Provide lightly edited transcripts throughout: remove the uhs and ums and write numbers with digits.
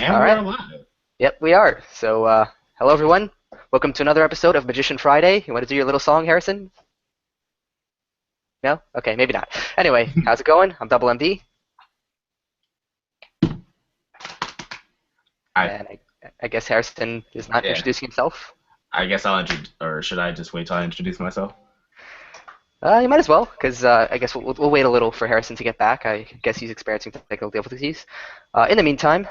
And All we're right. alive. Yep, we are. So, hello everyone. Welcome to another episode of Magician Friday. You want to do your little song, Harrison? No? Okay, maybe not. Anyway, how's it going? I'm Double MD, I and I guess Harrison is not yeah. introducing himself. I guess I'll introduce, or should I just wait till I introduce myself? You might as well, because I guess we'll wait a little for Harrison to get back. I guess he's experiencing technical difficulties. In the meantime,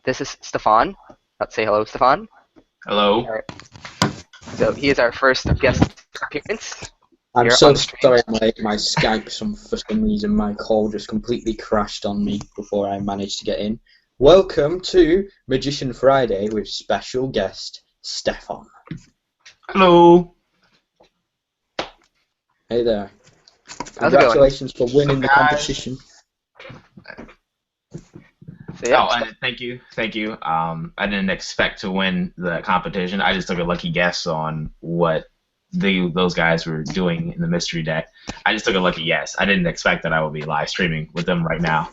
this is Stefon. Let's say hello, Stefon. Hello. All right. So he is our first guest appearance I'm here so on the stream. sorry, my Skype, for some reason, my call just completely crashed on me before I managed to get in. Welcome to Magician Friday with special guest Stefon. Hello. Hey there. How's it going? Congratulations for winning the Guys. competition. So, yeah, Oh, and thank you. I didn't expect to win the competition. I just took a lucky guess on what those guys were doing in the mystery deck. I just took a lucky guess. I didn't expect that I would be live streaming with them right now.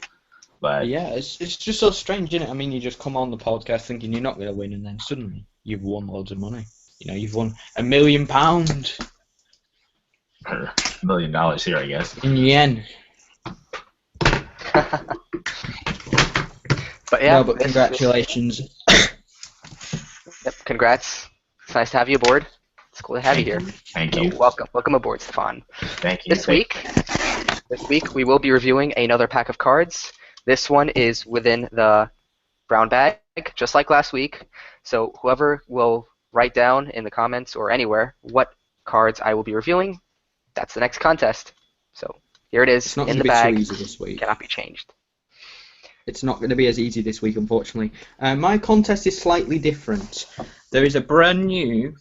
But Yeah, it's just so strange, isn't it? I mean, you just come on the podcast thinking you're not going to win, and then suddenly you've won loads of money. You know, you've won £1 million $1 million here, I guess. in yen. but yeah, No, but congratulations. Yep, congrats. It's nice to have you aboard. It's cool to have you here. Thank So you. welcome aboard, Stefan. Thank you. This week we will be reviewing another pack of cards. This one is within the brown bag, just like last week. So whoever will write down in the comments or anywhere what cards I will be reviewing, that's the next contest. So here it is It's not in going to the be bag. too easy this week. Cannot be changed. It's not going to be as easy this week, unfortunately. My contest is slightly different. There is a brand new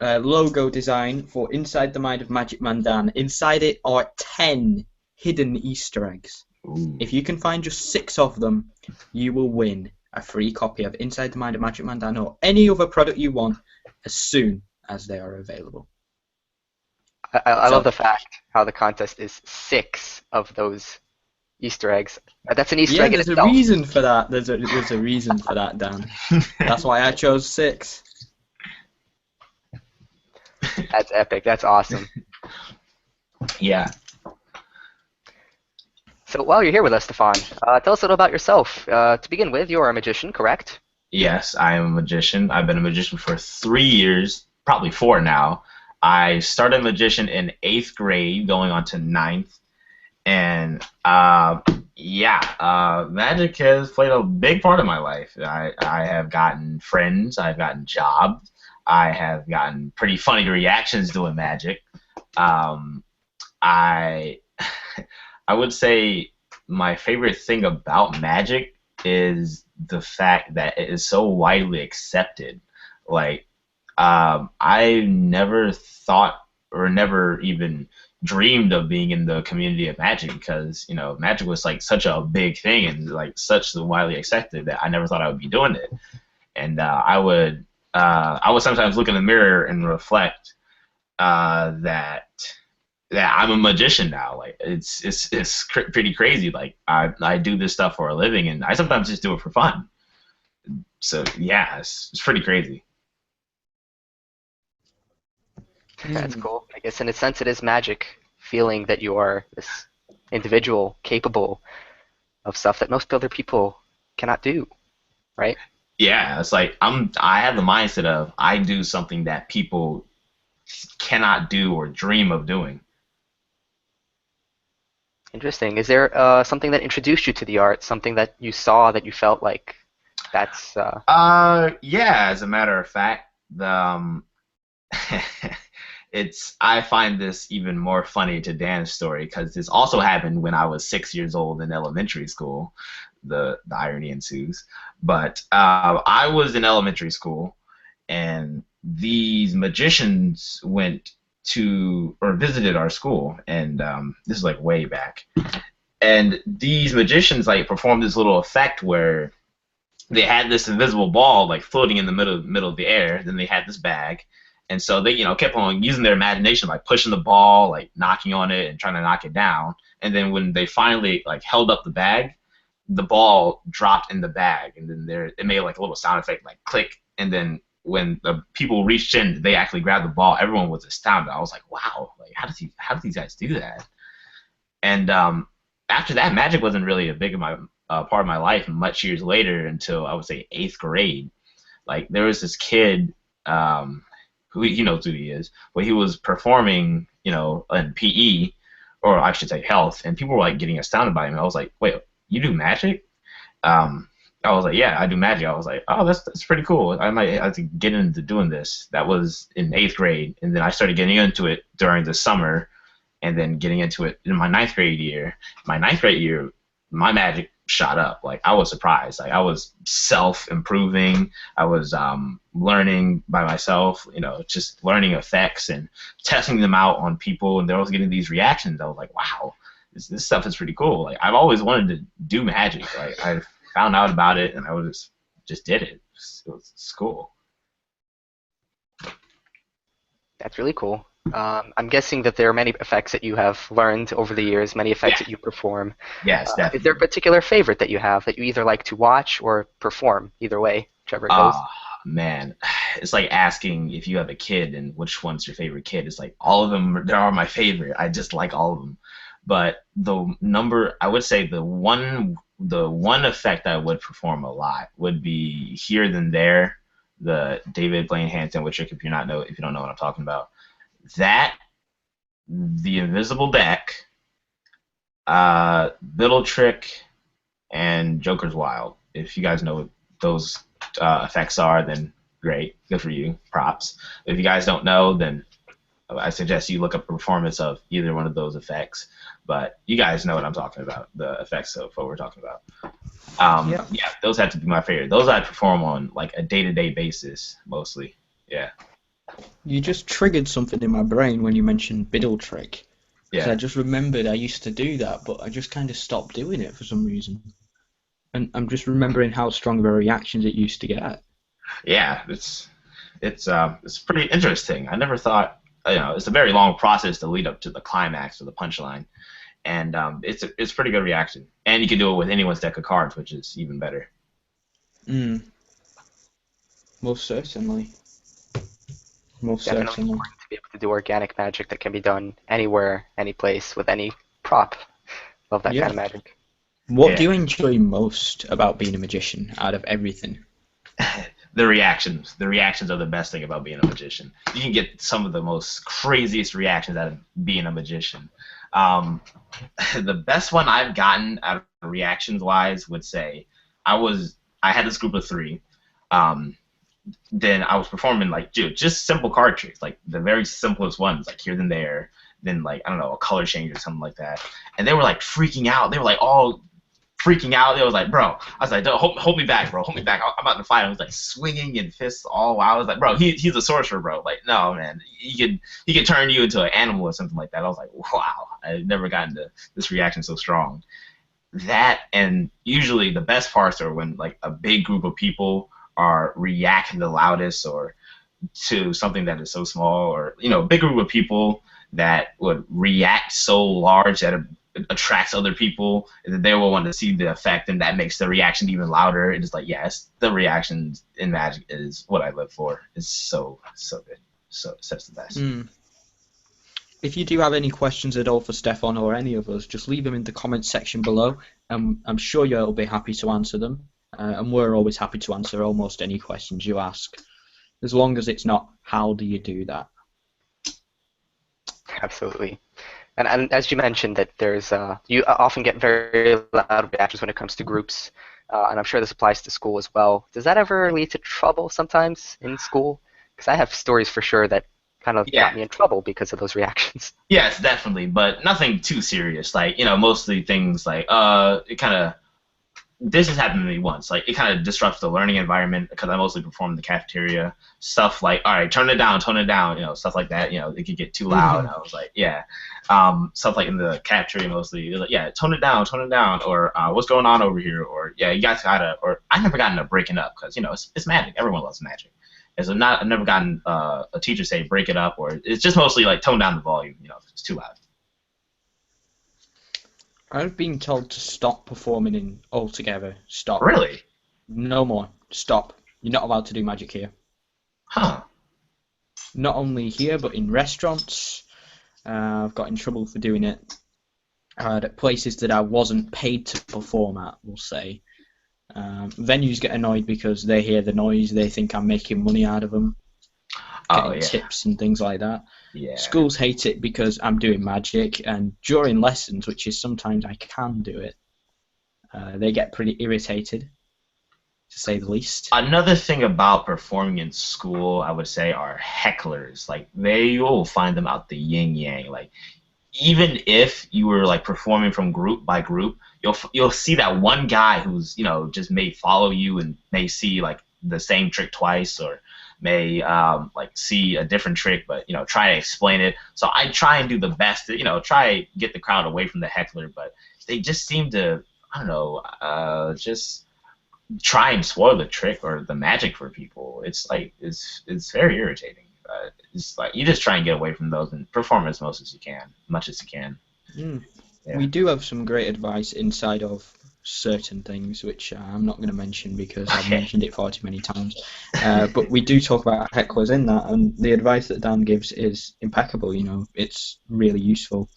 logo design for Inside the Mind of Magic Mandan. Inside it are 10 hidden Easter eggs. Ooh. If you can find just 6 of them, you will win a free copy of Inside the Mind of Magic Mandan or any other product you want as soon as they are available. I So- love the fact how the contest is 6 of those Easter eggs. That's an Easter Yeah, egg in there's a itself. reason for that. There's a reason for that, Dan. That's why I chose 6. That's epic. That's awesome. Yeah. So while you're here with us, Stefan, tell us a little about yourself. To begin with, you're a magician, correct? Yes, I am a magician. I've been a magician for 3 years, probably 4 now. I started magician in 8th grade, going on to 9th. And magic has played a big part of my life. I have gotten friends, I've gotten jobs, I have gotten pretty funny reactions doing magic. I I would say my favorite thing about magic is the fact that it is so widely accepted. Like, I never thought or never even dreamed of being in the community of magic because, you know, magic was like such a big thing and like such widely accepted that I never thought I would be doing it. And I would sometimes look in the mirror and reflect that I'm a magician now. Like it's pretty crazy. Like I do this stuff for a living, and I sometimes just do it for fun. So yeah, it's pretty crazy. That's cool. I guess in a sense it is magic, feeling that you are this individual capable of stuff that most other people cannot do, right? Yeah, it's like I have the mindset of I do something that people cannot do or dream of doing. Interesting. Is there something that introduced you to the art, something that you saw that you felt like that's Yeah, as a matter of fact, I find this even more funny to Dan's story because this also happened when I was 6 years old in elementary school. The irony ensues. But I was in elementary school, and these magicians went to or visited our school, and this is like way back. And these magicians like performed this little effect where they had this invisible ball like floating in the middle of the air. Then they had this bag, and so they kept on using their imagination by pushing the ball, like knocking on it and trying to knock it down. And then when they finally like held up the bag, the ball dropped in the bag, and then it made like a little sound effect, like click, and then when the people reached in, they actually grabbed the ball. Everyone was astounded. I was like, wow, like how did these guys do that? And after that, Magic wasn't really a big of my part of my life much years later until I would say eighth grade. Like there was this kid, who he knows who he is, but he was performing, in PE, or I should say health, and people were like getting astounded by him. I was like, wait, you do magic? Um, I was like, yeah, I do magic. I was like, oh, that's pretty cool. I might have to get into doing this. That was in eighth grade, and then I started getting into it during the summer, and then getting into it in my ninth grade year. My ninth grade year, my magic shot up. Like I was surprised. Like I was self-improving. I was learning by myself. Just learning effects and testing them out on people, and they was getting these reactions. I was like, wow, this stuff is pretty cool. Like I've always wanted to do magic. Like I found out about it, and I was just did it. It's cool. That's really cool. I'm guessing that there are many effects that you have learned over the years, many effects Yeah. that you perform. Yes, Is there definitely. a particular favorite that you have that you either like to watch or perform? Either way, whichever it goes. Man, it's like asking if you have a kid and which one's your favorite kid. It's like all of them they are my favorite. I just like all of them. But I would say the one effect I would perform a lot would be Here Than There, the David Blaine Hansen trick. If you don't know what I'm talking about, that, the Invisible Deck, Little Trick, and Joker's Wild. If you guys know what those effects are, then great, good for you, props. If you guys don't know, then I suggest you look up a performance of either one of those effects. But you guys know what I'm talking about, the effects of what we're talking about. Yeah. Yeah, those have to be my favorite. Those I perform on like a day-to-day basis mostly. Yeah, You just triggered something in my brain when you mentioned Biddle Trick. Because yeah, I just remembered I used to do that, but I just kind of stopped doing it for some reason. And I'm just remembering how strong of a reactions it used to get. yeah. It's pretty interesting. I never thought, it's a very long process to lead up to the climax or the punchline, and it's pretty good reaction. And you can do it with anyone's deck of cards, which is even better. Mm, most certainly. Most Definitely certainly. important to be able to do organic magic that can be done anywhere, any place, with any prop. Love that kind Yeah. of magic. What Yeah. do you enjoy most about being a magician out of everything? The reactions. The reactions are the best thing about being a magician. You can get some of the most craziest reactions out of being a magician. Um, the best one I've gotten out of reactions wise would say I had this group of three. Um, then I was performing like just simple card tricks, like the very simplest ones, like Here Than There, then like I don't know, a color change or something like that. And they were like freaking out. They were like all freaking out. They was like, bro. I was like, hold me back, bro. Hold me back. I'm about to fight. I was like swinging and fists all wild. I was like, bro, he's a sorcerer, bro. Like, no, man, he could turn you into an animal or something like that. I was like, wow, I've never gotten to this reaction so strong. That, and usually the best parts are when like a big group of people are reacting the loudest, or to something that is so small, or a big group of people that would react so large that it attracts other people, and then they will want to see the effect, and that makes the reaction even louder. It's like, yes, the reactions in Magic is what I live for. It's so good, so such the best. Mm. If you do have any questions at all for Stefan or any of us, just leave them in the comments section below, and I'm sure you'll be happy to answer them. And we're always happy to answer almost any questions you ask, as long as it's not, how do you do that? Absolutely. And as you mentioned, that there's you often get very loud reactions when it comes to groups, and I'm sure this applies to school as well. Does that ever lead to trouble sometimes in school? Because I have stories for sure that kind of Yeah. got me in trouble because of those reactions. Yes, definitely, but nothing too serious. Like, mostly things like it kind of this has happened to me once. Like, it kind of disrupts the learning environment because I mostly perform in the cafeteria. Stuff like, all right, tone it down, stuff like that. It could get too loud. I was like, yeah. Stuff like in the cafeteria mostly. Like, yeah, tone it down, or what's going on over here, or yeah, you guys gotta, or I never gotten a breaking up because it's magic. Everyone loves magic. And so I've never gotten a teacher say break it up, or it's just mostly like tone down the volume. If it's too loud. I've been told to stop performing in altogether. Stop. Really? No more. Stop. You're not allowed to do magic here. Huh. Not only here, but in restaurants. I've got in trouble for doing it at places that I wasn't paid to perform at, we'll say. Venues get annoyed because they hear the noise, they think I'm making money out of them, Oh getting yeah. tips and things like that. Yeah. Schools hate it because I'm doing magic, and during lessons, which is sometimes I can do it, they get pretty irritated, to say the least. Another thing about performing in school, I would say, are hecklers. Like they, you'll find them out the yin yang. Like even if you were like performing from group by group, you'll see that one guy who's just may follow you and may see like the same trick twice, or may like see a different trick, but try to explain it. So I try and do the best to try to get the crowd away from the heckler, but they just seem to, I don't know, just try and spoil the trick or the magic for people. It's like it's very irritating. It's like you just try and get away from those and perform as much as you can. Mm. Yeah. We do have some great advice inside of certain things, which I'm not going to mention because I've mentioned it far too many times. But we do talk about hecklers in that, and the advice that Dan gives is impeccable. It's really useful,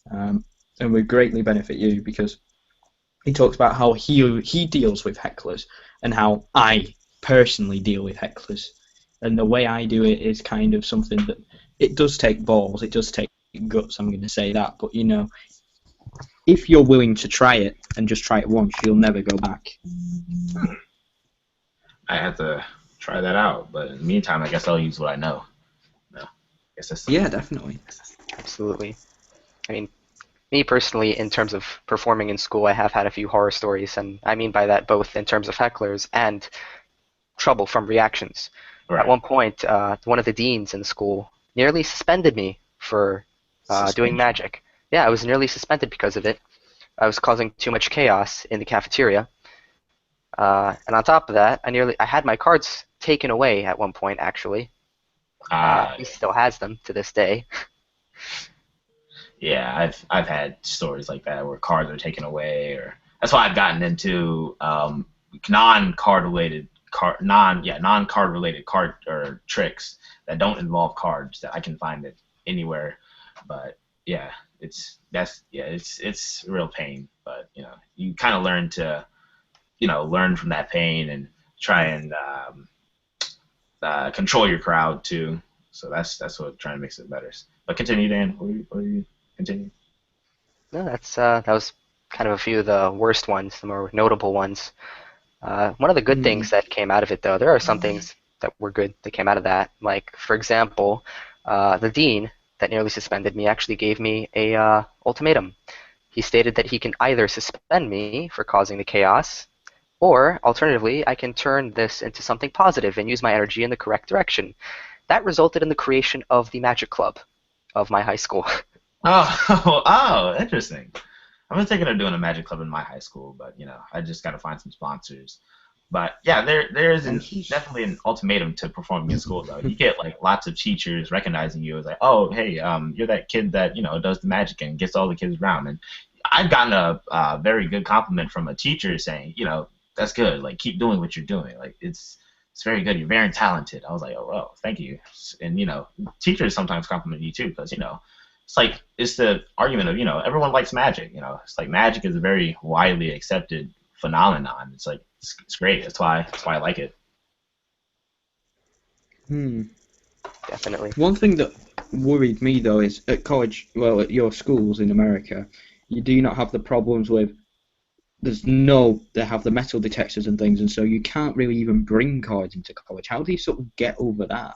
and would greatly benefit you because he talks about how he deals with hecklers and how I personally deal with hecklers. And the way I do it is kind of something that it does take balls, it does take guts, I'm going to say that. But, if you're willing to try it and just try it once, you'll never go back. I have to try that out, but in the meantime, I guess I'll use what I know. No, I guess that's Yeah, definitely. Absolutely. I mean, me personally, in terms of performing in school, I have had a few horror stories, and I mean by that both in terms of hecklers and trouble from reactions. At right. one point, one of the deans in the school nearly suspended me for doing Suspension. magic. Yeah, I was nearly suspended because of it. I was causing too much chaos in the cafeteria. And on top of that, I had my cards taken away at one point, actually. Ah, He still has them to this day. yeah, I've had stories like that where cards are taken away, or that's why I've gotten into non card related card or tricks that don't involve cards that I can find it anywhere. But yeah, it's real pain. But you kind of learn to learn from that pain and try and control your crowd too. So that's what trying to makes it better. But continue, Dan. What are you continue? No, that was kind of a few of the worst ones, the more notable ones. One of the good Hmm. things that came out of it, though, there are some things that were good that came out of that. Like, for example, the dean that nearly suspended me actually gave me a ultimatum. He stated that he can either suspend me for causing the chaos, or alternatively, I can turn this into something positive and use my energy in the correct direction. That resulted in the creation of the Magic Club of my high school. Oh, oh, interesting. I've been thinking of doing a magic club in my high school, but I just got to find some sponsors. But yeah, there is And he's definitely an ultimatum to performing in school though. You get like lots of teachers recognizing you as like, oh, hey, you're that kid that does the magic and gets all the kids around. And I've gotten a very good compliment from a teacher saying, that's good. Like keep doing what you're doing. Like it's very good. You're very talented. I was like, oh, well, thank you. And teachers sometimes compliment you too because it's the argument of everyone likes magic. It's like magic is a very widely accepted phenomenon. It's like it's great. That's why I like it. hmm. Definitely. One thing that worried me though is at college, well, at your schools in America, you do not have the problems with. They have the metal detectors and things, and so you can't really even bring cards into college. How do you sort of get over that?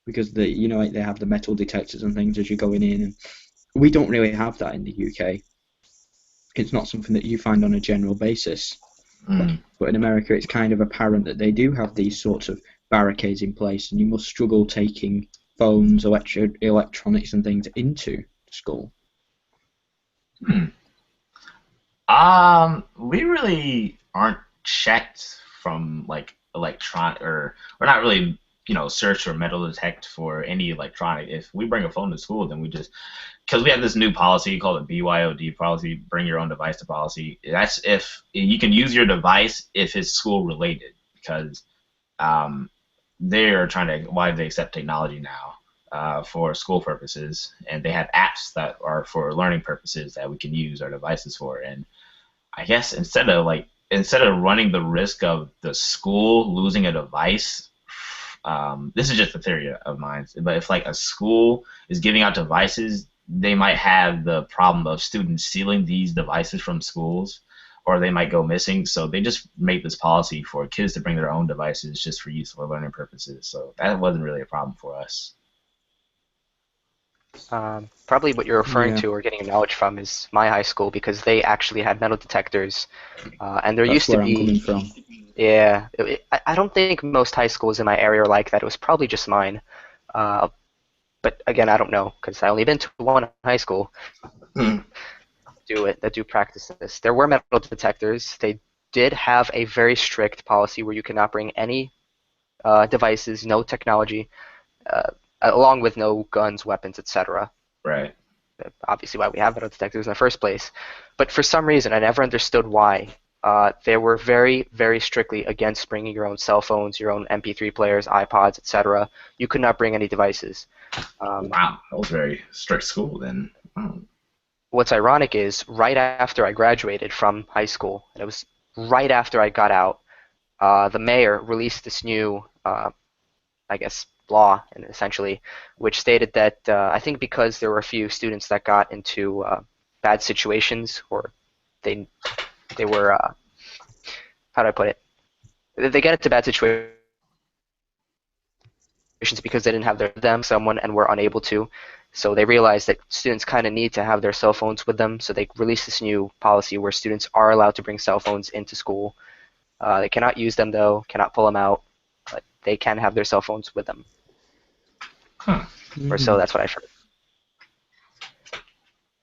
Because like they have the metal detectors and things as you're going in, and we don't really have that in the UK. It's not something that you find on a general basis. Mm. But in America, it's kind of apparent that they do have these sorts of barricades in place, and you must struggle taking phones, electronics, and things into school. Hmm. We really aren't checked from like electron, or we're not really search or metal detect for any electronic. If we bring a phone to school, then we just because we have this new policy called a BYOD policy, bring your own device to policy. That's if you can use your device if it's school related, because um, they are trying to widely accept technology now for school purposes, and they have apps that are for learning purposes that we can use our devices for. And I guess instead of running the risk of the school losing a device, this is just a theory of mine. But if like a school is giving out devices, they might have the problem of students stealing these devices from schools, or they might go missing. So they just make this policy for kids to bring their own devices just for use for learning purposes. So that wasn't really a problem for us. Probably what you're referring Yeah, to or getting your knowledge from is my high school because they actually had metal detectors, and there that's used to where I'm coming be. from. Yeah, I don't think most high schools in my area are like that. It was probably just mine. Uh, but again, I don't know because I only been to one high school Hmm. that do practice this. There were metal detectors. They did have a very strict policy where you cannot bring any devices, no technology, uh, along with no guns, weapons, etc. Right. Obviously, why we have metal detectors in the first place. But for some reason, I never understood why. They were very, very strictly against bringing your own cell phones, your own MP3 players, iPods, etc. You could not bring any devices. Um, Wow, that was very strict school then. Oh. what's ironic is right after I graduated from high school, and it was right after I got out, the mayor released this new, I guess, law, and essentially, which stated that I think because there were a few students that got into bad situations, or they they were how do I put it? They get into bad situations because they didn't have them someone and were unable to. So they realized that students kind of need to have their cell phones with them. So they released this new policy where students are allowed to bring cell phones into school. They cannot use them though, cannot pull them out, but they can have their cell phones with them. Huh. Or so Mm. that's what I've heard.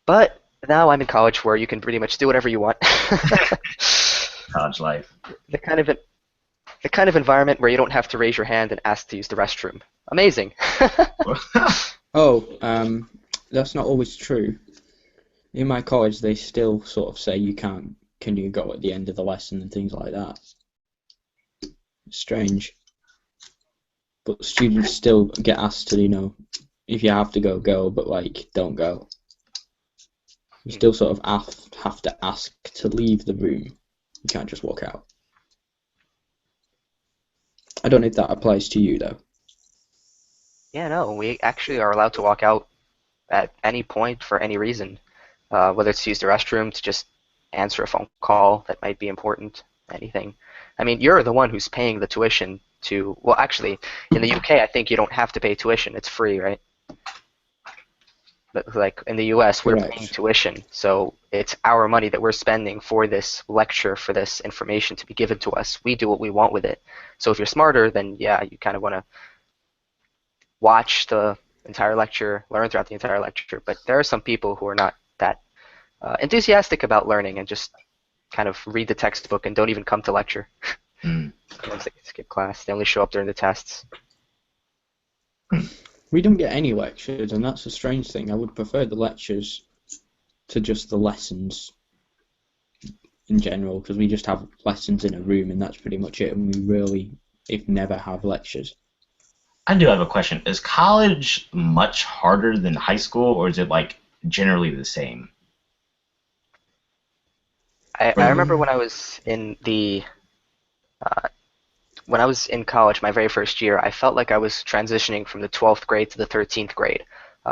But now I'm in college where you can pretty much do whatever you want. College life. the kind of the kind of environment where you don't have to raise your hand and ask to use the restroom. Amazing. Oh, that's not always true. In my college, they still sort of say you can't. Can you go at the end of the lesson and things like that? It's strange, but students still get asked to, if you have to go, go, but like don't go. You still sort of have to ask to leave the room. You can't just walk out. I don't know if that applies to you though. Yeah, no, we actually are allowed to walk out at any point for any reason, whether it's to use the restroom, to just answer a phone call that might be important, anything. I mean, you're the one who's paying the tuition to, well, actually, in the UK, I think you don't have to pay tuition. It's free, right? But like in the US, we're paying Correct. tuition, so it's our money that we're spending for this lecture, for this information to be given to us. We do what we want with it. So if you're smarter, then yeah, you kind of want to watch the entire lecture, learn throughout the entire lecture. But there are some people who are not that enthusiastic about learning and just kind of read the textbook and don't even come to lecture. Mm. Once they skip class, they only show up during the tests. We don't get any lectures, and that's a strange thing. I would prefer the lectures to just the lessons in general, because we just have lessons in a room, and that's pretty much it. And we really, if never, have lectures. I do have a question. Is college much harder than high school, or is it like generally the same? I remember when I was in uh, when I was in college, my very first year, I felt like I was transitioning from the 12th grade to the 13th grade.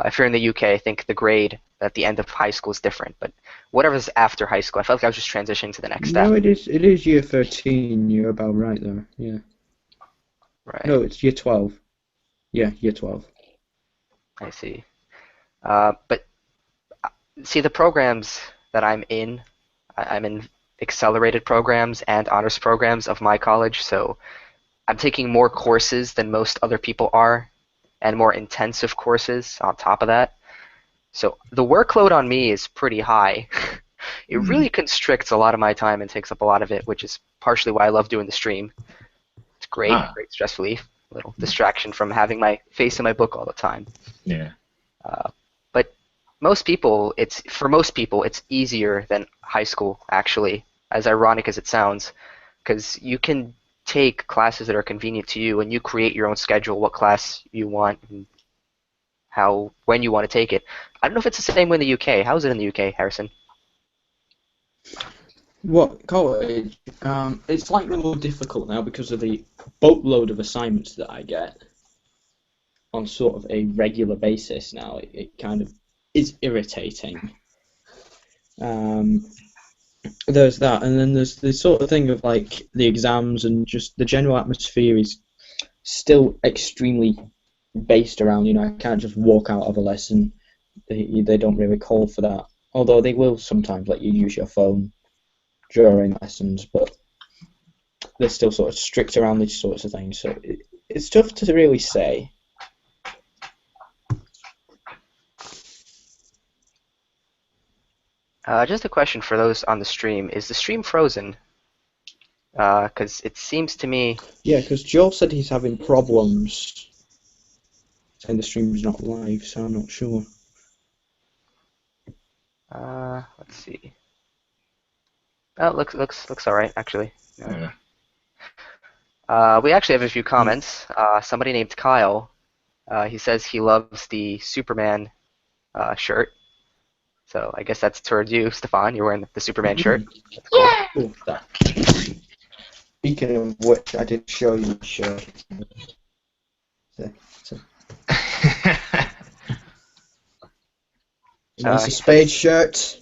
If you're in the UK, I think the grade at the end of high school is different, but whatever's after high school, I felt like I was just transitioning to the next No, step. it is year 13. You're about right there. Yeah. Right, No, it's year 12. Yeah, year 12. I see. But see, the programs that I'm in accelerated programs and honors programs of my college, so I'm taking more courses than most other people are, and more intensive courses on top of that. So the workload on me is pretty high. It Mm. really constricts a lot of my time and takes up a lot of it, which is partially why I love doing the stream. It's great, Ah, great stress relief. A little distraction from having my face in my book all the time. Yeah. But most people, for most people, it's easier than high school, actually, as ironic as it sounds, because you can take classes that are convenient to you, and you create your own schedule, what class you want, and when you want to take it. I don't know if it's the same way in the UK. How is it in the UK, Harrison? What college? It's slightly more difficult now because of the boatload of assignments that I get on sort of a regular basis now. It kind of is irritating. There's that, and then there's the sort of thing of like the exams and just the general atmosphere is still extremely based around, I can't just walk out of a lesson. They don't really call for that. Although they will sometimes let you use your phone during lessons, but they're still sort of strict around these sorts of things. So it's tough to really say. Just a question for those on the stream. Is the stream frozen? Because it seems to me... Yeah, because Joel said he's having problems saying the stream's not live, so I'm not sure. Let's see. Oh, looks all right, actually. Yeah. We actually have a few comments. Somebody named Kyle, he says he loves the Superman shirt. So I guess that's towards you, Stefon. You're wearing the Superman shirt. That's cool. Oh, that. Speaking of which, I did show you the shirt. It's a Spade shirt.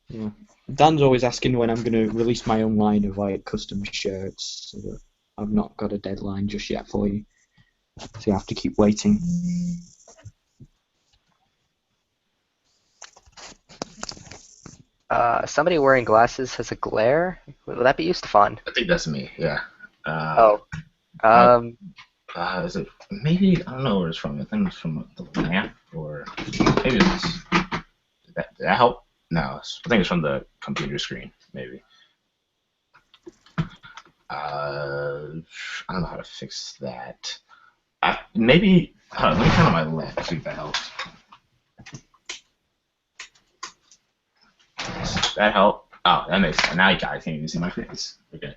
Yeah. Dan's always asking when I'm going to release my own line of like custom shirts. So I've not got a deadline just yet for you, so you have to keep waiting. Somebody wearing glasses has a glare. Would that be you, Stefon? I think that's me. Yeah. Is it maybe I don't know where it's from. I think it's from the lamp, or maybe it's did that help? No, I think it's from the computer screen. Maybe. I don't know how to fix that. Maybe let me turn on my lamp, see if that helps. That helped. Oh, that makes sense. Now you guys can't even see my face. Okay,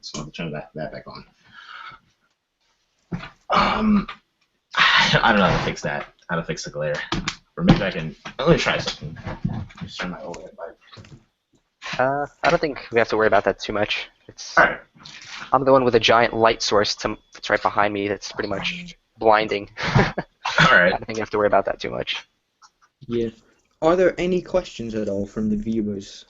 so I'll turn that back on. I don't know how to fix that. How to fix the glare. Or maybe I can. Let me try something. Just turn my OLED light. I don't think we have to worry about that too much. All right. I'm the one with a giant light source that's right behind me. That's pretty much blinding. All right. I don't think you have to worry about that too much. Yeah. Are there any questions at all from the viewers?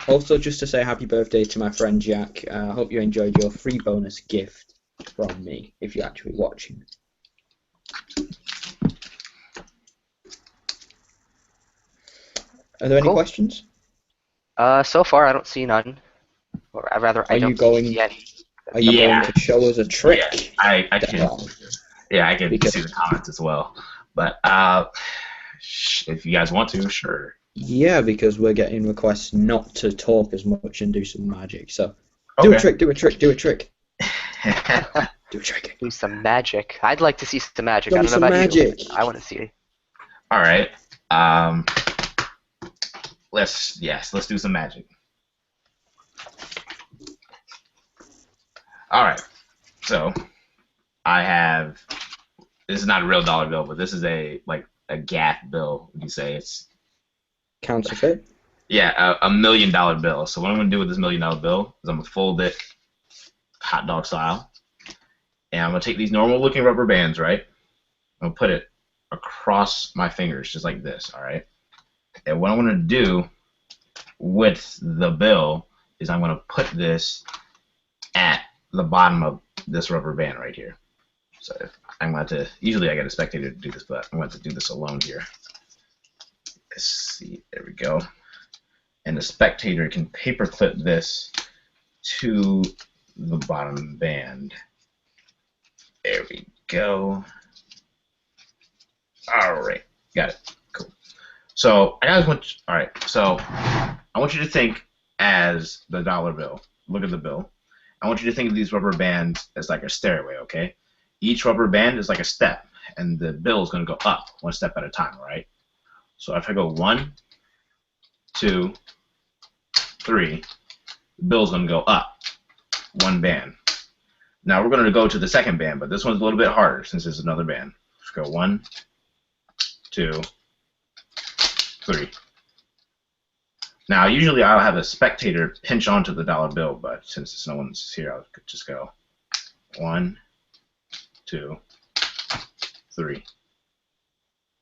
Also, just to say happy birthday to my friend Jack. I hope you enjoyed your free bonus gift from me, if you're actually watching. Are there any questions? So far, I don't see none. Or rather, I don't see any. Are you going to show us a trick? Yeah, I can. Yeah, I can see the comments as well. But if you guys want to, sure. Yeah, because we're getting requests not to talk as much and do some magic. So do a trick, do a trick, do a trick. Do a trick. Do some magic. I'd like to see some magic. I don't know about magic. You. I want to see it. All right. Let's do some magic. All right. So I have. This is not a real dollar bill, but this is a gap bill. Would you say it's counterfeit? Yeah, a $1 million bill. So what I'm gonna do with this $1 million bill is I'm gonna fold it hot dog style, and I'm gonna take these normal looking rubber bands, right? I'm gonna put it across my fingers just like this, all right? And what I'm gonna do with the bill is I'm gonna put this at the bottom of this rubber band right here. So if I'm going to, usually I get a spectator to do this, but I'm going to do this alone here. Let's see, there we go. And the spectator can paperclip this to the bottom band. There we go. All right, got it. Cool. So I want you to think as the dollar bill. Look at the bill, I want you to think of these rubber bands as like a stairway, okay? Each rubber band is like a step, and the bill is going to go up one step at a time, right? So if I go 1, 2, 3, the bill is going to go up one band. Now we're going to go to the second band, but this one's a little bit harder since it's another band. Let's go 1, 2, 3. Now, usually I'll have a spectator pinch onto the dollar bill, but since no one's here, I'll just go 1, 2, 3.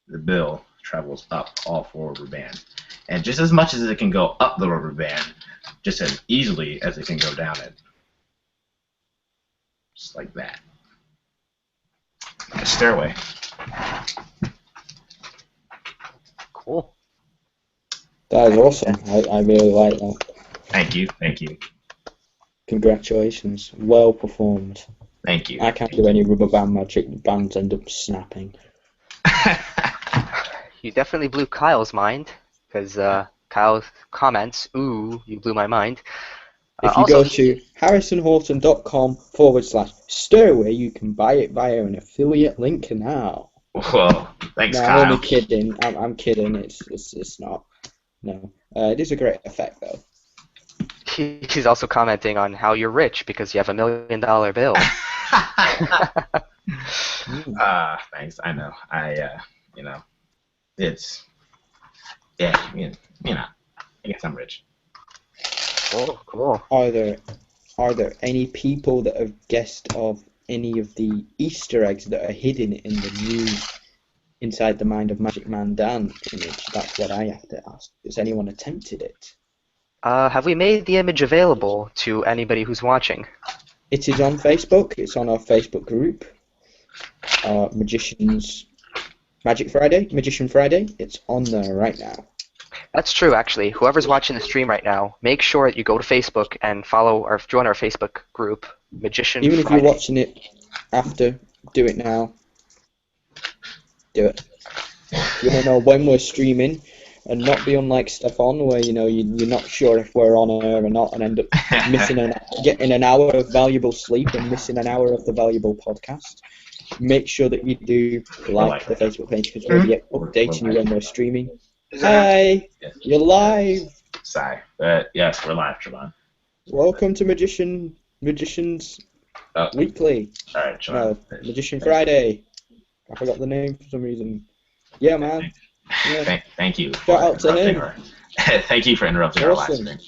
The bill travels up all 4 rubber bands. And just as much as it can go up the rubber band, just as easily as it can go down it. Just like that. Like a stairway. Cool. That is awesome. I really like that. Thank you, thank you. Congratulations. Well performed. Thank you. I can't do any rubber band magic. The bands end up snapping. You definitely blew Kyle's mind, because Kyle comments, "Ooh, you blew my mind." If you go to harrisonhorton.com/stairway, you can buy it via an affiliate link now. Well, thanks, No, Kyle. I'm only kidding. I'm kidding. It's not. No. It is a great effect, though. He's also commenting on how you're rich because you have $1 million bill. Thanks. I know. It's I guess I'm rich. Cool. Are there any people that have guessed of any of the Easter eggs that are hidden in the new Inside the Mind of Magic Man Dan image? That's what I have to ask. Has anyone attempted it? Have we made the image available to anybody who's watching? It is on Facebook. It's on our Facebook group. Magician Friday. It's on there right now. That's true, actually. Whoever's watching the stream right now, make sure that you go to Facebook and follow or join our Facebook group, Magician Even Friday. if you're watching it after, do it now. Do it. You want to know when we're streaming and not be unlike Stefon, where you're not sure if we're on air or not, and end up getting an hour of valuable sleep and missing an hour of the valuable podcast. Make sure that you do like the Facebook page because we'll be updating you when we're streaming. Hi, you're live. Sigh. Yes, we're live, Trevon. Welcome to Magicians Weekly. All right, Trevon. No, Magician Friday. I forgot the name for some reason. Yeah, man. Yeah. Thank you. Shout out to him. Thank you for interrupting our live stream.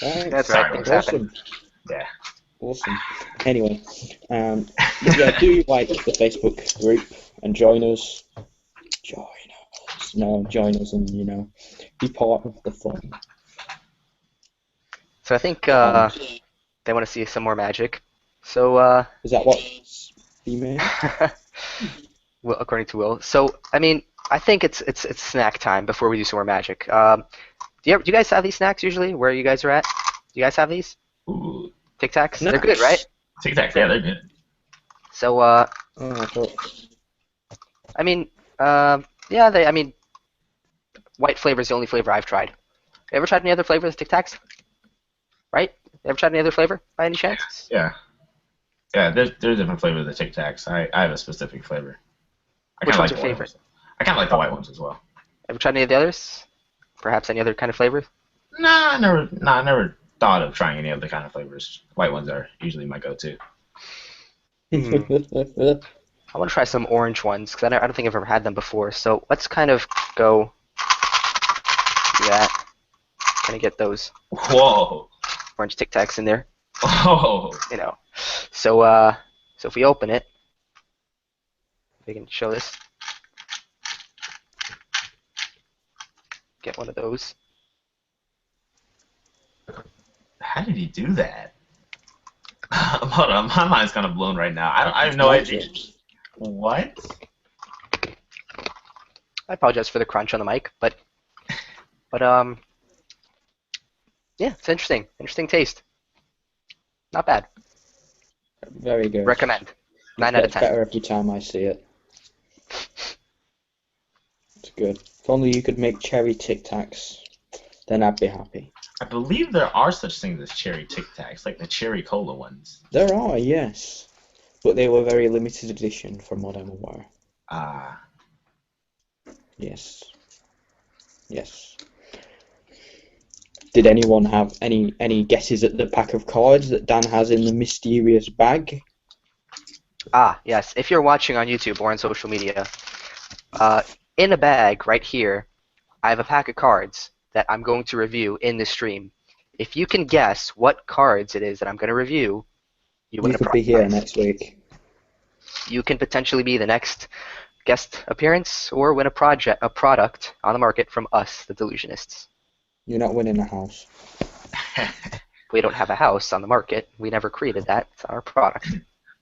Thanks. That's right. Things happen. Yeah. Awesome. Anyway, yeah, do like the Facebook group and join us. Join us and be part of the fun. So I think they want to see some more magic. So is that what female? Well, according to Will. So I mean, I think it's snack time before we do some more magic. Do you guys have these snacks usually? Where you guys are at? Do you guys have these? Ooh. Tic Tacs? Nice. They're good, right? Tic Tacs, yeah, they're good. So I mean, white flavor is the only flavor I've tried. You ever tried any other flavors of Tic Tacs? Right? You ever tried any other flavor by any chance? Yeah. Yeah, there's different flavors of Tic Tacs. I have a specific flavor. Which one's your favorite? I kind of like the white ones as well. Ever tried any of the others? Perhaps any other kind of flavor? I never thought of trying any other kind of flavors. White ones are usually my go-to. I want to try some orange ones because I don't think I've ever had them before. So let's kind of go do that. Kind of get those Whoa. orange Tic Tacs in there. Oh. So if we open it, we can show this. Get one of those. How did he do that? Hold on, my mind's kind of blown right now. I have no idea. What? I apologize for the crunch on the mic, but yeah, it's interesting. Interesting taste. Not bad. Very good. Recommend. 9 out of 10. Better every time I see it. It's good. If only you could make cherry Tic Tacs, then I'd be happy. I believe there are such things as cherry Tic Tacs, like the cherry cola ones. There are, yes, but they were very limited edition, from what I'm aware. Ah, Yes, yes. Did anyone have any guesses at the pack of cards that Dan has in the mysterious bag? Ah, yes. If you're watching on YouTube or on social media, uh, in a bag right here, I have a pack of cards that I'm going to review in this stream. If you can guess what cards it is that I'm going to review, you win You a could be here prize. next week. You can potentially be the next guest appearance or win a product on the market from us, the Delusionists. You're not winning a house. We don't have a house on the market. We never created that. It's our product.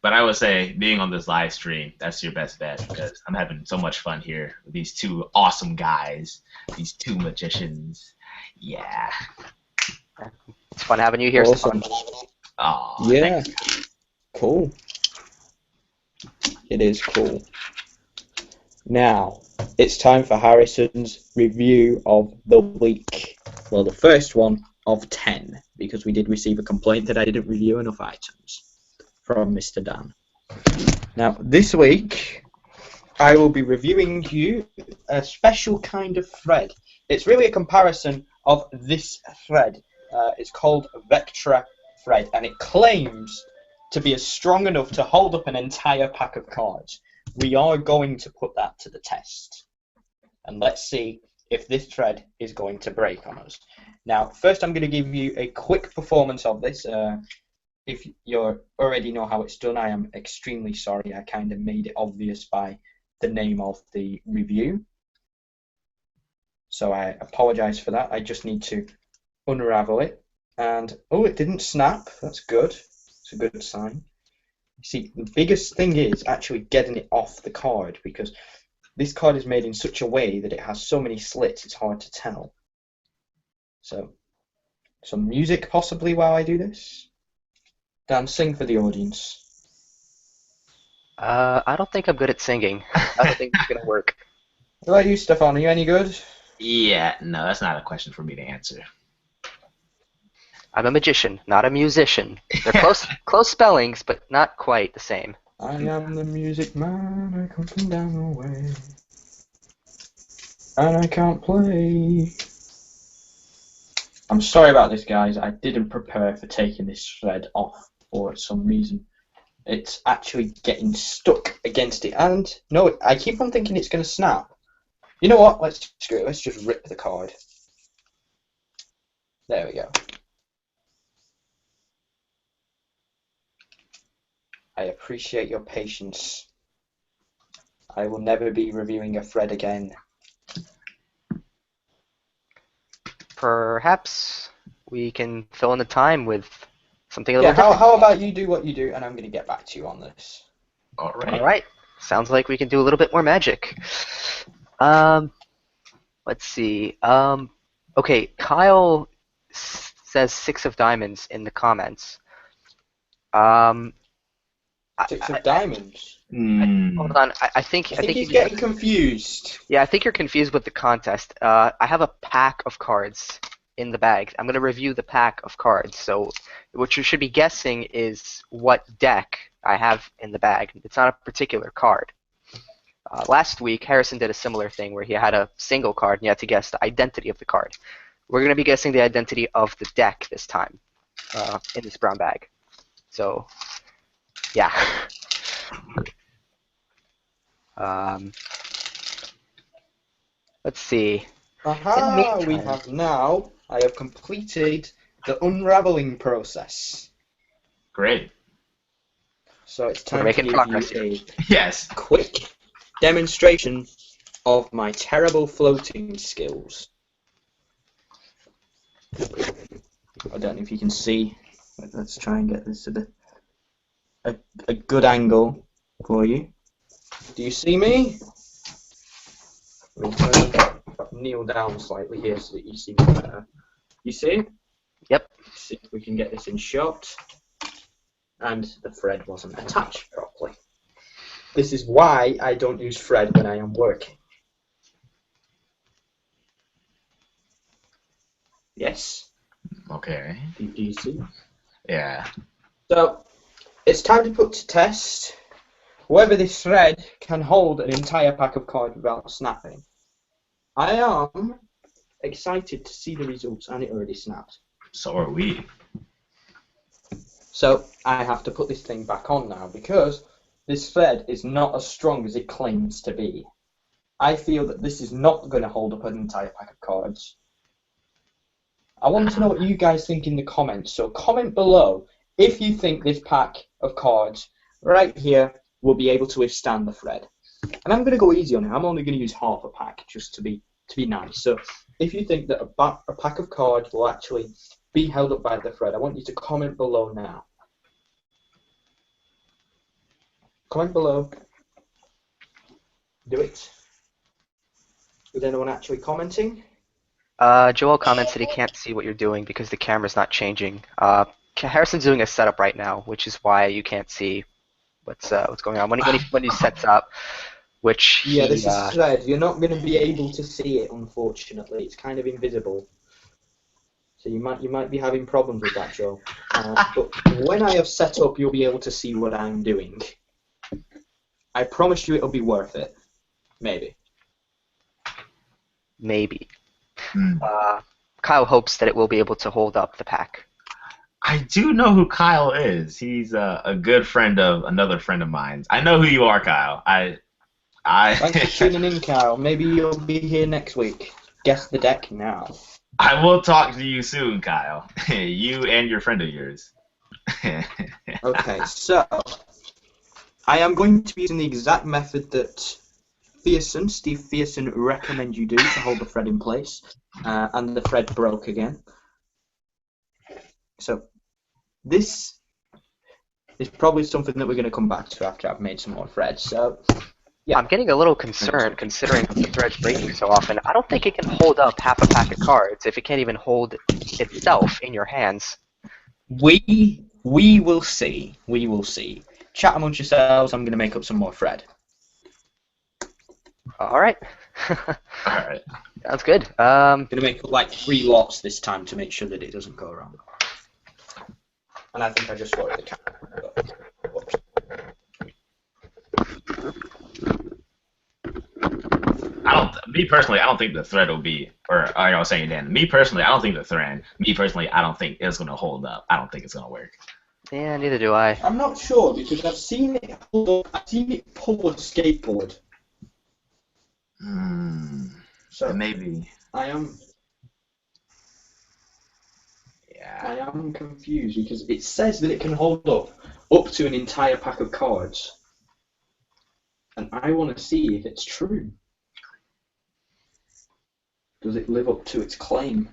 but I would say being on this live stream, that's your best bet because I'm having so much fun here with these two awesome guys, these two magicians. Yeah. It's fun having you here, Awesome. Stefon. Oh, Yeah, cool. It is cool. Now, it's time for Harrison's review of the week. Well, the first one of 10, because we did receive a complaint that I didn't review enough items from Mr. Dan. Now, this week, I will be reviewing you a special kind of thread. It's really a comparison of this thread. It's called Vectra thread, and it claims to be strong enough to hold up an entire pack of cards. We are going to put that to the test, and let's see if this thread is going to break on us. Now, first I'm going to give you a quick performance of this. If you already know how it's done, I am extremely sorry. I kind of made it obvious by the name of the review. So I apologize for that. I just need to unravel it. And, oh, it didn't snap. That's good. It's a good sign. You see, the biggest thing is actually getting it off the card, because this card is made in such a way that it has so many slits, it's hard to tell. So, some music possibly while I do this. Dan, sing for the audience. I don't think I'm good at singing. I don't think it's going to work. What about you, Stefan? Are you any good? yeah. No, that's not a question for me to answer. I'm a magician, not a musician. They're close spellings, but not quite the same. I am the music man, I come from down the way, and I can't play. I'm sorry about this, guys. I didn't prepare for taking this thread off for some reason. It's actually getting stuck against it, and no, I keep on thinking it's going to snap. You know what? Let's screw it. Let's just rip the card. There we go. I appreciate your patience. I will never be reviewing a thread again. Perhaps we can fill in the time with something a Yeah, little different. how about you do what you do, and I'm going to get back to you on this. All right. All right. Sounds like we can do a little bit more magic. Let's see. Okay, Kyle says 6 of diamonds in the comments. Six of diamonds. Hold on. I think he's getting confused. Yeah, I think you're confused with the contest. I have a pack of cards in the bag. I'm going to review the pack of cards. So what you should be guessing is what deck I have in the bag. It's not a particular card. Last week, Harrison did a similar thing where he had a single card and you had to guess the identity of the card. We're going to be guessing the identity of the deck this time in this brown bag. So, yeah. Let's see. Aha! We have now. I have completed the unraveling process. Great. So it's We're time to making give progress you here. a Yes. quick demonstration of my terrible floating skills. I don't know if you can see. Let's try and get this at a good angle for you. Do you see me? I'm going to kneel down slightly here so that you see me better. You see? Yep. See if we can get this in shot. And the thread wasn't attached properly. This is why I don't use thread when I am working. Yes. Okay. Do you see? Yeah. So it's time to put to test whether this thread can hold an entire pack of cards without snapping. I am excited to see the results, and it already snapped. So are we. So I have to put this thing back on now because this thread is not as strong as it claims to be. I feel that this is not going to hold up an entire pack of cards. I want to know what you guys think in the comments, so comment below if you think this pack of cards right here will be able to withstand the thread. And I'm going to go easy on it. I'm only going to use half a pack just to be nice. So if you think that a pack of cards will actually be held up by the thread, I want you to comment below now. Comment below. Do it. Is anyone actually commenting? Joel comments that he can't see what you're doing because the camera's not changing. Harrison's doing a setup right now, which is why you can't see what's going on when he sets up. Which Yeah, he, this is thread. You're not going to be able to see it, unfortunately. It's kind of invisible. So you might be having problems with that, Joe. But when I have set up, you'll be able to see what I'm doing. I promise you it'll be worth it. Maybe. maybe. Hmm. Kyle hopes that it will be able to hold up the pack. I do know who Kyle is. He's a good friend of another friend of mine. I know who you are, Kyle. Thanks for tuning in, Kyle. Maybe you'll be here next week. Guess the deck now. I will talk to you soon, Kyle. You and your friend of yours. Okay, so I am going to be using the exact method that Steve Fearson recommends you do to hold the thread in place, and the thread broke again. So this is probably something that we're going to come back to after I've made some more threads. So yeah, I'm getting a little concerned considering the thread's breaking so often. I don't think it can hold up half a pack of cards if it can't even hold itself in your hands. we will see. We will see. Chat amongst yourselves. I'm going to make up some more thread. All right. All right. Sounds good. I'm going to make up like 3 lots this time to make sure that it doesn't go wrong. And I think I just swallowed the camera. Me personally, I don't think the thread will be, or I was saying Dan, me personally, I don't think the thread, me personally, I don't think it's going to hold up. I don't think it's going to work. Yeah, neither do I. I'm not sure because I've seen it hold up. I've seen it pull a skateboard. So Maybe. I Yeah. am confused because it says that it can hold up to an entire pack of cards. And I want to see if it's true. Does it live up to its claim?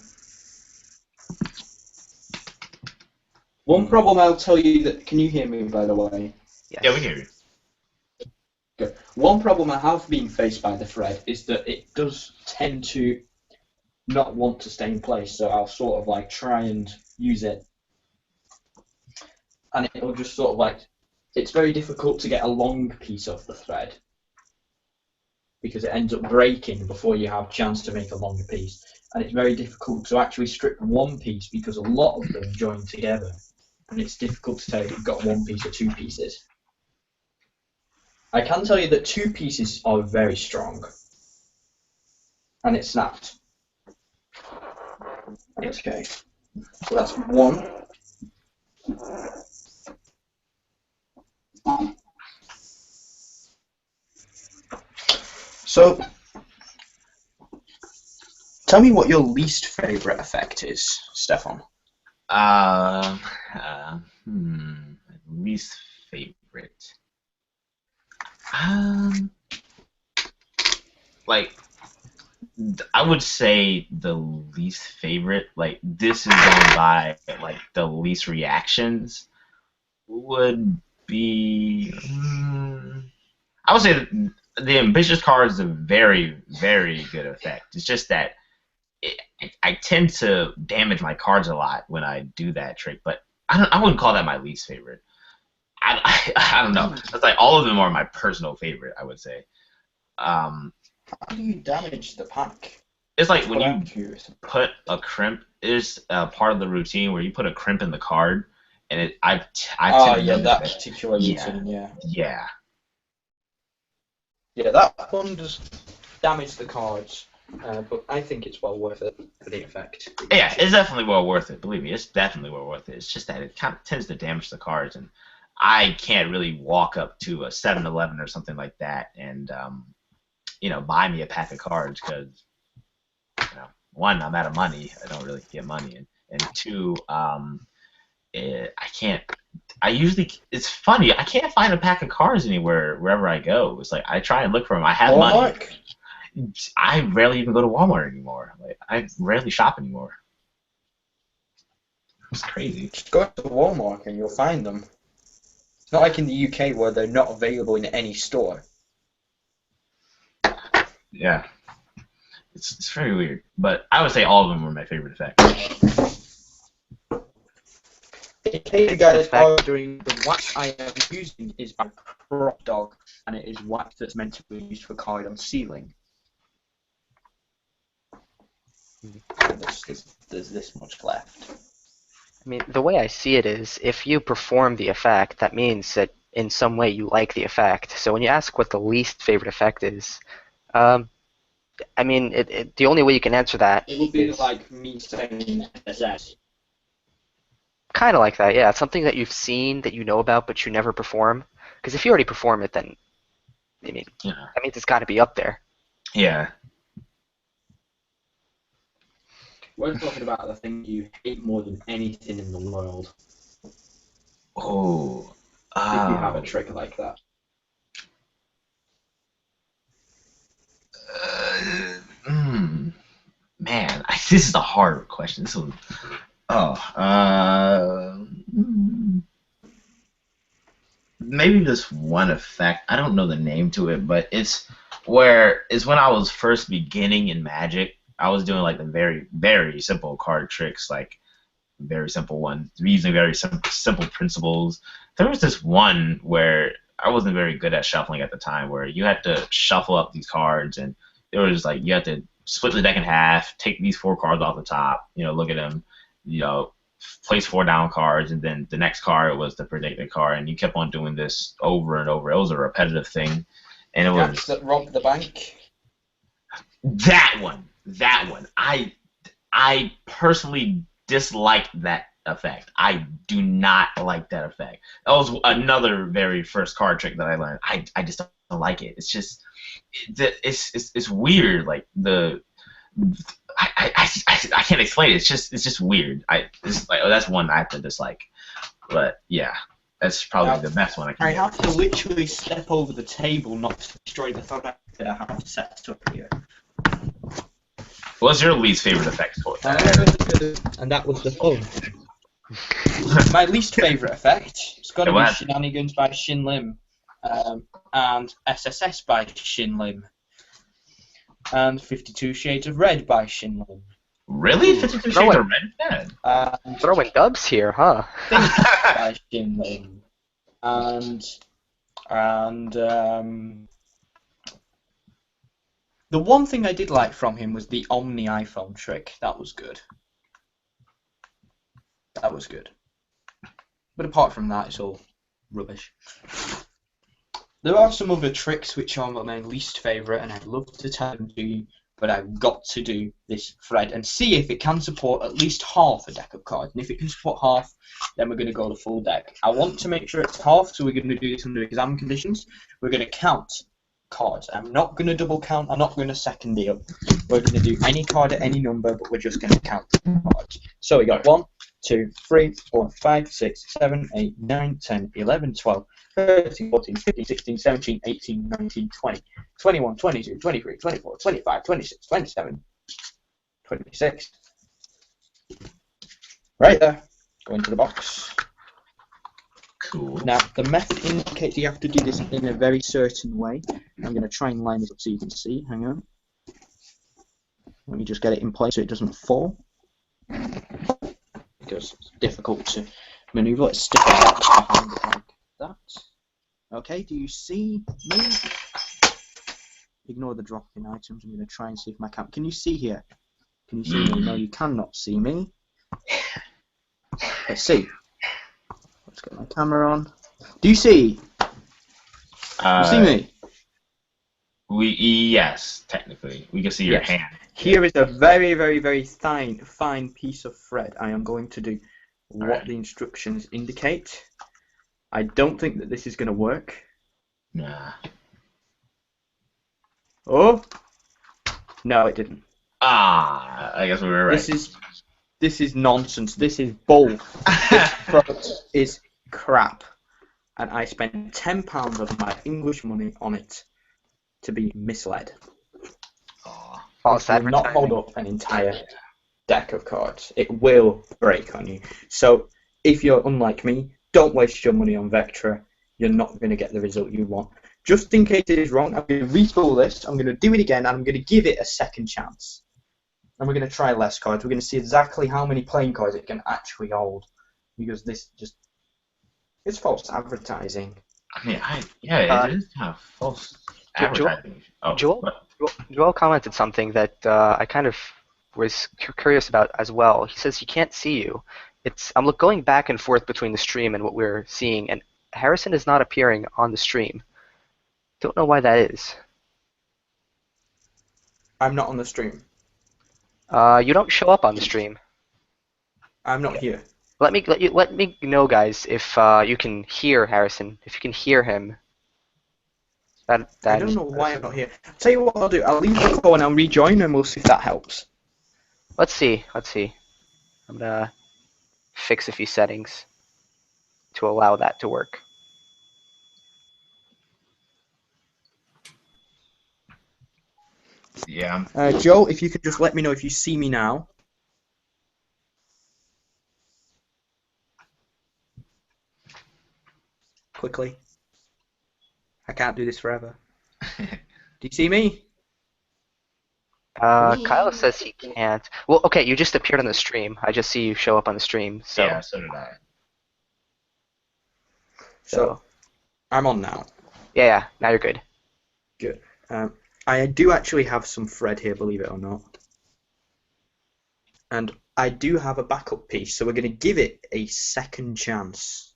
One problem I'll tell you that, can you hear me by the way? Yes. Yeah, we can hear you. Okay. One problem I have been faced by the thread is that it does tend to not want to stay in place, so I'll sort of like try and use it. And it'll just sort of like, it's very difficult to get a long piece of the thread because it ends up breaking before you have a chance to make a longer piece. And it's very difficult to actually strip one piece because a lot of them join together. And it's difficult to tell if you've got one piece or 2 pieces. I can tell you that 2 pieces are very strong. And it snapped. Okay. So that's 1. So, tell me what your least favorite effect is, Stefon. Least favorite. Like, I would say the least favorite, like, this is going by, like, the least reactions would be, I would say that the ambitious card is a very, very good effect. It's just that I tend to damage my cards a lot when I do that trick, but I wouldn't call that my least favorite. I don't know. It's like all of them are my personal favorite, I would say. How do you damage the pack? It's like when you put a crimp there's a part of the routine where you put a crimp in the card, and I've Oh tended to yeah, notice that that. particular Yeah, routine, yeah. yeah, Yeah, that one does damage the cards, but I think it's well worth it for the effect. yeah. It's definitely well worth it. Believe me, it's definitely well worth it. It's just that it kind of tends to damage the cards, and I can't really walk up to a 7-Eleven or something like that and buy me a pack of cards because one, I'm out of money. I don't really get money, and two, I can't. I usually, it's funny. I can't find a pack of cards anywhere wherever I go. It's like I try and look for them. I have money. Hallmark? I rarely even go to Walmart anymore. Like I rarely shop anymore. It's crazy. Just go to Walmart and you'll find them. It's not like in the UK where they're not available in any store. Yeah, it's very weird. But I would say all of them were my favorite effects. In case you guys are wondering, the wax I am using is by Prop Dog, and it is wax that's meant to be used for card on sealing. There's this much left. I mean, the way I see it is, if you perform the effect, that means that in some way you like the effect. So when you ask what the least favorite effect is, I mean, the only way you can answer that It would be is like me saying SS. kind of like that. Yeah, it's something that you've seen, that you know about, but you never perform. Because if you already perform it, then I mean, Yeah. that means it's got to be up there. Yeah. We're talking about the thing you hate more than anything in the world. Oh. If you have a trick like that. Man, this is a hard question. This one. Maybe just one effect. I don't know the name to it, but it's when I was first beginning in Magic. I was doing like the very, very simple card tricks, like very simple ones, using very simple principles. There was this one where I wasn't very good at shuffling at the time, where you had to shuffle up these cards, and it was like you had to split the deck in half, take these 4 cards off the top, look at them, place 4 down cards, and then the next card was the predicted card, and you kept on doing this over and over. It was a repetitive thing, and it Gaps was that rob the bank. that one. That one. I personally dislike that effect. I do not like that effect. That was another very first card trick that I learned. I just don't like it. It's just it's weird. Like I can't explain it. It's just weird. That's one I have to dislike. But yeah, that's probably the best one I can. I have to literally step over the table not to destroy the thought that I have set up here. What's your least favorite effect for And that was the fun. My least favourite effect is going to be Shenanigans by Shin Lim, and SSS by Shin Lim, and 52 Shades of Red by Shin Lim. Really? 52 Shades of Red is bad? Throwing dubs here, huh? Think by Shin Lim. And the one thing I did like from him was the Omni iPhone trick. That was good. That was good. But apart from that, it's all rubbish. There are some other tricks which are my least favourite, and I'd love to tell them to you, but I've got to do this thread and see if it can support at least half a deck of cards. And if it can support half, then we're going to go to full deck. I want to make sure it's half, so we're going to do this under exam conditions. We're going to count cards. I'm not going to double count. I'm not going to second deal. We're going to do any card at any number, but we're just going to count cards. So we got 1, 2, 3, 4, 5, 6, 7, 8, 9, 10, 11, 12, 13, 14, 15, 16, 17, 18, 19, 20, 21, 22, 23, 24, 25, 26, 27, 26. Right there. Go into the box. Cool. Now, the method indicates you have to do this in a very certain way. I'm going to try and line this up so you can see. Hang on. Let me just get it in place so it doesn't fall. Because it's difficult to maneuver. Let's stick it out behind it like that. Okay, do you see me? Ignore the dropping items. I'm going to try and see if my camera... Can you see here? Can you see me? No, you cannot see me. Let's see. Let's get my camera on. Do you see? You see me? Yes, technically. We can see your Yes. hand. Here is a very, very, very fine piece of thread. I am going to do what the instructions indicate. I don't think that this is going to work. Nah. Oh! No, it didn't. I guess we were right. This is nonsense. This is bull. This product is crap. And I spent £10 of my English money on it to be misled. False It will not hold advertising. up an entire deck of cards. It will break on you. So if you're unlike me, don't waste your money on Vectra. You're not going to get the result you want. Just in case it is wrong, I'm going to retool this. I'm going to do it again, and I'm going to give it a second chance. And we're going to try less cards. We're going to see exactly how many playing cards it can actually hold. Because this it's false advertising. I mean, it is kind of false advertising. Joel commented something that I kind of was curious about as well. He says he can't see you. I'm going back and forth between the stream and what we're seeing, and Harrison is not appearing on the stream. Don't know why that is. I'm not on the stream. You don't show up on the stream. I'm not here. Let me know, guys, if you can hear Harrison. If you can hear him. I don't know why I'm not here. I'll tell you what I'll do. I'll leave the call and I'll rejoin, and we'll see if that helps. Let's see. I'm gonna fix a few settings to allow that to work. Yeah. Joe, if you could just let me know if you see me now. Quickly. I can't do this forever. Do you see me? Kyle says he can't. Well, okay, you just appeared on the stream. I just see you show up on the stream. So. Yeah, so did I. So I'm on now. Yeah, now you're good. Good. I do actually have some thread here, believe it or not. And I do have a backup piece, so we're going to give it a second chance.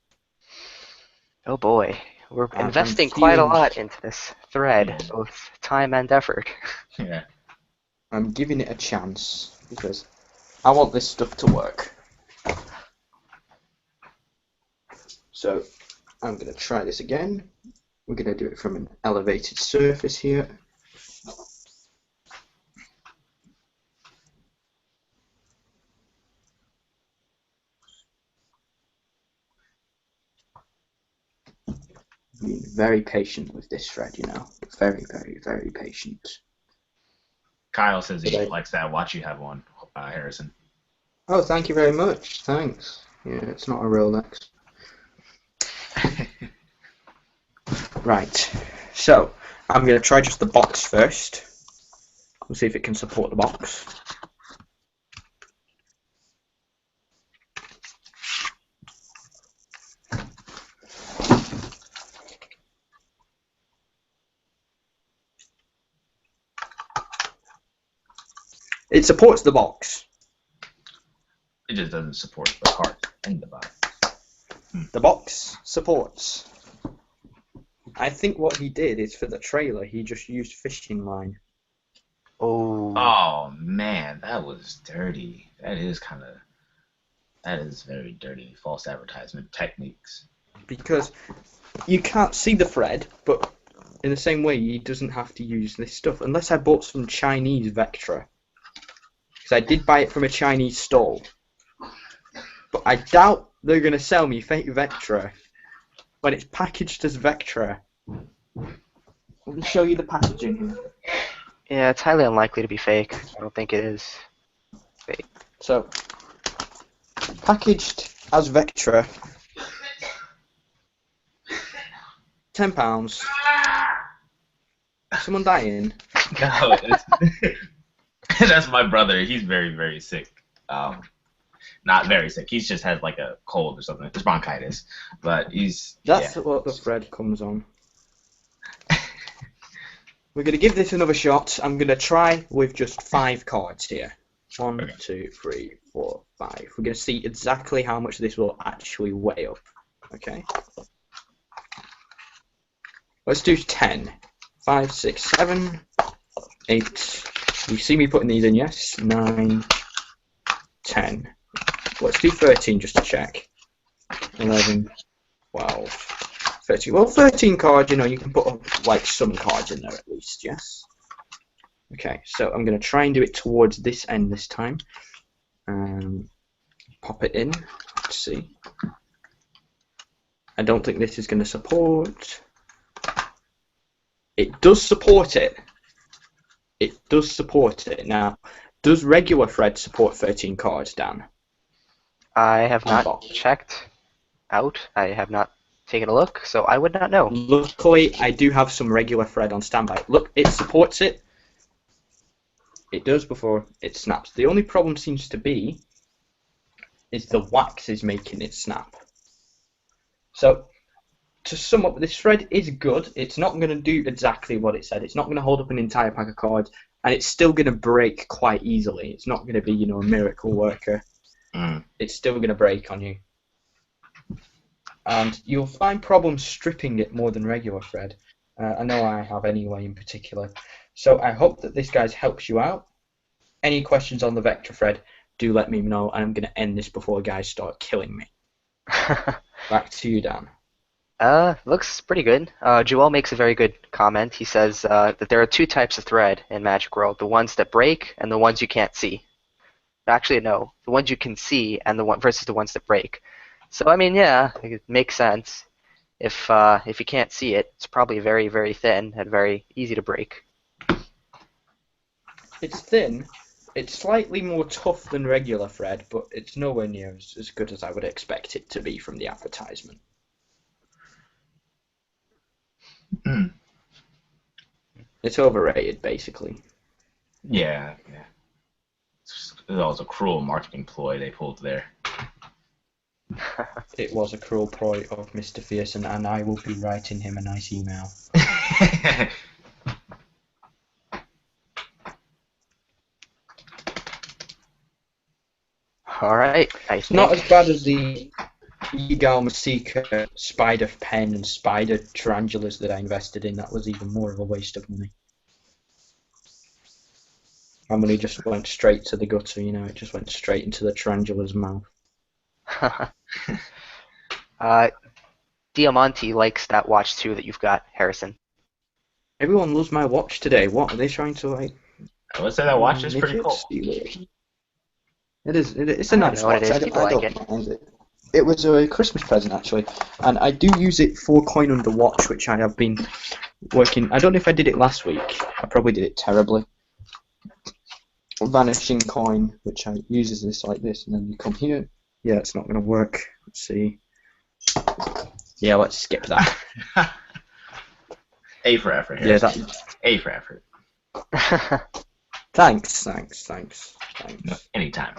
Oh boy, we're investing quite a lot into this thread, both time and effort. Yeah. I'm giving it a chance because I want this stuff to work. So I'm going to try this again. We're going to do it from an elevated surface here. Being very patient with this thread, you know. Very, very, very patient. Kyle says he likes that watch you have on, Harrison. Oh, thank you very much. Thanks. Yeah, it's not a Rolex. Right. So, I'm going to try just the box first. We'll see if it can support the box. It supports the box. It just doesn't support the card in the box. The box supports. I think what he did is for the trailer, he just used fishing line. Oh man, that was dirty. That is very dirty. False advertisement techniques. Because you can't see the thread, but in the same way, he doesn't have to use this stuff. Unless I bought some Chinese Vectra. Because I did buy it from a Chinese stall. But I doubt they're going to sell me fake Vectra when it's packaged as Vectra. Let me show you the packaging here. Yeah, it's highly unlikely to be fake. I don't think it is fake. So, packaged as Vectra, £10. Someone dying? No, that's my brother. He's very, very sick. Not very sick. He's just had like a cold or something. It's bronchitis, but That's what the thread comes on. We're going to give this another shot. I'm going to try with just 5 cards here. 1, Okay. 2, 3, 4, 5. We're going to see exactly how much this will actually weigh up. Okay. Let's do 10. 5, 6, 7, 8. You see me putting these in, yes? 9, 10. Let's do 13 just to check. 11, 12, 13. Well, 13 cards, you know, you can put like some cards in there at least, yes? Okay, so I'm going to try and do it towards this end this time. Pop it in. Let's see. I don't think this is going to support. It does support it. It does support it. Now, does regular Fred support 13 cards, Dan? I have not Unbox. checked out. I have not taken a look, so I would not know. Luckily, I do have some regular Fred on standby. Look, it supports it. It does before it snaps. The only problem seems to be is the wax is making it snap. So, to sum up, this thread is good. It's not going to do exactly what it said. It's not going to hold up an entire pack of cards, and it's still going to break quite easily. It's not going to be, you know, a miracle worker. It's still going to break on you. And you'll find problems stripping it more than regular thread. I know I have anyway in particular. So I hope that this, guys, helps you out. Any questions on the vector thread, do let me know, and I'm going to end this before guys start killing me. Back to you, Dan. Looks pretty good. Joel makes a very good comment. He says that there are two types of thread in Magic World: the ones that break and the ones you can't see. Actually, no, the ones you can see and the one versus the ones that break. So I mean, yeah, it makes sense. If you can't see it, it's probably very, very thin and very easy to break. It's thin. It's slightly more tough than regular thread, but it's nowhere near as good as I would expect it to be from the advertisement. It's overrated, basically. Yeah. That was a cruel marketing ploy they pulled there. It was a cruel ploy of Mr. Fearson, and I will be writing him a nice email. All right, I It's not think. as bad as the Yigal Masika spider pen and spider tarantulas that I invested in. That was even more of a waste of money. My money just went straight to the gutter, you know, it just went straight into the tarantula's mouth. Diamante likes that watch too that you've got, Harrison. Everyone loves my watch today. What are they trying to like? I would say that watch is nick pretty it? cool. Steal it? It's a I don't nice know what it watch. is. I People like it. don't mind it. It was a Christmas present actually, and I do use it for Coin Under Watch, which I have been working. I don't know if I did it last week. I probably did it terribly. Vanishing coin, which I uses this like this, and then you come here. Yeah, it's not going to work. Let's see. Yeah, let's skip that. A for effort. Yeah, Harrison. A for effort. Thanks. No, anytime.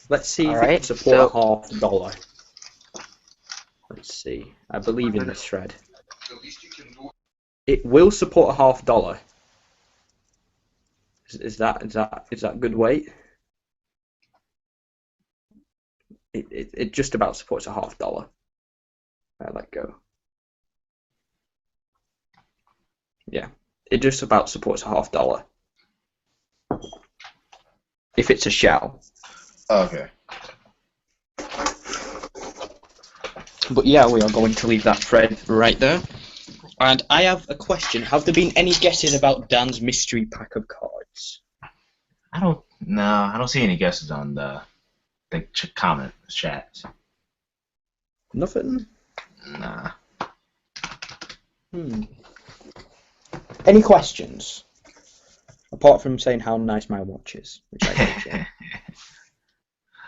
Let's see if it Alright, can support so- $50. Let's see. I believe in this thread. It will support $50. Is that good weight? It just about supports $50. I let go. Yeah, it just about supports $50. If it's a shell. Okay. But yeah, we are going to leave that thread right there. And I have a question. Have there been any guesses about Dan's mystery pack of cards? I don't see any guesses on the comment chat. Nothing? Nah. Any questions? Apart from saying how nice my watch is, which I appreciate.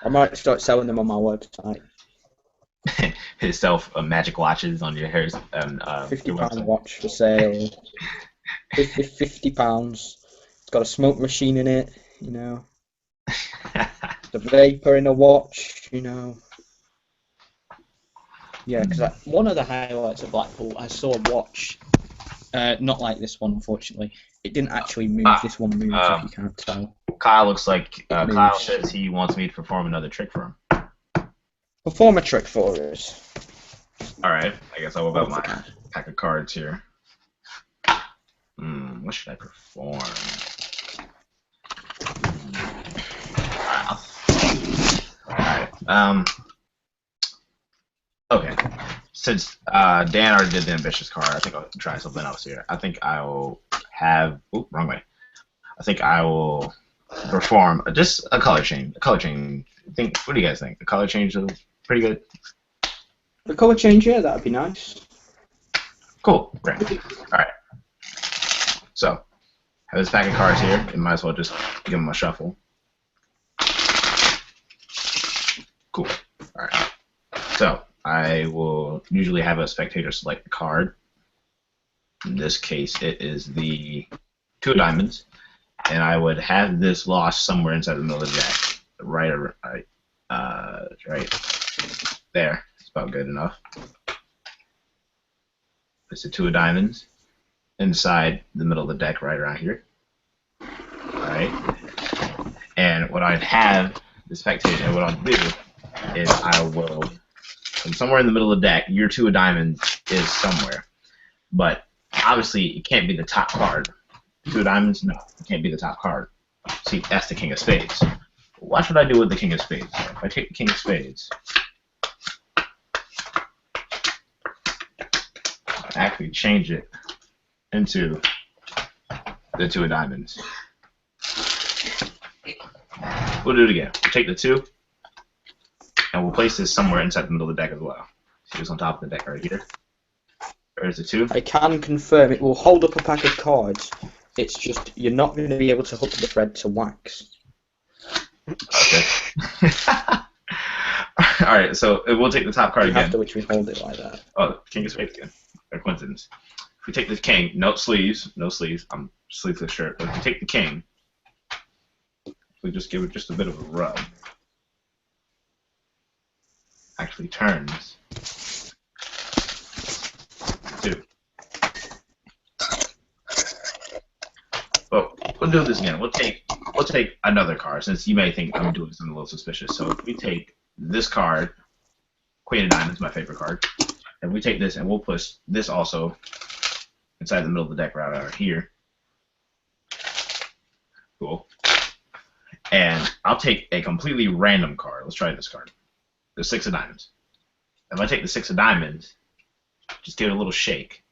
I might start selling them on my website. His self magic watches on your hair's £50 watch for sale. £50. It's got a smoke machine in it, you know. The vapor in a watch, you know. Yeah, because one of the highlights of Blackpool, I saw a watch, not like this one, unfortunately. It didn't actually move. This one moves, if you can't tell. Kyle looks like Kyle Moves. says he wants me to perform another trick for him. Perform a trick for us. All right, I guess I'll go about my pack of cards here. What should I perform? Alright. Okay. Since Dan already did the ambitious card, I think I'll try something else here. I think I will have. Oop, wrong way. I think I will perform just a color change. A color change. What do you guys think? A color change is pretty good. The colour change, yeah, that'd be nice. Cool. Great. All right. So, have this pack of cards here. You might as well just give them a shuffle. Cool. All right. So, I will usually have a spectator select the card. In this case, it is the 2 of diamonds, and I would have this lost somewhere inside the middle of the deck, right there. It's about good enough. It's the 2 of diamonds inside the middle of the deck, right around here. All right. And what I'd have the spectator, and what I'll do is I will, from somewhere in the middle of the deck, your 2 of diamonds is somewhere, but obviously it can't be the top card. 2 of diamonds, no, it can't be the top card. See, that's the king of spades. What should I do with the king of spades? If I take the king of spades, I actually change it into the 2 of diamonds. We'll do it again. We'll take the 2, and we'll place this somewhere inside the middle of the deck as well. See, it's on top of the deck right here. There's the 2. I can confirm it will hold up a pack of cards. It's just you're not going to be able to hook the thread to wax. Okay. All right, so we'll take the top card again. After which we hold it like that. Oh, king of spades again. A coincidence. If we take the king, no sleeves. I'm sleeveless shirt. But if we take the king, we just give it just a bit of a rub. Actually turns 2. Oh, we'll do this again. We'll take another card, since you may think I'm doing something a little suspicious. So if we take this card, Queen of Diamonds, my favorite card, and we take this and we'll push this also inside the middle of the deck right out here. Cool. And I'll take a completely random card. Let's try this card. The 6 of diamonds. If I take the 6 of diamonds, just give it a little shake.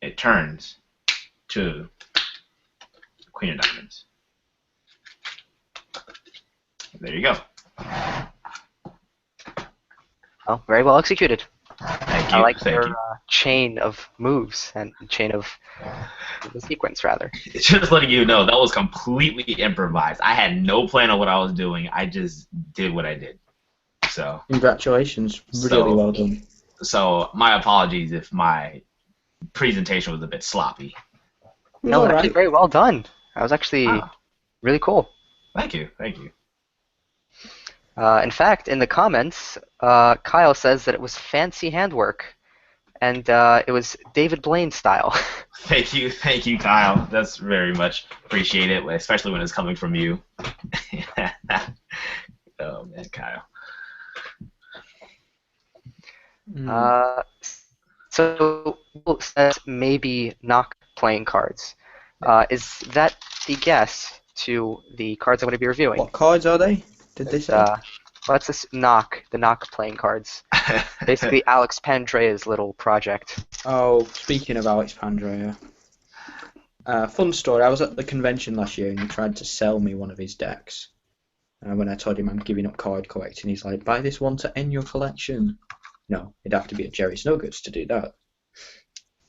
It turns to the Queen of diamonds. There you go. Oh, very well executed. Thank you. I like Thank your you. chain of moves and chain of the sequence, rather. Just letting you know, that was completely improvised. I had no plan on what I was doing. I just did what I did. So. Congratulations. Really well done. So my apologies if my presentation was a bit sloppy. No, All actually right. very well done. That was actually really cool. Thank you. Thank you. In fact, in the comments, Kyle says that it was fancy handwork, and it was David Blaine style. Thank you, Kyle. That's very much appreciated, especially when it's coming from you. Oh man, Kyle. So Will says maybe knock playing cards. Is that the guess to the cards I'm going to be reviewing? What cards are they? Did they say? Let's just knock playing cards. Basically, Alex Pandrea's little project. Oh, speaking of Alex Pandrea, fun story. I was at the convention last year and he tried to sell me one of his decks. When I told him I'm giving up card collecting, he's like, "Buy this one to end your collection." No, it'd have to be a Jerry Snowgoods to do that.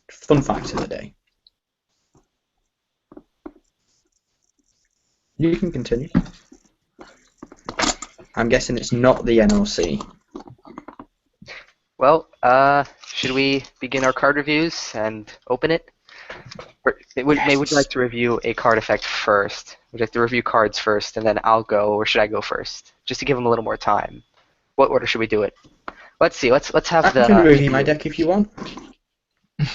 Fun fact of the day. You can continue. I'm guessing it's not the NLC. Well, should we begin our card reviews and open it? Or would you like to review a card effect first? Would you like to review cards first, and then I'll go, or should I go first? Just to give them a little more time. What order should we do it? Let's see. Let's have the. I can review my deck if you want. Let's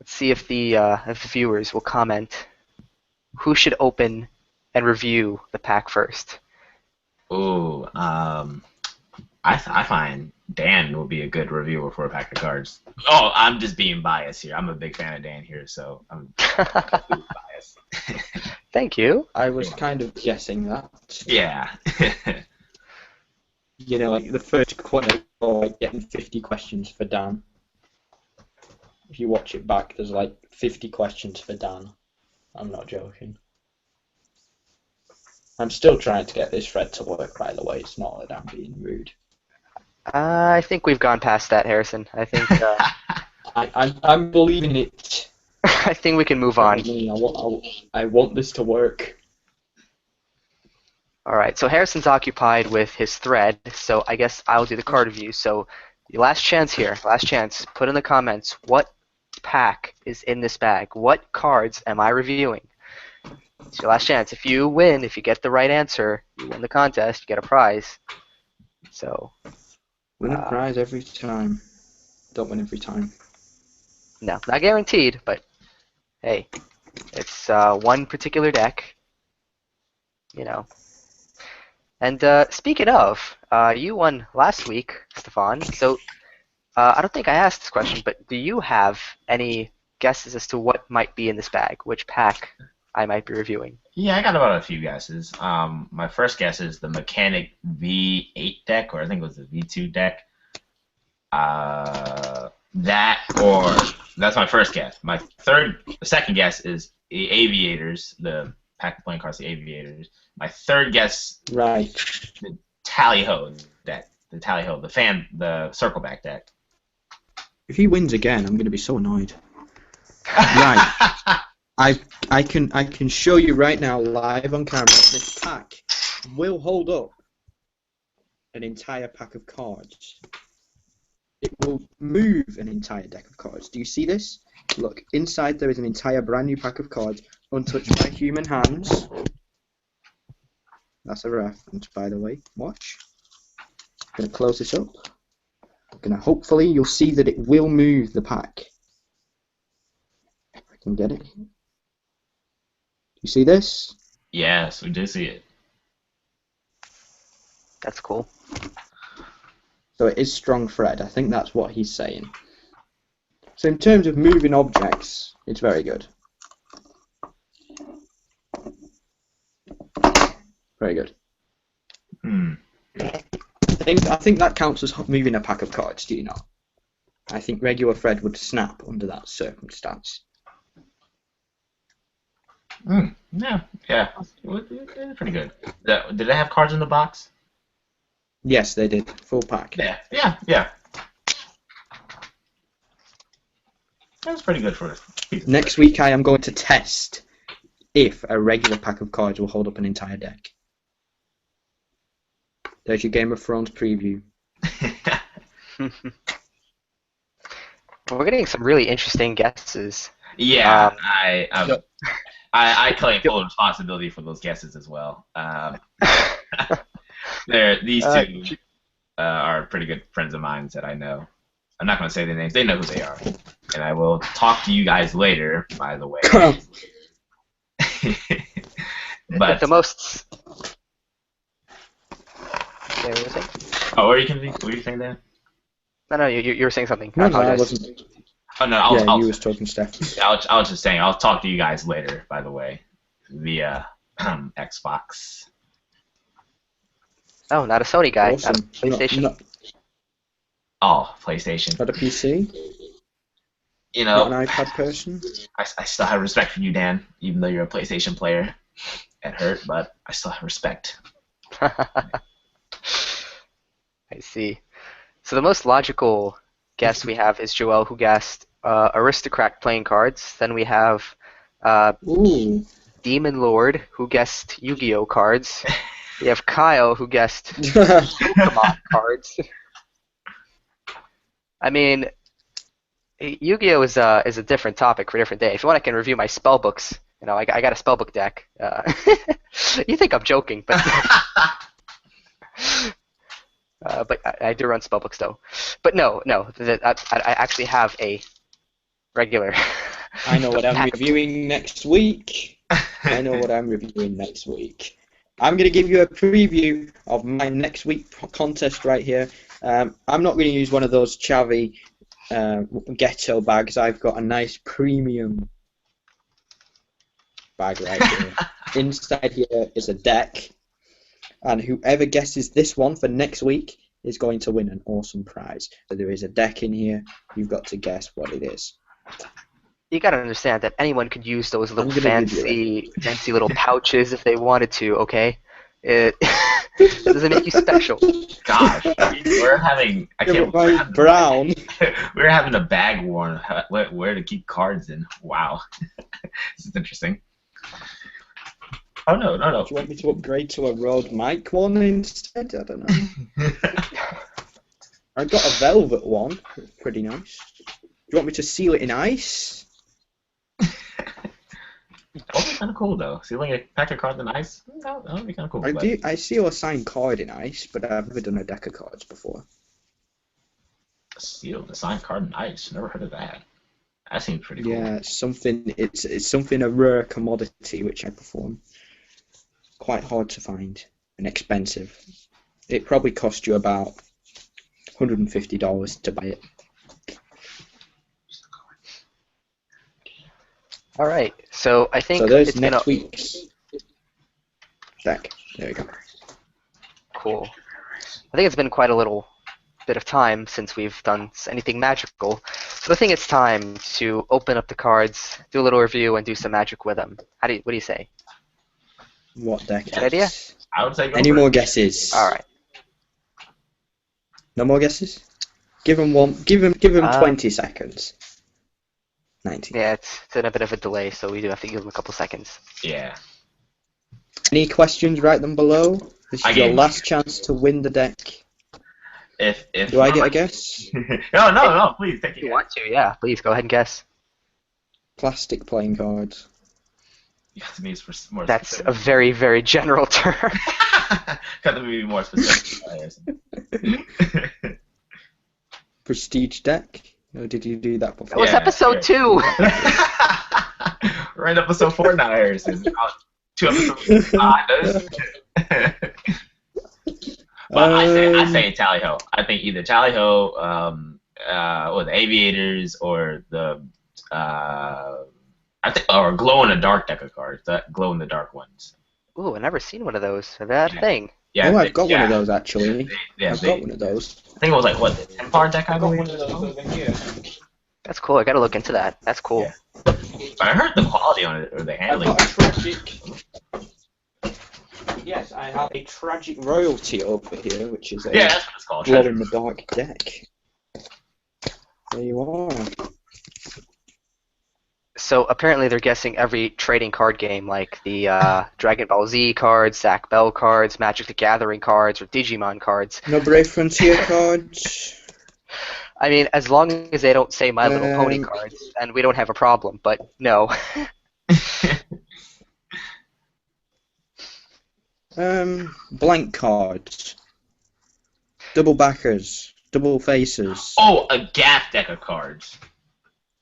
see if the viewers will comment. Who should open and review the pack first? Ooh, I find Dan will be a good reviewer for a pack of cards. Oh, I'm just being biased here. I'm a big fan of Dan here, so I'm completely biased. Thank you. I was kind of guessing that. Yeah. You know, like the first quarter, like getting 50 questions for Dan. If you watch it back, there's like 50 questions for Dan. I'm not joking. I'm still trying to get this thread to work, by the way. It's not that I'm being rude. I think we've gone past that, Harrison. I think I'm believing it. I think we can move on. I want this to work. All right, so Harrison's occupied with his thread, so I guess I'll do the card review. So, your last chance here, last chance. Put in the comments what pack is in this bag. What cards am I reviewing? It's your last chance. If you win, if you get the right answer, you win the contest, you get a prize. So, Win a prize every time. Don't win every time. no, not guaranteed, but hey, it's one particular deck, you know. And speaking of, you won last week, Stefon. So I don't think I asked this question, but do you have any guesses as to what might be in this bag? Which pack I might be reviewing? Yeah, I got about a few guesses. My first guess is the Mechanic V8 deck, or I think it was the V2 deck. That's my first guess. The second guess is the Aviators, the pack of playing cards, the Aviators. My third guess, Right. the Tally-Ho deck, the Circleback deck. If he wins again, I'm going to be so annoyed. Right. I can show you right now, live on camera, this pack will hold up an entire pack of cards. It will move an entire deck of cards. Do you see this? Look, inside there is an entire brand new pack of cards, untouched by human hands. That's a reference, by the way. Watch. I'm going to close this up. Hopefully you'll see that it will move the pack. If I can get it. You see this? Yes, we do see it. That's cool. So it is strong thread. I think that's what he's saying. So in terms of moving objects, it's very good. Very good. I think that counts as moving a pack of cards, do you know? I think regular thread would snap under that circumstance. Yeah. It was pretty good. Did they have cards in the box? Yes, they did. Full pack. Yeah. That was pretty good for it. Next week I am going to test if a regular pack of cards will hold up an entire deck. There's your Game of Thrones preview. We're getting some really interesting guesses. Yeah, I claim full responsibility for those guesses as well. These two are pretty good friends of mine that I know. I'm not going to say their names. They know who they are. And I will talk to you guys later, by the way. But the most... Yeah, what were you saying? Oh, what were you saying there? No, you were saying something. No, I I apologize. wasn't. Oh, no, You was talking stuff. I was just saying, I'll talk to you guys later, by the way, via Xbox. Oh, not a Sony guy. Awesome. Not a PlayStation. Oh, PlayStation. Not a PC? You know, Not an iPad person? I still have respect for you, Dan, even though you're a PlayStation player. It hurt, but I still have respect. I see. So the most logical guess we have is Joel, who guessed Aristocrat playing cards. Then we have Ooh. Demon Lord, who guessed Yu-Gi-Oh cards. We have Kyle, who guessed Pokemon cards. I mean, Yu-Gi-Oh is a different topic for a different day. If you want, I can review my spell books. You know, I got a spell book deck. You think I'm joking, but but I do run spell books though. But no, I actually have a regular. I know what I'm reviewing next week. I know what I'm reviewing next week. I'm going to give you a preview of my next week contest right here. I'm not going to use one of those chavvy ghetto bags. I've got a nice premium bag right here. Inside here is a deck, and whoever guesses this one for next week is going to win an awesome prize. So there is a deck in here. You've got to guess what it is. You gotta understand that anyone could use those little I'm gonna review fancy little pouches if they wanted to. Okay, it doesn't make you special. Gosh, we're having. I can't. Mine's brown. We're having a bag war on where to keep cards in. Wow, this is interesting. Oh no. Do you want me to upgrade to a Rode mic one instead? I don't know. I've got a velvet one. It's pretty nice. Do you want me to seal it in ice? That would be kind of cool though. Sealing a pack of cards in ice. That would be kind of cool. I seal a signed card in ice, but I've never done a deck of cards before. Seal a signed card in ice. Never heard of that. That seems pretty cool. Yeah, it's something. It's something, a rare commodity which I perform. Quite hard to find and expensive. It probably cost you about $150 to buy it. All right, so I think So there's it's next gonna. week's deck. There we go. Cool. I think it's been quite a little bit of time since we've done anything magical, so I think it's time to open up the cards, do a little review, and do some magic with them. What do you say? What deck? Good idea? I would say go Any for more it. guesses? All right. No more guesses? Give him one. Give him 20 seconds. 19. Yeah, it's in a bit of a delay, so we do have to give them a couple seconds. Yeah. Any questions? Write them below. This I is your gave- last chance to win the deck. If Do I get a guess? no, please take If you it. want to, yeah, please go ahead and guess. Plastic playing cards. You have to be more That's specific. a very, very general term. Got to be more specific. Prestige deck. Or did you do that before? That was Yeah, episode 2. We're in episode 4 now, Harrison. 2 episodes behind us. But I say Tally Ho. I think either Tally Ho, or the Aviators, or the or glow in the dark deck of cards. That glow in the dark ones. Ooh, I've never seen one of those. That thing. Yeah. I've got one of those actually. Yeah, I've got one of those. I think it was like what, the 10-card deck I I've got believe. one of those over here. That's cool. I gotta look into that. That's cool. Yeah. But I heard the quality on it or the I've handling. got a tragic. Yes, I have a tragic royalty over here, which is a Yeah, that's what it's called. glow in the dark deck. There you are. So apparently they're guessing every trading card game, like the Dragon Ball Z cards, Zach Bell cards, Magic the Gathering cards, or Digimon cards. No Brave Frontier cards. I mean, as long as they don't say My Little Pony Um, cards, then we don't have a problem. But no. Blank cards. Double backers. Double faces. Oh, a gaff deck of cards.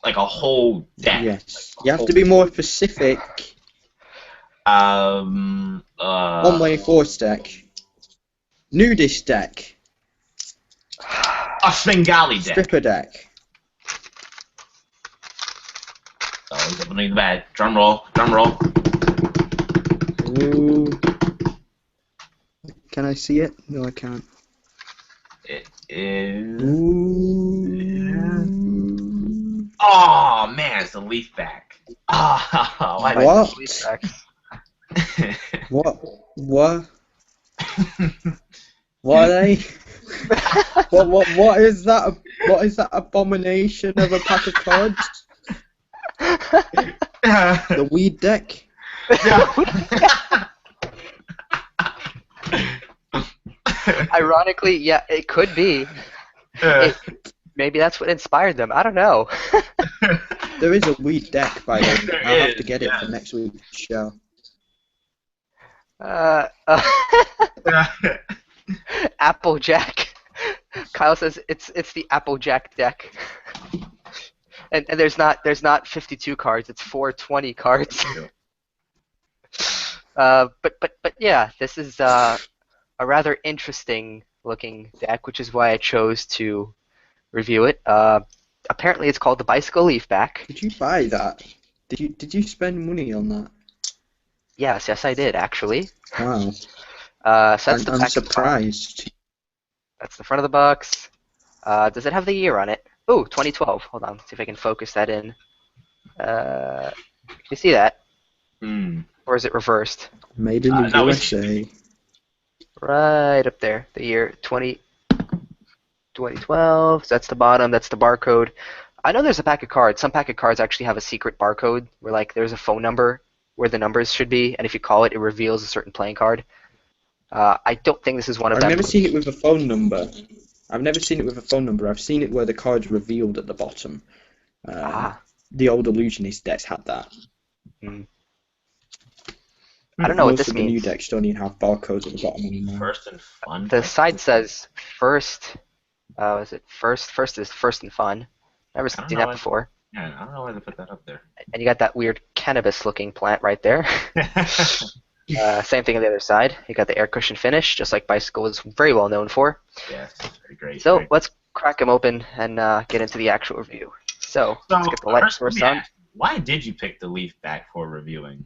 Like a whole deck. Yes. You have to be more specific. One-way force deck. Nudist deck. A Svengali deck. Stripper deck. Oh, he's opening the bag. Drum roll. Drum roll. Ooh. Can I see it? No, I can't. It is. Ooh. Oh man, it's a leaf back. Oh, I What? Please, Zach. What? What? What are they? What is that? What is that abomination of a pack of cards? The weed deck? Ironically, yeah, it could be. Maybe that's what inspired them. I don't know. There is a weed deck, by the way. There I'll have is, to get it yeah. for next week's show. Applejack. Kyle says it's the Applejack deck. And there's not 52 cards, it's 420 cards. But yeah, this is a rather interesting looking deck, which is why I chose to review it. Apparently, it's called the Bicycle Leafback. Did you buy that? Did you spend money on that? Yes, I did actually. Wow. So that's the I'm back of the box. surprised. That's the front of the box. Does it have the year on it? Oh, 2012. Hold on, see if I can focus that in. Can you see that? Hmm. Or is it reversed? Made in the No, USA. Right up there. The year 2012. So that's the bottom. That's the barcode. I know there's a pack of cards. Some pack of cards actually have a secret barcode where like there's a phone number where the numbers should be, and if you call it, it reveals a certain playing card. I don't think this is one of I've them. never seen it with a phone number. I've never seen it with a phone number. I've seen it where the card's revealed at the bottom. Ah. The old Illusionist decks had that. Hmm. I But don't know what most this of the new means. decks don't even have barcodes at the bottom anymore. First and fun. The side says first. Is it first? First is first and fun. Never I don't seen know that why. before. Yeah, I don't know why they put that up there. And you got that weird cannabis-looking plant right there. Same thing on the other side. You got the air cushion finish, just like Bicycle is very well known for. Yes, very great. So Very let's crack them open and get into the actual review. So let's So get the light first, let source me on. ask, why did you pick the leaf back for reviewing?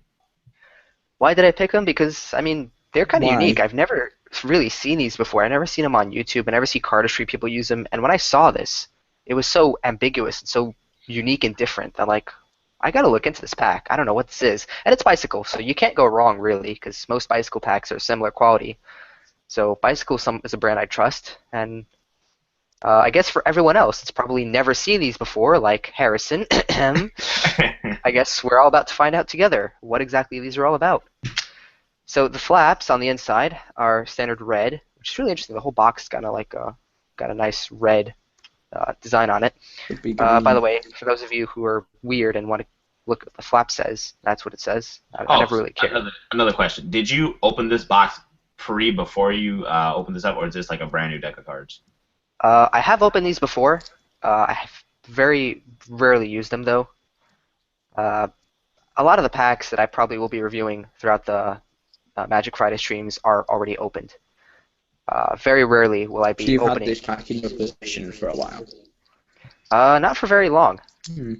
Why did I pick them? Because, I mean, they're kind of Why? unique. I've never really seen these before. I've never seen them on YouTube. I never see cardistry people use them. And when I saw this, it was so ambiguous and so unique and different that, like, I got to look into this pack. I don't know what this is. And it's Bicycle, so you can't go wrong, really, because most Bicycle packs are similar quality. So Bicycle is a brand I trust. And I guess for everyone else, it's probably never seen these before, like Harrison. I guess we're all about to find out together what exactly these are all about. So the flaps on the inside are standard red, which is really interesting. The whole box got a nice red design on it. Could be By green. the way, for those of you who are weird and want to look at what the flap says, that's what it says. I Oh, never really cared. another question. Did you open this box before you opened this up, or is this like a brand new deck of cards? I have opened these before. I have very rarely used them though. A lot of the packs that I probably will be reviewing throughout the Magic Friday streams are already opened. Very rarely will I So be you've had opening. this pack in your possession for a while. Not for very long. Hmm.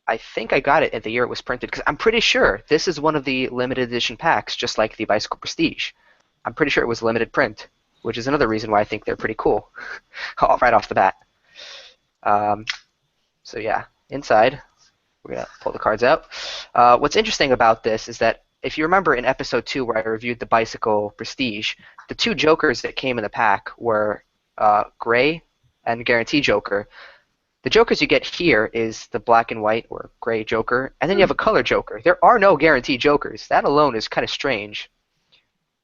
I think I got it at the year it was printed because I'm pretty sure this is one of the limited edition packs, just like the Bicycle Prestige. I'm pretty sure it was limited print, which is another reason why I think they're pretty cool, right off the bat. So yeah, inside, we're gonna pull the cards out. What's interesting about this is that if you remember in episode 2 where I reviewed the Bicycle Prestige, the two Jokers that came in the pack were Gray and Guarantee Joker. The Jokers you get here is the black and white or gray Joker, and then you have a color Joker. There are no Guarantee Jokers. That alone is kind of strange.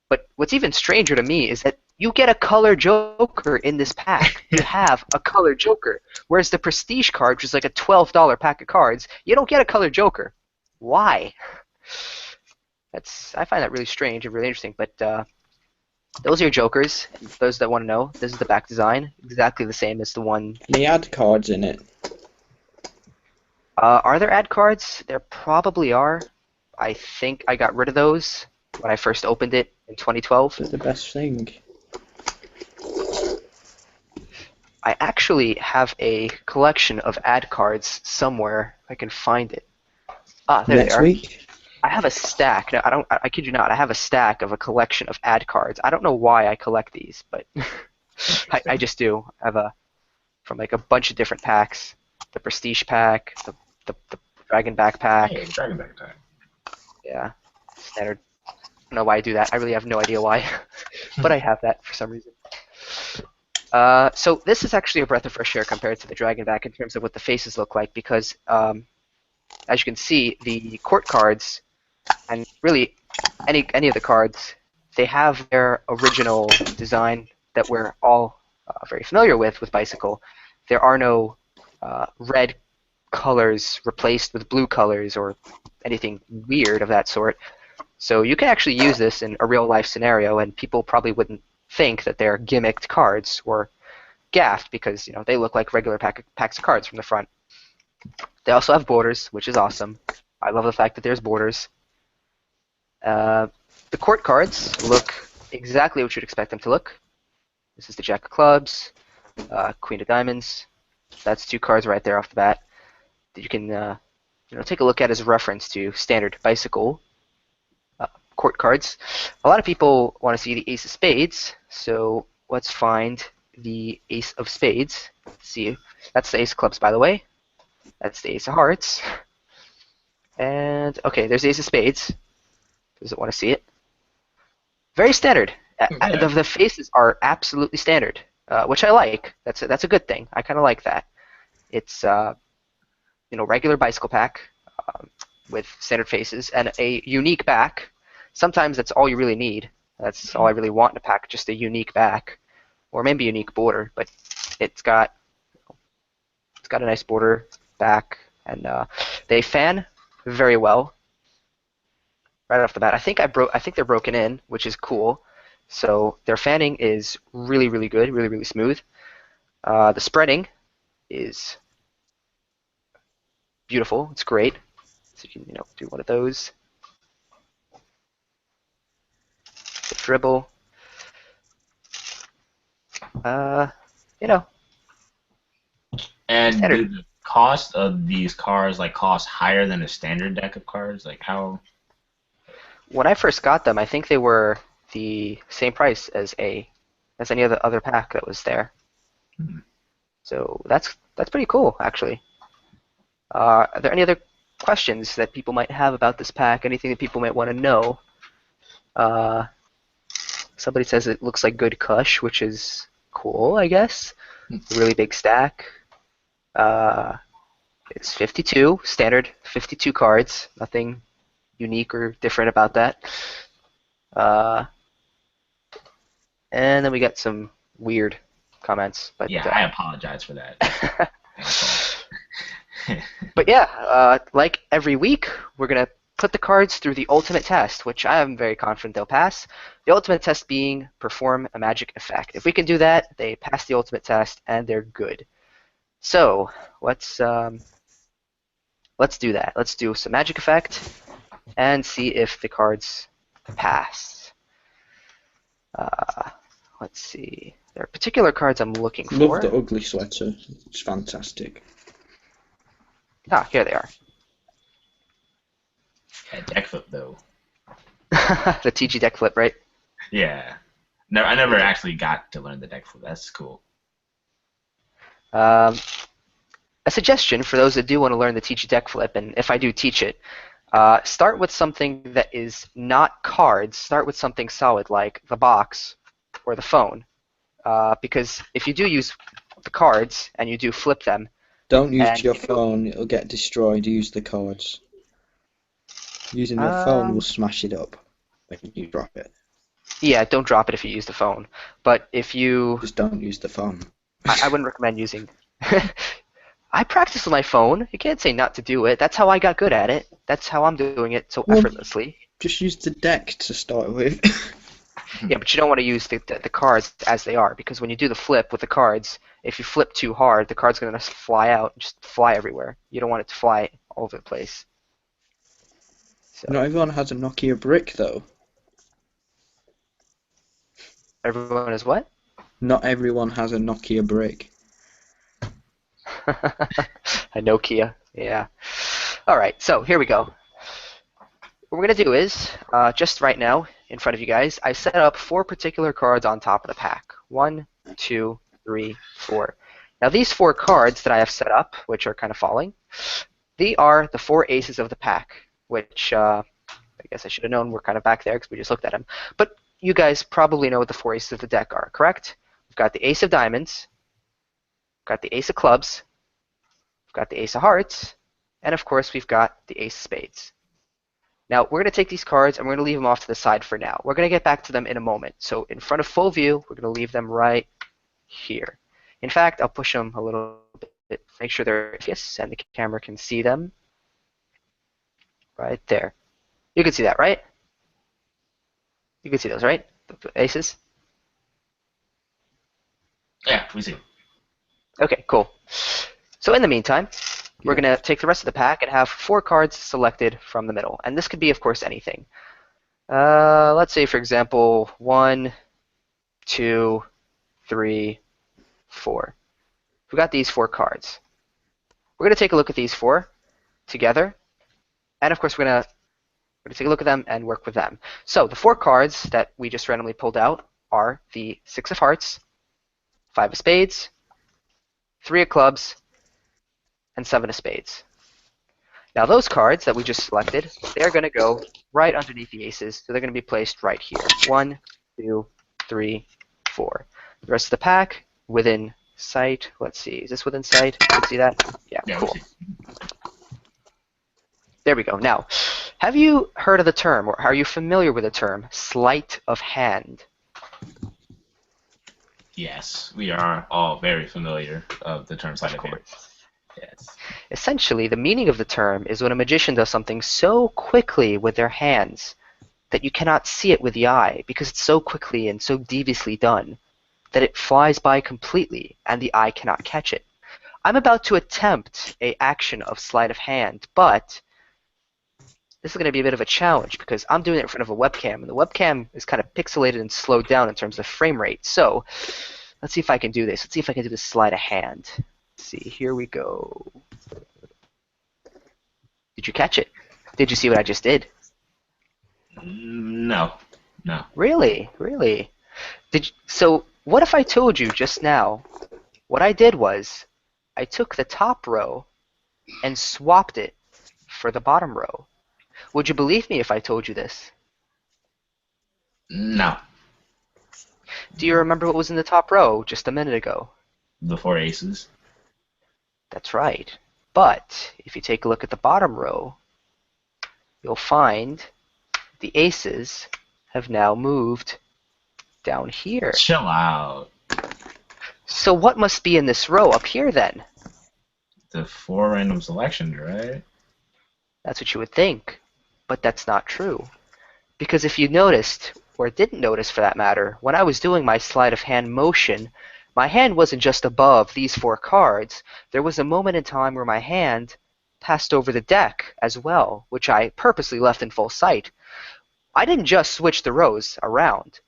But what's even stranger to me is that you get a color Joker in this pack. You have a color Joker. Whereas the Prestige card, which is like a $12 pack of cards, you don't get a color Joker. Why? I find that really strange and really interesting. But those are your Jokers. And for those that want to know, this is the back design, exactly the same as the one. They add cards in it. Are there ad cards? There probably are. I think I got rid of those when I first opened it in 2012. They're the best thing. I actually have a collection of ad cards somewhere. I can find it. Ah, there they Next are. week? I have a stack. No, I don't. I kid you not. I have a stack of a collection of ad cards. I don't know why I collect these, but I just do. I have from like a bunch of different packs. The Prestige pack, the Dragon Back pack. Hey, Dragon Back Attack. Yeah, standard. I don't know why I do that. I really have no idea why, but I have that for some reason. So this is actually a breath of fresh air compared to the Dragon Back in terms of what the faces look like because, as you can see, the court cards and really any of the cards, they have their original design that we're all very familiar with Bicycle. There are no red colors replaced with blue colors or anything weird of that sort. So you can actually use this in a real life scenario, and people probably wouldn't think that they're gimmicked cards or gaffed because they look like regular packs of cards from the front. They also have borders, which is awesome. I love the fact that there's borders. The The court cards look exactly what you'd expect them to look. This is the Jack of Clubs, Queen of Diamonds. That's 2 cards right there off the bat that you can take a look at as a reference to standard bicycle court cards. A lot of people want to see the Ace of Spades, so let's find the Ace of Spades. Let's see, that's the Ace of Clubs, by the way. That's the Ace of Hearts. And, okay, there's the Ace of Spades. Doesn't want to see it. Very standard. Yeah. The faces are absolutely standard, which I like. That's a good thing. I kind of like that. It's regular bicycle pack with standard faces and a unique back. Sometimes that's all you really need. That's all I really want in a pack, just a unique back, or maybe a unique border. But it's got a nice border back, and they fan very well right off the bat. I think they're broken in, which is cool. So their fanning is really, really good, really, really smooth. The spreading is beautiful. It's great. So you can do one of those. The dribble. And Standard. do the cost of these cards cost higher than a standard deck of cards? Like how? When I first got them, I think they were the same price as any other pack that was there. Hmm. So that's pretty cool, actually. Are there any other questions that people might have about this pack? Anything that people might want to know? Somebody says it looks like good Kush, which is cool, I guess. A really big stack. It's 52, standard 52 cards. Nothing unique or different about that. And then we got some weird comments. But Yeah, I apologize for that. But yeah, like every week, we're going to put the cards through the ultimate test, which I am very confident they'll pass. The ultimate test being perform a magic effect. If we can do that, they pass the ultimate test, and they're good. So let's do that. Let's do some magic effect and see if the cards pass. Let's see. There are particular cards I'm looking for. Love the ugly sweater. It's fantastic. Ah, here they are. Yeah, deck flip though. The TG deck flip, right? Yeah. No, I never actually got to learn the deck flip. That's cool. A suggestion for those that do want to learn the TG deck flip, and if I do teach it, start with something that is not cards. Start with something solid like the box or the phone, because if you do use the cards and you do flip them, don't use your phone; it'll get destroyed. Use the cards. Using the phone will smash it up when you drop it. Yeah, don't drop it if you use the phone. But if you just don't use the phone. I wouldn't recommend using. I practice with my phone. You can't say not to do it. That's how I got good at it. That's how I'm doing it so effortlessly. Just use the deck to start with. Yeah, but you don't want to use the cards as they are, because when you do the flip with the cards, if you flip too hard, the card's going to fly out and just fly everywhere. You don't want it to fly all over the place. So. Not everyone has a Nokia brick, though. Everyone is what? Not everyone has a Nokia brick. A Nokia, yeah. All right, so here we go. What we're going to do is, just right now, in front of you guys, I set up 4 particular cards on top of the pack. 1, 2, 3, 4. Now these 4 cards that I have set up, which are kind of falling, they are the 4 aces of the pack, which I guess I should have known were kind of back there because we just looked at them. But you guys probably know what the 4 aces of the deck are, correct? We've got the Ace of Diamonds, we've got the Ace of Clubs, we've got the Ace of Hearts, and of course we've got the Ace of Spades. Now we're going to take these cards and we're going to leave them off to the side for now. We're going to get back to them in a moment. So in front of full view, we're going to leave them right here. In fact, I'll push them a little bit, make sure they're obvious and the camera can see them. Right there. You can see that, right? You can see those, right? The aces? Yeah, we see. Okay, cool. So in the meantime, we're going to take the rest of the pack and have 4 cards selected from the middle. And this could be, of course, anything. Let's say, for example, 1, 2, 3, 4. We got these 4 cards. We're going to take a look at these 4 together, and of course we're going to take a look at them and work with them. So the 4 cards that we just randomly pulled out are the 6 of Hearts, 5 of Spades, 3 of Clubs, and 7 of Spades. Now those cards that we just selected, they're going to go right underneath the aces, so they're going to be placed right here. 1, 2, 3, 4. The rest of the pack within sight. Let's see, is this within sight? You can see that? Yeah, cool. There we go. Now, have you heard of the term, or are you familiar with the term, sleight of hand? Yes, we are all very familiar of the term sleight of hand. Yes. Essentially, the meaning of the term is when a magician does something so quickly with their hands that you cannot see it with the eye because it's so quickly and so deviously done that it flies by completely and the eye cannot catch it. I'm about to attempt an action of sleight of hand, but this is going to be a bit of a challenge because I'm doing it in front of a webcam, and the webcam is kind of pixelated and slowed down in terms of frame rate. So let's see if I can do this. Let's see if I can do this sleight of hand. Let's see, here we go. Did you catch it? Did you see what I just did? No. Really? Really? So what if I told you just now, what I did was I took the top row and swapped it for the bottom row. Would you believe me if I told you this? No. Do you remember what was in the top row just a minute ago? The 4 aces. That's right. But if you take a look at the bottom row, you'll find the aces have now moved down here. Chill out. So what must be in this row up here then? The 4 random selections, right? That's what you would think, but that's not true. Because if you noticed, or didn't notice for that matter, when I was doing my sleight of hand motion, my hand wasn't just above these 4 cards. There was a moment in time where my hand passed over the deck as well, which I purposely left in full sight. I didn't just switch the rows around.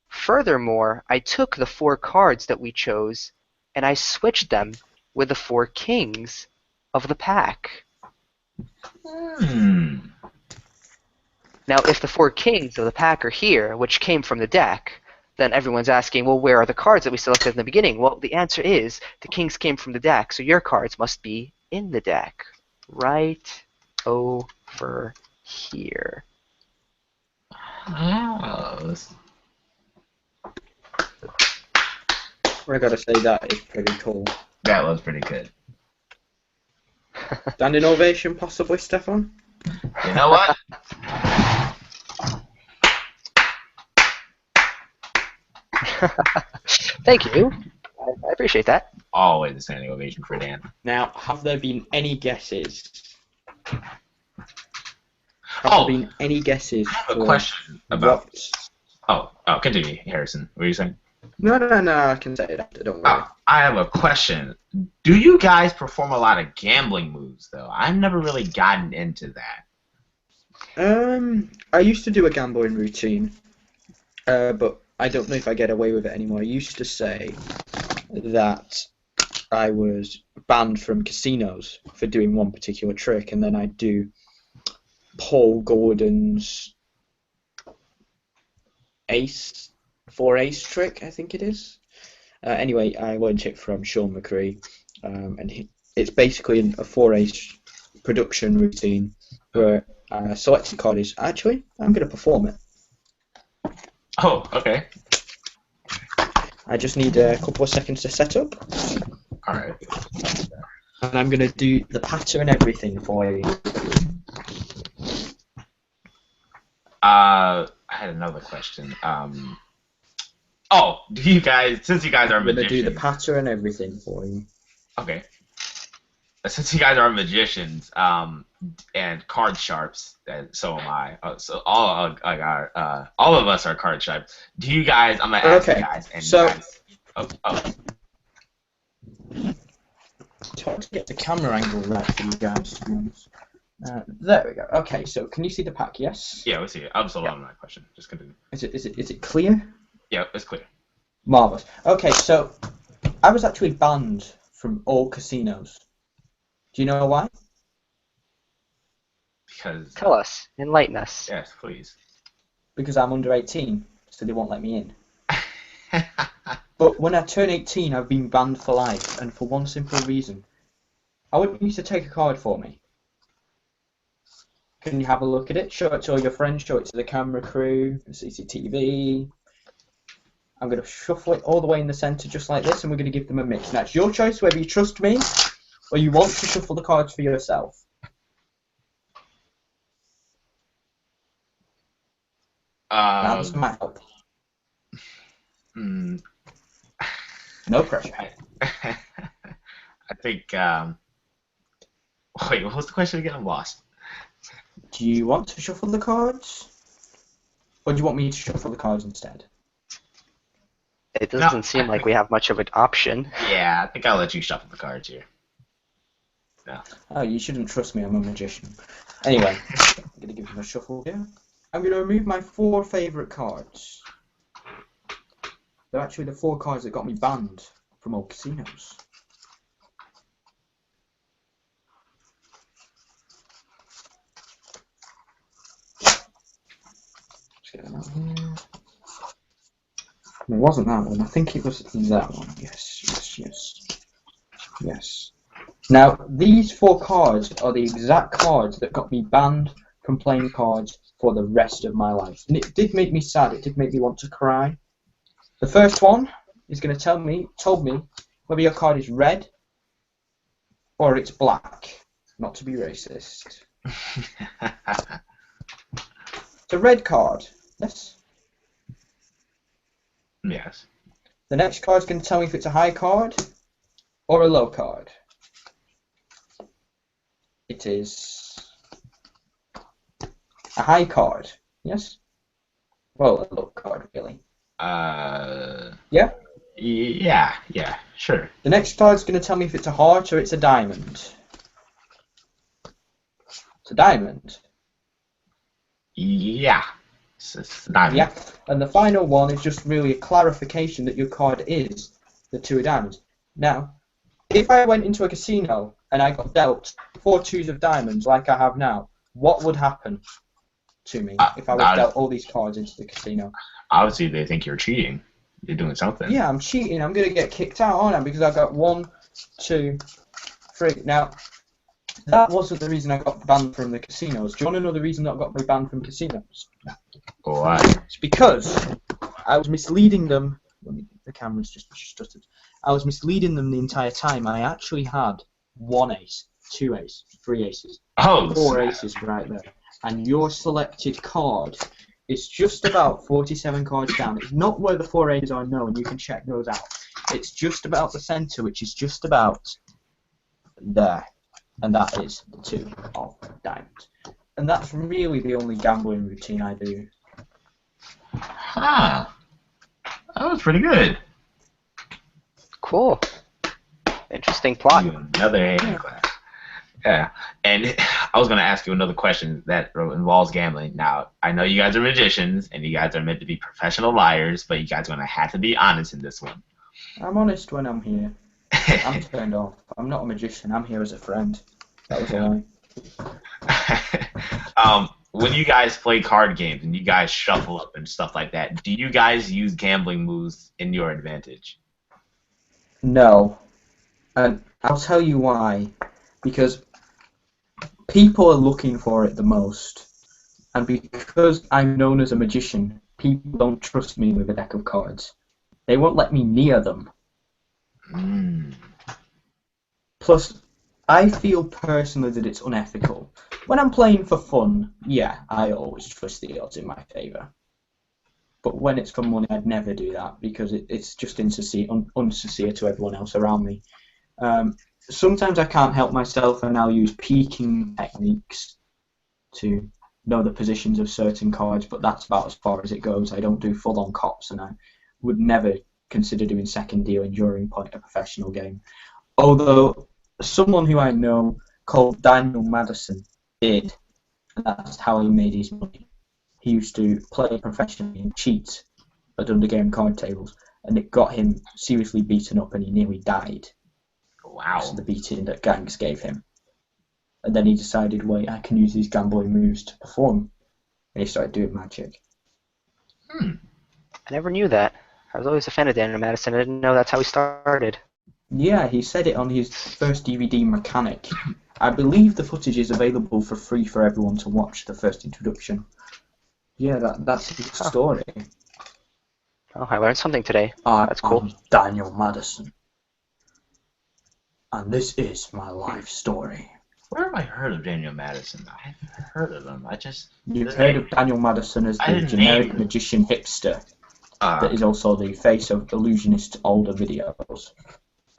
Furthermore, I took the 4 cards that we chose and I switched them with the 4 kings of the pack. Now, if the 4 kings of the pack are here, which came from the deck, then everyone's asking, well, where are the cards that we selected in the beginning? Well, the answer is the kings came from the deck, so your cards must be in the deck. Right over here. Oh, I gotta say that is pretty cool. that was pretty good. Standing ovation, possibly, Stefon? You know what? Thank you. I appreciate that. Always a standing ovation for Dan. Now, have there been any guesses? Have Oh, there been any guesses? I have a for question about. what- Oh, continue, Harrison. What were you saying? No, I can say it after, don't worry. I have a question. Do you guys perform a lot of gambling moves, though? I've never really gotten into that. I used to do a gambling routine, but I don't know if I get away with it anymore. I used to say that I was banned from casinos for doing one particular trick, and then I'd do Paul Gordon's ace, 4-ace trick, I think it is. Anyway, I learned it from Sean McCree, and it's basically a 4-ace production routine where selected card is actually I'm going to perform it. Oh, okay. I just need a couple of seconds to set up, All right. and I'm going to do the patter and everything for you. I had another question. Do you guys, since you guys are I'm going to do the magicians, patter and everything for you. okay. Since you guys are magicians, and card sharps, and so am I. So all of us are card sharp. Do you guys? I'm gonna ask you guys, and so- you guys. It's hard to get the camera angle right for you guys. There we go. Okay, so can you see the pack? Yes. Yeah, let's see. I'm still on my question. Just continue. Is it clear? Yeah, it's clear. Marvelous. Okay, so I was actually banned from all casinos. Do you know why? Because Tell us. Enlighten us. yes, please. Because I'm under 18, so they won't let me in. But when I turn 18, I've been banned for life, and for one simple reason. I want you to take a card for me. Can you have a look at it? Show it to all your friends, show it to the camera crew, the CCTV. I'm going to shuffle it all the way in the centre just like this, and we're going to give them a mix. Now, it's your choice whether you trust me or you want to shuffle the cards for yourself. Now, this might help. Hmm. No pressure. I think. Wait, what was the question again? I'm lost. Do you want to shuffle the cards? Or do you want me to shuffle the cards instead? It doesn't seem like we have much of an option. Yeah, I think I'll let you shuffle the cards here. No. Oh, you shouldn't trust me, I'm a magician. Anyway, I'm going to give them a shuffle here. I'm going to remove my 4 favourite cards. They're actually the 4 cards that got me banned from all casinos. Let's get them out here. It wasn't that one, I think it was that one. Yes. Now, these 4 cards are the exact cards that got me banned from playing cards for the rest of my life. And it did make me sad, it did make me want to cry. The first one is going to told me whether your card is red or it's black. Not to be racist. It's a red card. Yes. Yes. The next card is going to tell me if it's a high card or a low card. It is a high card. Yes? Well, a low card, really. Yeah? Yeah, sure. The next card is going to tell me if it's a heart or it's a diamond. It's a diamond. Yeah. It's a diamond. Yeah. And the final one is just really a clarification that your card is the 2 of diamonds. Now, if I went into a casino and I got dealt 4 2s of diamonds like I have now, what would happen to me if I was dealt all these cards into the casino? Obviously, they think you're cheating. You're doing something. Yeah, I'm cheating. I'm going to get kicked out, aren't I? Because I got 1, 2, 3. Now, that wasn't the reason I got banned from the casinos. Do you want to know the reason that got me banned from casinos? Why? It's because I was misleading them. The camera's just stuttered. I was misleading them the entire time. I actually had 1 ace, 2 aces, 3 aces, 4 aces right there. And your selected card is just about 47 cards down. It's not where the 4 aces are, no, and you can check those out. It's just about the centre, which is just about there. And that is the 2 of diamonds. And that's really the only gambling routine I do. Huh. That was pretty good. Cool. Interesting plot. Another hand class. Yeah. And I was going to ask you another question that involves gambling. Now, I know you guys are magicians, and you guys are meant to be professional liars, but you guys are going to have to be honest in this one. I'm honest when I'm here. I'm turned off. I'm not a magician. I'm here as a friend. That was a lie. When you guys play card games and you guys shuffle up and stuff like that, do you guys use gambling moves in your advantage? No. And I'll tell you why. Because people are looking for it the most. And because I'm known as a magician, people don't trust me with a deck of cards. They won't let me near them. Plus, I feel personally that it's unethical. When I'm playing for fun, yeah, I always twist the odds in my favour. But when it's for money, I'd never do that because it's just unsincere to everyone else around me. Sometimes I can't help myself and I'll use peeking techniques to know the positions of certain cards, but that's about as far as it goes. I don't do full-on cops, and I would never consider doing second dealing during a professional game. Although someone who I know called Daniel Madison did. That's how he made his money. He used to play professionally and cheat at undergame card tables, and it got him seriously beaten up, and he nearly died. Wow. Because of the beating that gangs gave him. And then he decided, wait, I can use these gambling moves to perform. And he started doing magic. Hmm. I never knew that. I was always a fan of Daniel Madison. I didn't know that's how he started. Yeah, he said it on his first DVD, Mechanic. I believe the footage is available for free for everyone to watch, the first introduction. Yeah, that's his story. Oh, I learned something today. That's cool. I'm Daniel Madison. And this is my life story. Where have I heard of Daniel Madison? I've heard of him. You've heard of Daniel Madison as the generic magician hipster that is also the face of Illusionist's older videos.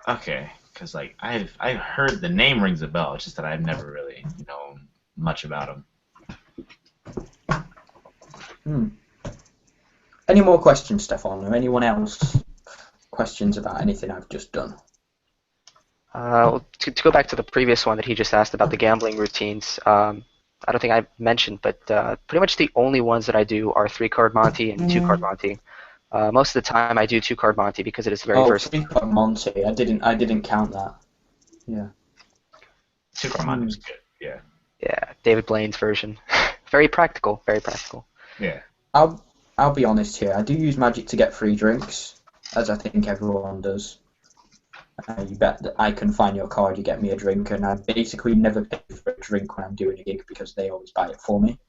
Okay, because like I've heard the name rings a bell. It's just that I've never really known much about him. Any more questions, Stefon, or anyone else? Questions about anything I've just done? To go back to the previous one that he just asked about the gambling routines, I don't think I mentioned, but pretty much the only ones that I do are 3-card Monty and 2-card Monty. Most of the time I do 2-card Monty because it is very versatile. 3-card Monty. I didn't count that. Yeah. 2-card Monty was good. Yeah. Yeah, David Blaine's version. Very practical. Very practical. Yeah. I'll be honest here. I do use magic to get free drinks, as I think everyone does. You bet that I can find your card, you get me a drink, and I basically never pay for a drink when I'm doing a gig because they always buy it for me.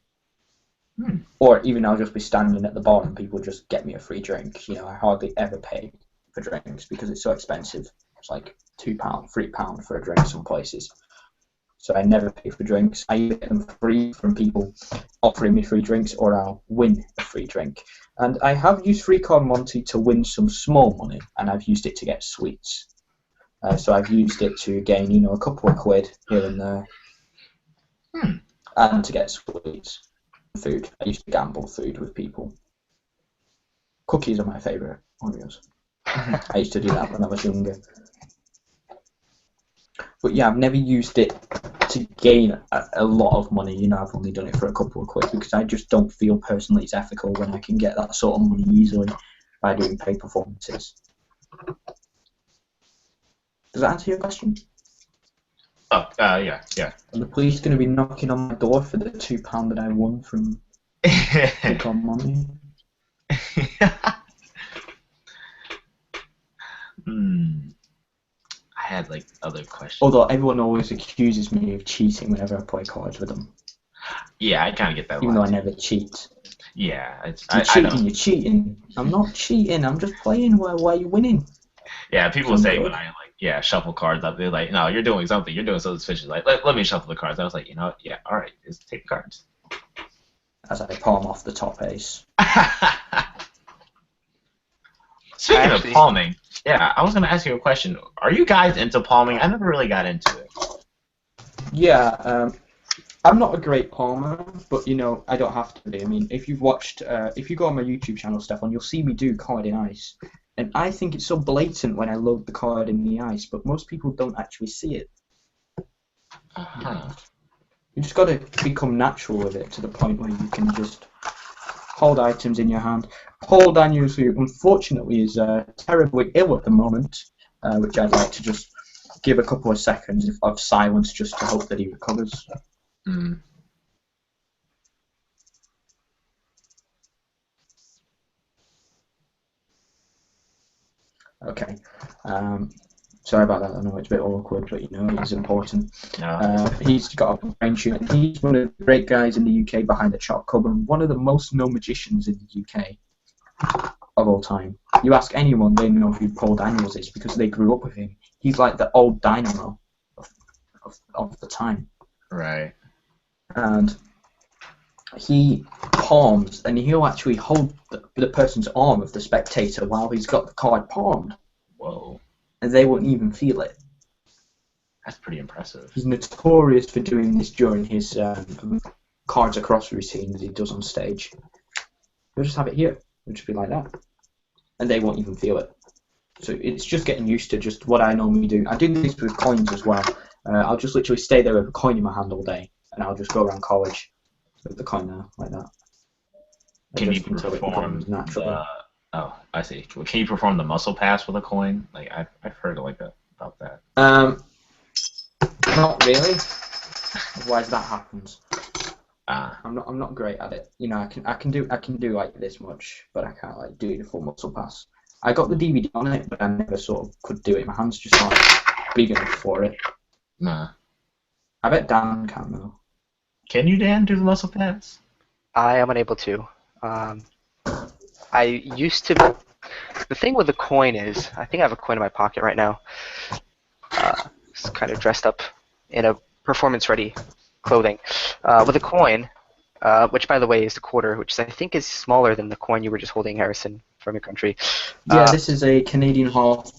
Or even I'll just be standing at the bar and people just get me a free drink. I hardly ever pay for drinks because it's so expensive. It's like £2, £3 for a drink some places. So I never pay for drinks. I either get them free from people offering me free drinks or I'll win a free drink. And I have used 3-card Monty to win some small money, and I've used it to get sweets. So I've used it to gain, a couple of quid here and there, and to get sweets, food. I used to gamble food with people. Cookies are my favourite, Oreos. I used to do that when I was younger. But yeah, I've never used it to gain a lot of money. I've only done it for a couple of quid because I just don't feel personally it's ethical when I can get that sort of money easily by doing paid performances. Does that answer your question? Oh, yeah. Are the police going to be knocking on my door for the £2 that I won from Stefon Monty? I had like other questions. Although everyone always accuses me of cheating whenever I play cards with them. Yeah, I kind of get that. Even though I never cheat. Yeah, You're cheating. I'm not cheating. I'm just playing while you're winning. Yeah, people say when I shuffle cards up, they're like, no, you're doing something suspicious. Like, let me shuffle the cards. I was like, yeah, all right, just take the cards. As I palm off the top ace. Speaking of palming, I was gonna ask you a question. Are you guys into palming? I never really got into it. Yeah, I'm not a great palmer, but I don't have to be. I mean, if you've watched, if you go on my YouTube channel, Stefon, you'll see me do card in ice. And I think it's so blatant when I load the card in the ice, but most people don't actually see it. You just got to become natural with it to the point where you can just hold items in your hand. Paul Daniels, who unfortunately is terribly ill at the moment, which I'd like to just give a couple of seconds of silence just to hope that he recovers. Okay. Sorry about that. I know it's a bit awkward, but it's important. He's got a brain tumor. He's one of the great guys in the UK behind the chalk cupboard, and one of the most known magicians in the UK of all time. You ask anyone, they know who Paul Daniels is because they grew up with him. He's like the old dynamo of the time. Right. And he palms, and he'll actually hold the person's arm of the spectator while he's got the card palmed. Whoa. And they won't even feel it. That's pretty impressive. He's notorious for doing this during his cards across routine that he does on stage. He'll just have it here. It'll just be like that. And they won't even feel it. So it's just getting used to just what I normally do. I do this with coins as well. I'll just literally stay there with a coin in my hand all day. and I'll just go around college with the coin there, like that. Can you Just until it perform becomes natural. the? Oh, I see. Can you perform the muscle pass with a coin? Like I've heard like that about that. Not really. Otherwise that happens. Ah, I'm not great at it. You know, I can do like this much, but I can't like do the full muscle pass. I got the DVD on it, but I never sort of could do it. My hands just aren't big enough for it. nah. I bet Dan can though. Can you, Dan, do the muscle pass? I am unable to. I used to. The thing with the coin is, I think I have a coin in my pocket right now. It's kind of dressed up in a performance-ready clothing. With a coin, which by the way is the quarter, which I think is smaller than the coin you were just holding, Harrison, from your country. Yeah, this is a Canadian $half.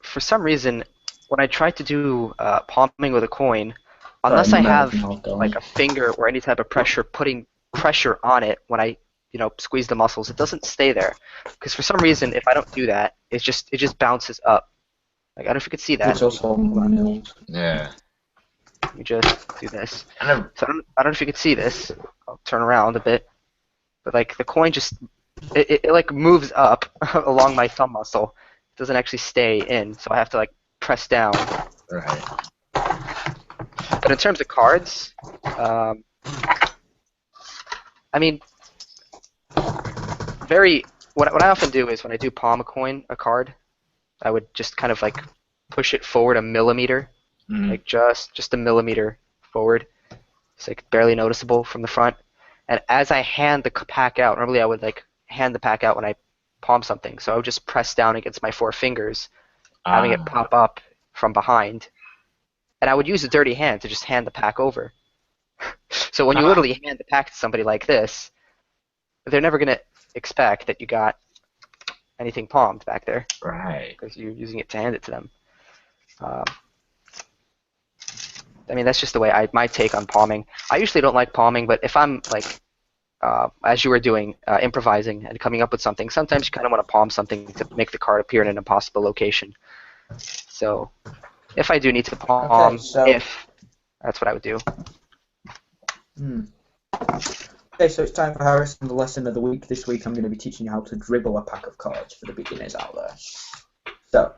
For some reason, when I try to do palming with a coin, unless Sorry, I have American $half. like a finger or any type of pressure, putting pressure on it when I squeeze the muscles, it doesn't stay there. Because for some reason, if I don't do that, it just bounces up. Like, I don't know if you could see that. It's also mills. Yeah. Let me just do this. I never. So I don't know if you could see this. I'll turn around a bit. But like the coin just it like moves up along my thumb muscle. It doesn't actually stay in, so I have to like press down. Right. But in terms of cards, I mean, what I often do is when I do palm a card, I would just kind of like push it forward a millimeter, like just a millimeter forward. It's like barely noticeable from the front. And as I hand the pack out, normally I would like hand the pack out when I palm something. So I would just press down against my 4 fingers, having it pop up from behind. And I would use a dirty hand to just hand the pack over. So when you literally hand the pack to somebody like this, they're never going to expect that you got anything palmed back there. Right. Because you're using it to hand it to them. I mean, that's just the way my take on palming. I usually don't like palming, but if I'm like, as you were doing, improvising and coming up with something, sometimes you kind of want to palm something to make the card appear in an impossible location. So if I do need to palm, that's what I would do. Okay, so it's time for Harrison, the lesson of the week. This week I'm going to be teaching you how to dribble a pack of cards for the beginners out there. So,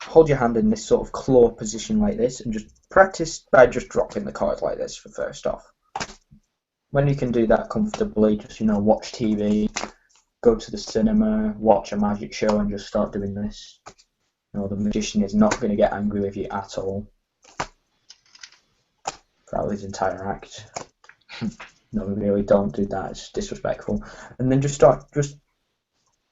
hold your hand in this sort of claw position like this and just practice by just dropping the card like this for first off. When you can do that comfortably, just, watch TV, go to the cinema, watch a magic show and just start doing this. The magician is not going to get angry with you at all throughout his entire act. No, really, don't do that. It's disrespectful. And then just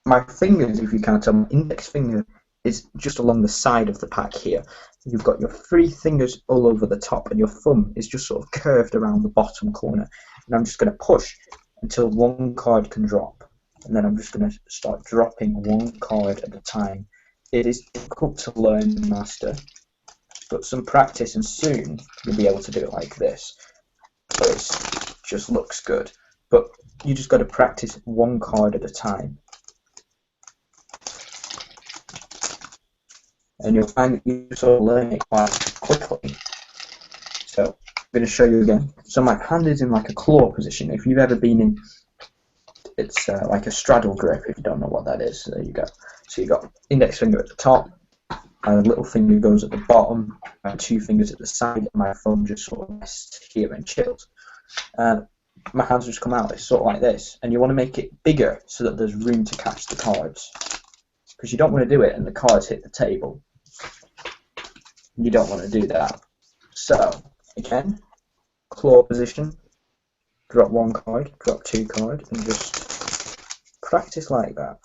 my fingers, if you can't tell, my index finger is just along the side of the pack here. You've got your 3 fingers all over the top, and your thumb is just sort of curved around the bottom corner. And I'm just going to push until 1 card can drop. And then I'm just going to start dropping 1 card at a time. It is difficult to learn and master, but some practice and soon you'll be able to do it like this. So it just looks good. But you just got to practice 1 card at a time. And you'll find that you sort of learn it quite quickly. So I'm going to show you again. So my hand is in like a claw position. If you've ever been in, it's like a straddle grip, if you don't know what that is. So there you go. So you've got index finger at the top, and little finger goes at the bottom, and 2 fingers at the side, and my thumb just sort of rests here and chills. My hands just come out, it's sort of like this, and you want to make it bigger so that there's room to catch the cards. Because you don't want to do it and the cards hit the table. You don't want to do that. So, again, claw position, drop 1 card, drop 2 cards, and just practice like that.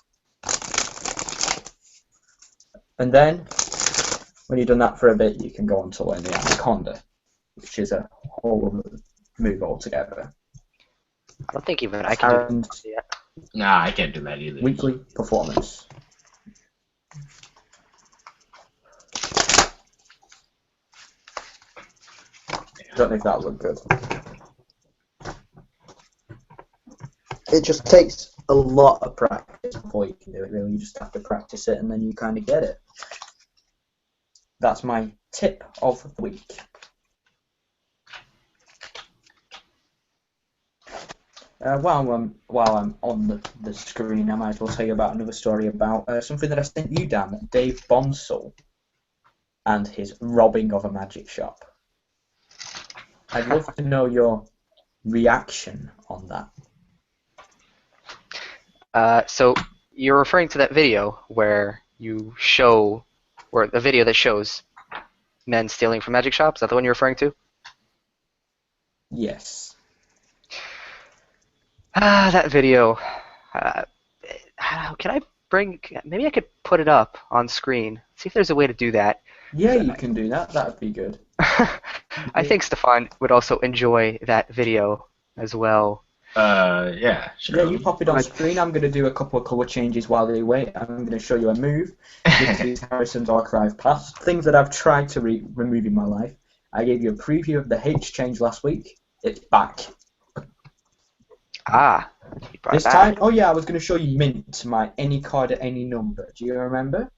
And then, when you've done that for a bit, you can go on to learn the anaconda, which is a whole other move altogether. I don't think even I can do that. Nah, I can't do that either. Weekly performance. I don't know if that looked good. It just takes a lot of practice before you can do it, really. You just have to practice it and then you kind of get it. That's my tip of the week. While I'm on the screen, I might as well tell you about another story about something that I sent you, Dan, Dave Bonsall, and his robbing of a magic shop. I'd love to know your reaction on that. So you're referring to that video where the video that shows men stealing from magic shops? Is that the one you're referring to? Yes. That video. Can I maybe I could put it up on screen. See if there's a way to do that. Yeah, you can do that. That'd be good. I think Stefon would also enjoy that video as well. Yeah, sure. Yeah, you pop it on screen. I'm going to do a couple of colour changes while they wait. I'm going to show you a move. This is Harrison's Archive Pass. Things that I've tried to remove in my life. I gave you a preview of the H change last week. It's back. Ah, he brought This it back. time, oh yeah, I was going to show you mint, my any card at any number. Do you remember?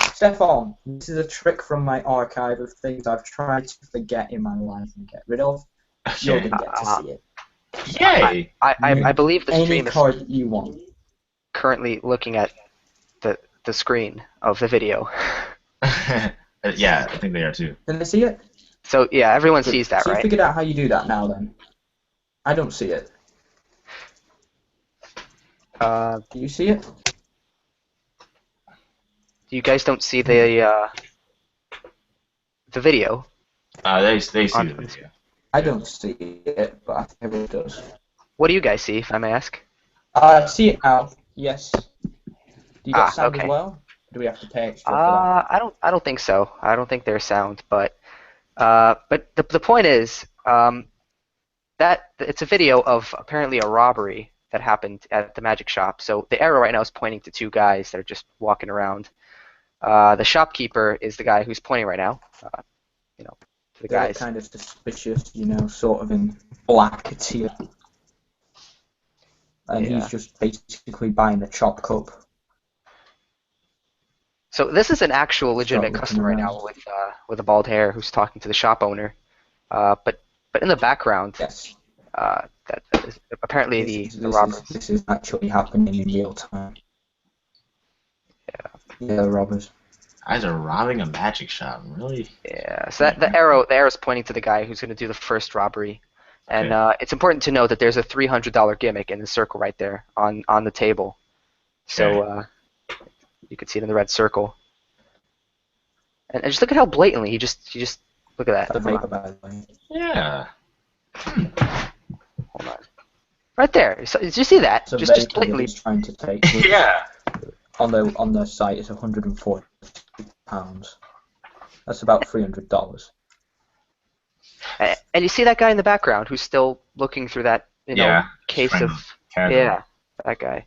Stefon, this is a trick from my archive of things I've tried to forget in my life and get rid of. You're going to get to see it. Yay! I believe the Any stream card is that you want. currently looking at the screen of the video. Yeah, I think they are too. Can they see it? So yeah, everyone Good. sees that, So you right? figured out how you do that now then. I don't see it. Do you see it? You guys don't see the video. They see the video. I don't see it, but I think everyone does. What do you guys see, if I may ask? I see it now. Yes. Do you got sound okay. as well? Do we have to pay extra for that? I don't think so. I don't think there's sound, but the point is that it's a video of apparently a robbery that happened at the magic shop. So the arrow right now is pointing to two guys that are just walking around. The shopkeeper is the guy who's pointing right now. To the They're guys. kind of suspicious, sort of in black tier. And Yeah. he's just basically buying the chop cup. So this is an actual legitimate looking customer right around. now with a bald hair who's talking to the shop owner. But in the background, Yes. that is apparently the robber. This is actually happening in real time. Yeah, the robbers. Guys are robbing a magic shop, really? Yeah. So the arrow's pointing to the guy who's going to do the first robbery. And it's important to note that there's a $300 gimmick in the circle right there on the table. So you can see it in the red circle. And just look at how blatantly he just look at that. That's Hold Vega, by the way. Yeah. on. Right there. So, did you see that? So Just Vega blatantly. is trying to take. Yeah. On the site, it's £140. That's about $300. And you see that guy in the background who's still looking through that case Trying of to casual. that guy.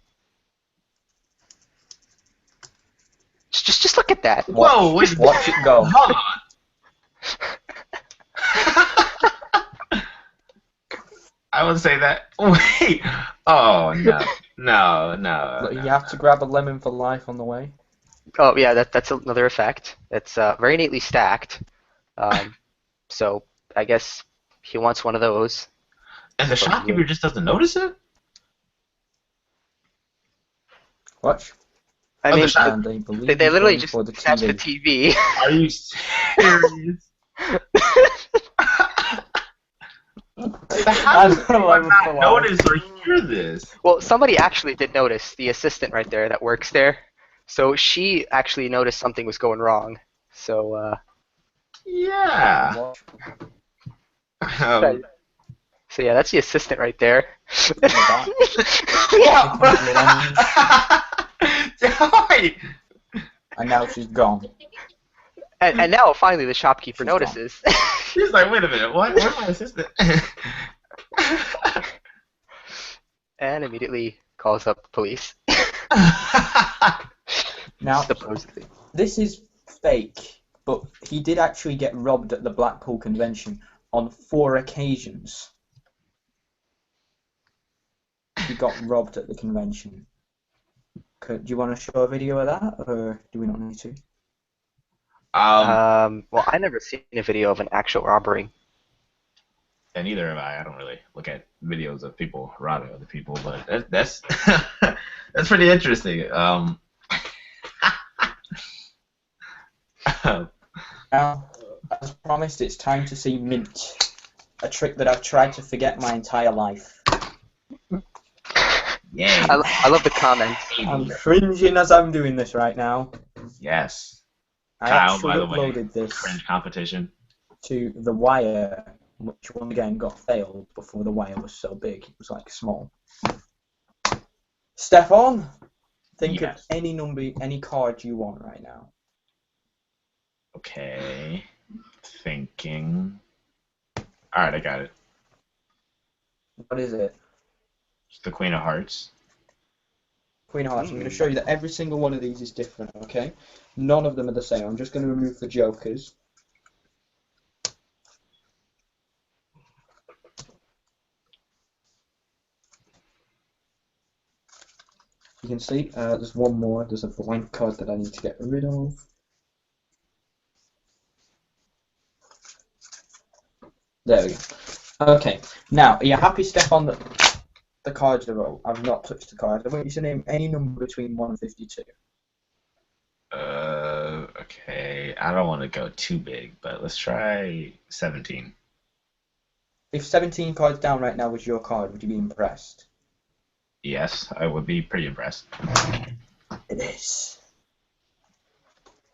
Just look at that. Whoa, wait. Watch it go. Hold on. I would say that. Wait. Oh, no. Look, you have to grab a lemon for life on the way. Oh yeah, that's another effect. It's very neatly stacked. So I guess he wants one of those. And the shopkeeper just doesn't notice it? Watch. I mean, And they believe they he's literally going just for the snatched the TV. TV. Are you serious? How did anyone not notice or hear this? Well, somebody actually did notice, the assistant right there that works there. So she actually noticed something was going wrong. So, Yeah. Watch. so yeah, that's the assistant right there. Wait. And now she's gone. And now finally the shopkeeper She's gone. notices. He's like, wait a minute, what? Where's my assistant? And immediately calls up the police. Now, Supposedly. this is fake, but he did actually get robbed at the Blackpool Convention on 4 occasions. He got robbed at the convention. Do you want to show a video of that, or do we not need to? Well, I never seen a video of an actual robbery. and neither have I. I don't really look at videos of people robbing other people, but that's that's pretty interesting. Now, as promised, it's time to see Mint, a trick that I've tried to forget my entire life. Yay! I love the comments. I'm cringing as I'm doing this right now. Yes, I Kyle. actually By the way, uploaded this cringe competition. to The Wire, which once again got failed before The Wire was so big. It was like small. Stefon, think of Yes. any number, any card you want right now. Okay. Thinking. All right, I got it. What is it? It's the Queen of Hearts. Queen of Hearts. I'm going to show you that every single one of these is different, okay? None of them are the same. I'm just going to remove the jokers. You can see there's one more. There's a blank card that I need to get rid of. There we go. Okay. Now, are you happy, Stefan, that the cards are all? I've not touched the cards. I want you to name any number between 1 and 52. Okay. I don't want to go too big, but let's try 17. If 17 cards down right now was your card, would you be impressed? Yes, I would be pretty impressed. It is.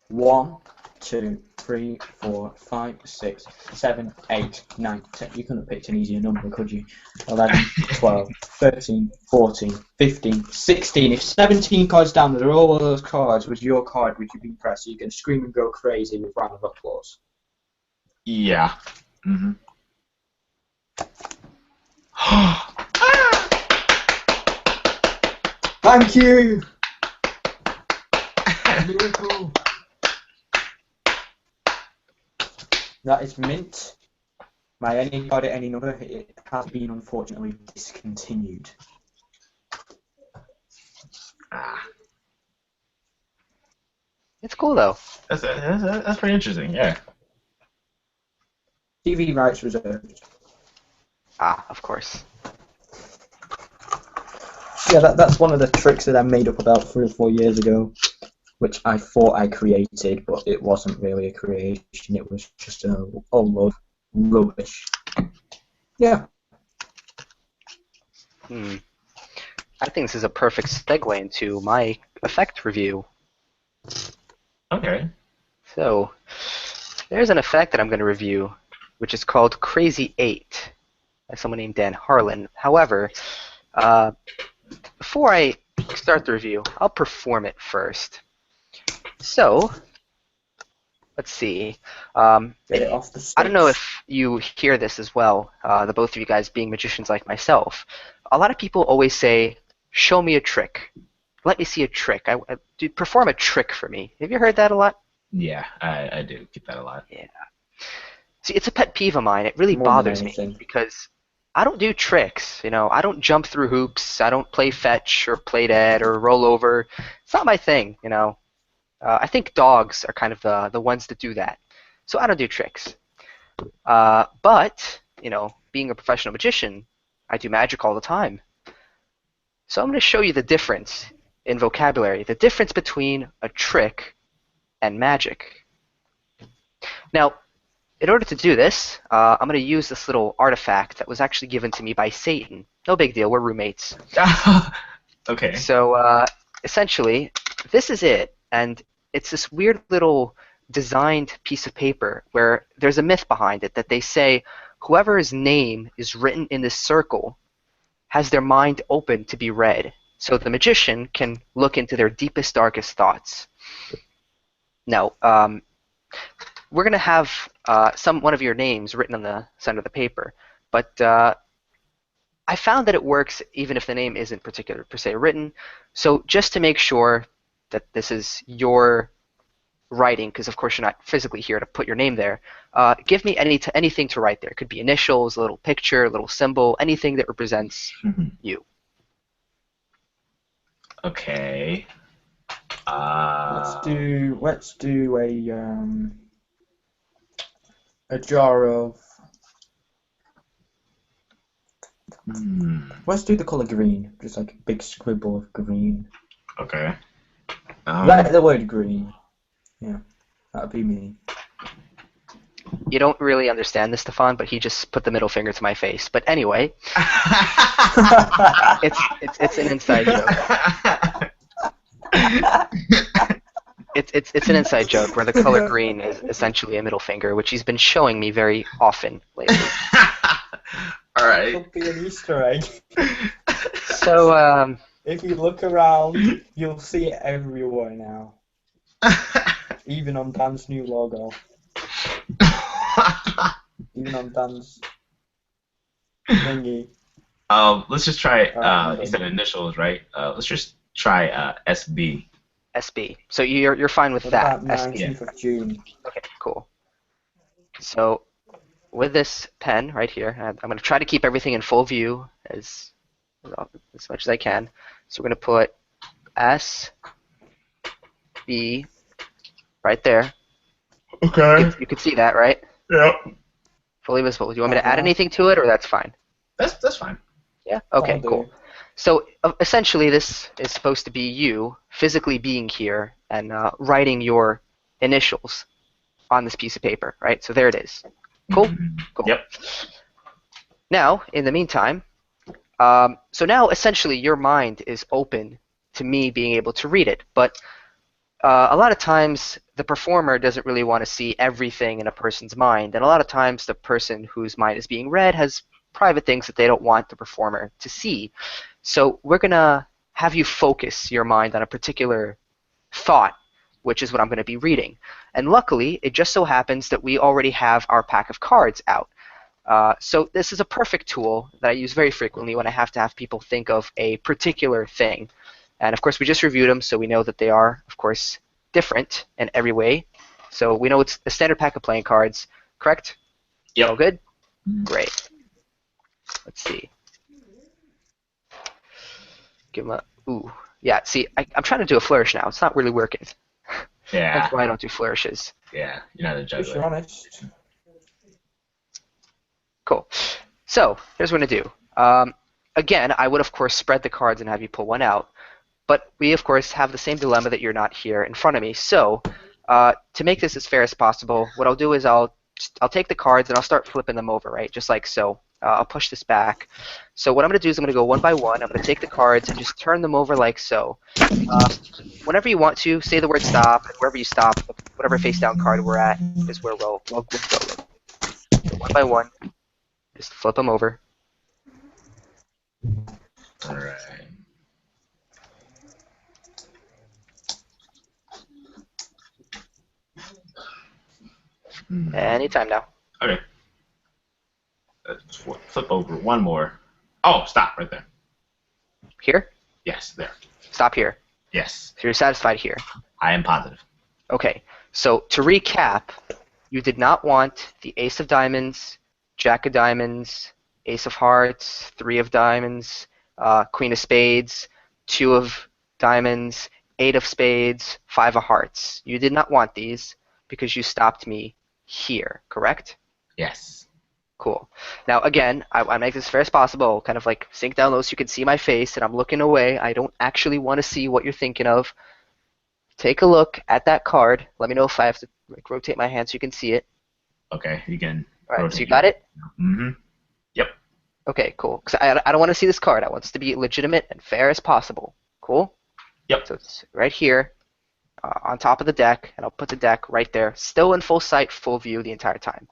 1, 2, 3, 4, 5, 6, 7, 8, 9, 10. You couldn't have picked an easier number, could you? 11, 12, 13, 14, 15, 16. If 17 cards down that are all of those cards was your card, would you be impressed? You can scream and go crazy with round of applause. Yeah. Mm-hmm. Thank you! Miracle! That is Mint. My any card at any number, it has been unfortunately discontinued. It's cool though. That's pretty interesting. Yeah. TV rights reserved. Of course. Yeah, that's one of the tricks that I made up about 3 or 4 years ago, which I thought I created, but it wasn't really a creation. It was just a load of rubbish. Yeah. I think this is a perfect segue into my effect review. Okay. So, there's an effect that I'm going to review, which is called Crazy 8, by someone named Dan Harlan. However, before I start the review, I'll perform it first. So, let's see. Get it off the stage. I don't know if you hear this as well, the both of you guys being magicians like myself. A lot of people always say, show me a trick. Let me see a trick. Perform a trick for me. Have you heard that a lot? Yeah, I do get that a lot. Yeah. See, it's a pet peeve of mine. It really More than bothers me anything. because I don't do tricks. You know, I don't jump through hoops. I don't play fetch or play dead or roll over. It's not my thing. You know, I think dogs are kind of the ones that do that. So I don't do tricks. But you know, being a professional magician, I do magic all the time. So I'm going to show you the difference in vocabulary, the difference between a trick and magic. Now, in order to do this, I'm going to use this little artifact that was actually given to me by Satan. No big deal, we're roommates. Okay. So essentially, this is it, and it's this weird little designed piece of paper where there's a myth behind it that they say whoever's name is written in this circle has their mind open to be read, so the magician can look into their deepest, darkest thoughts. Now, we're going to have one of your names written on the center of the paper, but I found that it works even if the name isn't per se written. So just to make sure that this is your writing, because of course you're not physically here to put your name there, give me anything to write there. It could be initials, a little picture, a little symbol, anything that represents you. Okay. Let's do a jar of Hmm. Let's do the color green, just like a big scribble of green. Okay. Write the word green. Yeah, that'd be me. You don't really understand this, Stefan, but he just put the middle finger to my face. But anyway, it's an inside joke. It's an inside joke where the color green is essentially a middle finger, which he's been showing me very often lately. All right. Could be an Easter egg. So If you look around, you'll see it everywhere now. Even on Dan's new logo. Even on Dan's thingy. Let's just try. Alright, You said initials, right? Let's just try SB. SB. So you're fine with what that, about SB. 19th of June? Okay, cool. So with this pen right here, I'm going to try to keep everything in full view as much as I can. So we're going to put S, B right there. Okay. You can see that, right? Yep. Fully visible. Do you want me to add anything to it, or that's fine? That's fine. Yeah? Okay, That'll cool. do. So essentially this is supposed to be you physically being here and writing your initials on this piece of paper, right? So there it is. Cool? Cool. Yep. Now, in the meantime, so now essentially your mind is open to me being able to read it, but a lot of times the performer doesn't really want to see everything in a person's mind, and a lot of times the person whose mind is being read has private things that they don't want the performer to see. So we're going to have you focus your mind on a particular thought, which is what I'm going to be reading. And luckily, it just so happens that we already have our pack of cards out. So this is a perfect tool that I use very frequently when I have to have people think of a particular thing. And of course, we just reviewed them, so we know that they are, of course, different in every way. So we know it's a standard pack of playing cards, correct? Yep. All good? Great. Let's see. Give him a, ooh. Yeah, see, I'm trying to do a flourish now. It's not really working. Yeah. That's why I don't do flourishes. Yeah. You're not a If juggler. you're honest. Cool. So here's what I'm going to do. Again, I would, of course, spread the cards and have you pull one out. But we, of course, have the same dilemma that you're not here in front of me. So to make this as fair as possible, what I'll do is I'll take the cards and I'll start flipping them over, right? Just like so. I'll push this back. So what I'm going to do is I'm going to go one by one. I'm going to take the cards and just turn them over like so. Whenever you want to, say the word stop. And wherever you stop, whatever face down card we're at is where we'll go with. So one by one, just flip them over. All right. Anytime now. Okay. Let's flip over one more. Oh, stop right there. Here? Yes, there. Stop here. Yes, So you're satisfied here. I am positive. Okay, so to recap, you did not want the Ace of Diamonds, Jack of Diamonds, Ace of Hearts, Three of Diamonds, Queen of Spades, Two of Diamonds, Eight of Spades, Five of Hearts. You did not want these because you stopped me here, correct? Yes. Cool. Now, again, I make this as fair as possible, kind of like sink down low so you can see my face, and I'm looking away. I don't actually want to see what you're thinking of. Take a look at that card. Let me know if I have to rotate my hand so you can see it. Okay, you can. All right, so you got it? Mm-hmm. Yep. Okay, cool. Because I don't want to see this card. I want this to be legitimate and fair as possible. Cool? Yep. So it's right here on top of the deck, and I'll put the deck right there, still in full sight, full view the entire time.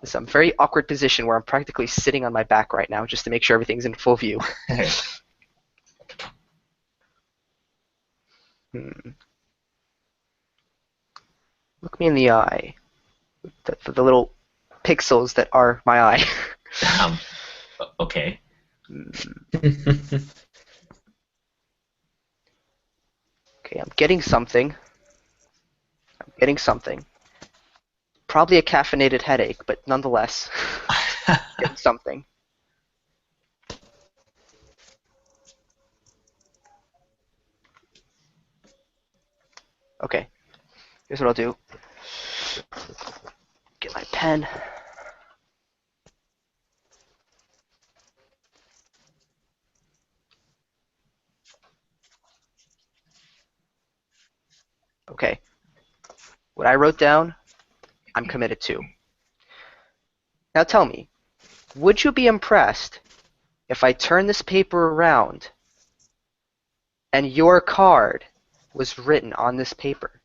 This is a very awkward position where I'm practically sitting on my back right now just to make sure everything's in full view. Look me in the eye. The little pixels that are my eye. um, okay. Okay, I'm getting something. Probably a caffeinated headache, but nonetheless, getting something. Okay, here's what I'll do. Get my pen. What I wrote down, I'm committed to. Now tell me, would you be impressed if I turn this paper around and your card was written on this paper?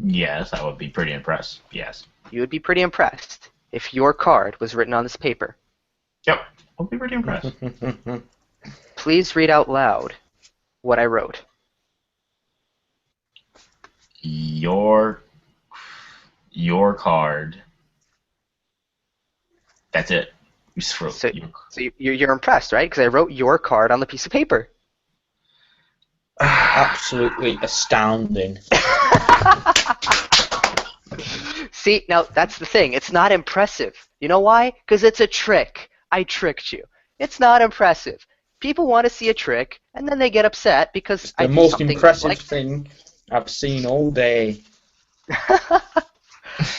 Yes, I would be pretty impressed. Yes. You would be pretty impressed if your card was written on this paper. Yep. I'll be pretty impressed. Please read out loud what I wrote. Your card. That's it. You just wrote So, your- so you're impressed, right? Because I wrote your card on the piece of paper. Absolutely astounding. See, now that's the thing. It's not impressive. You know why? Because it's a trick. I tricked you. It's not impressive. People want to see a trick, and then they get upset because It's I the do most something impressive like. thing I've seen all day.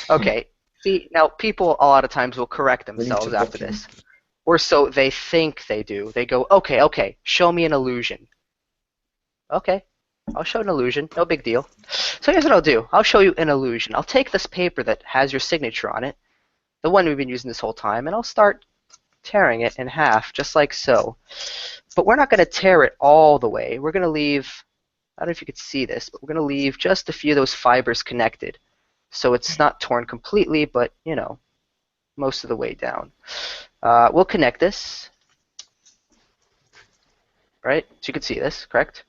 Okay. See, now people a lot of times will correct We need themselves to after book him. this. Or so they think they do. They go, okay, show me an illusion. Okay, I'll show an illusion. No big deal. So here's what I'll do. I'll show you an illusion. I'll take this paper that has your signature on it, the one we've been using this whole time, and I'll start tearing it in half, just like so. But we're not going to tear it all the way. We're going to leave, I don't know if you could see this, but we're going to leave just a few of those fibers connected. So it's not torn completely, but, you know, most of the way down. We'll connect this, right? So you can see this, correct?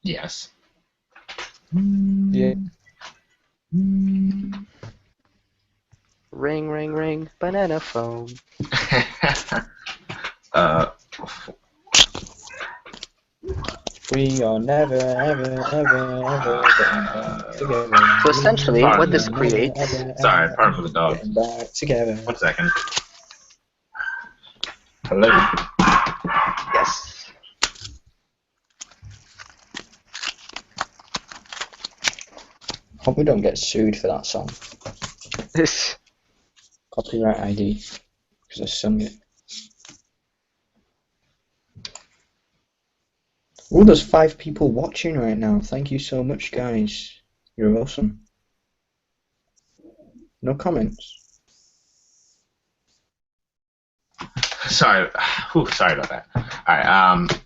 Yes. Yeah. Ring, ring, ring, banana phone. uh, We are never, ever, ever, ever getting back together. So essentially, Sorry. what this creates. Sorry, pardon for the dog. Getting back together. 1 second. Hello. Yes. Hope we don't get sued for that song. This. Copyright ID. Because I sung it. Oh, there's 5 people watching right now. Thank you so much, guys. You're awesome. No comments. Sorry. Whew, sorry about that. All right.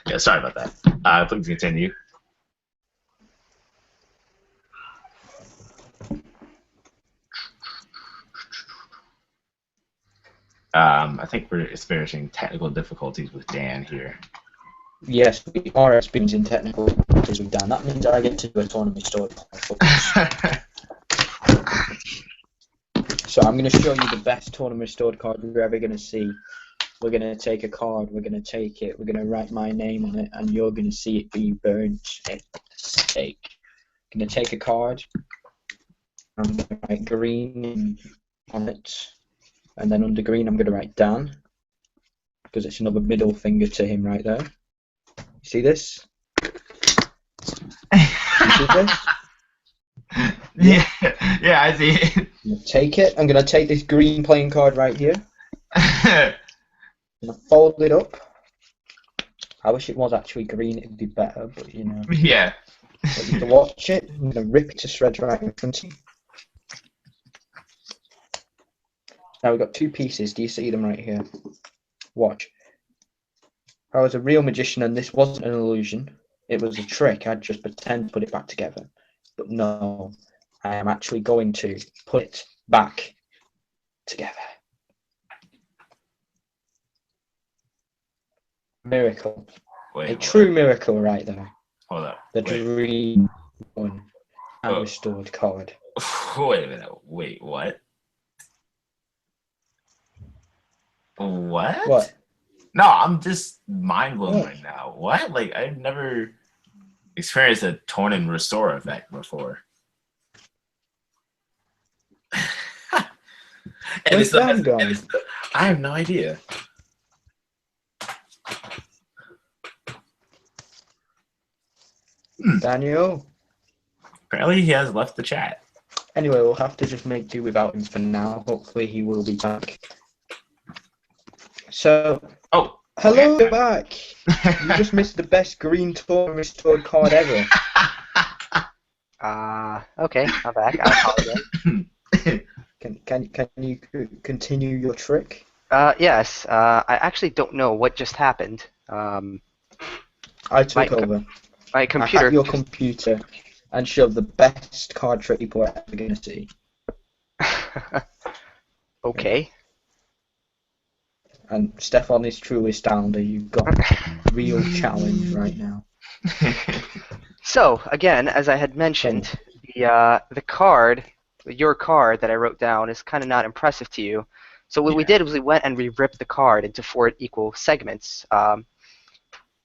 Yeah. Sorry about that. Please continue. I think we're experiencing technical difficulties with Dan here. Yes, we are experiencing technical difficulties with Dan. That means I get to do a tournament story. So I'm going to show you the best tournament stored card you're ever going to see. We're going to take a card, we're going to take it, we're going to write my name on it, and you're going to see it be burnt at the stake. I'm going to take a card, I'm going to write green on it, and then under green I'm going to write Dan, because it's another middle finger to him right there. You see this? You see this? Yeah, yeah, I see. I'm going to take it, I'm going to take this green playing card right here. I'm going to fold it up. I wish it was actually green, it would be better, but you know. Yeah. But you can watch it. I'm going to rip it to shreds right in front of you. Now we've got 2 pieces. Do you see them right here? Watch. If I was a real magician and this wasn't an illusion, it was a trick, I'd just pretend to put it back together. But no, I am actually going to put it back together. Miracle. Wait, A hold true up. miracle right there. Hold up. The Wait. dream one and Oh. restored card. Wait a minute. Wait, what? What? What? No, I'm just mind blown What? right now. What? Like, I've never experienced a torn and restore effect before. And Where's Dan gone? I have no idea. Daniel? Apparently, he has left the chat. Anyway, we'll have to just make do without him for now. Hopefully he will be back. So, Oh, hello okay. back! You just missed the best green torn restored card ever. Okay, I'm back. I apologize. Can you continue your trick? Yes. I actually don't know what just happened. I My took over. my I computer hacked your just. computer and shoved the best card trick people are ever gonna see. Okay. And Stefon is truly astounded. You've got real challenge right now. So again, as I had mentioned, the card, your card that I wrote down, is kind of not impressive to you. So what we Yeah. did was we went and we ripped the card into 4 equal segments,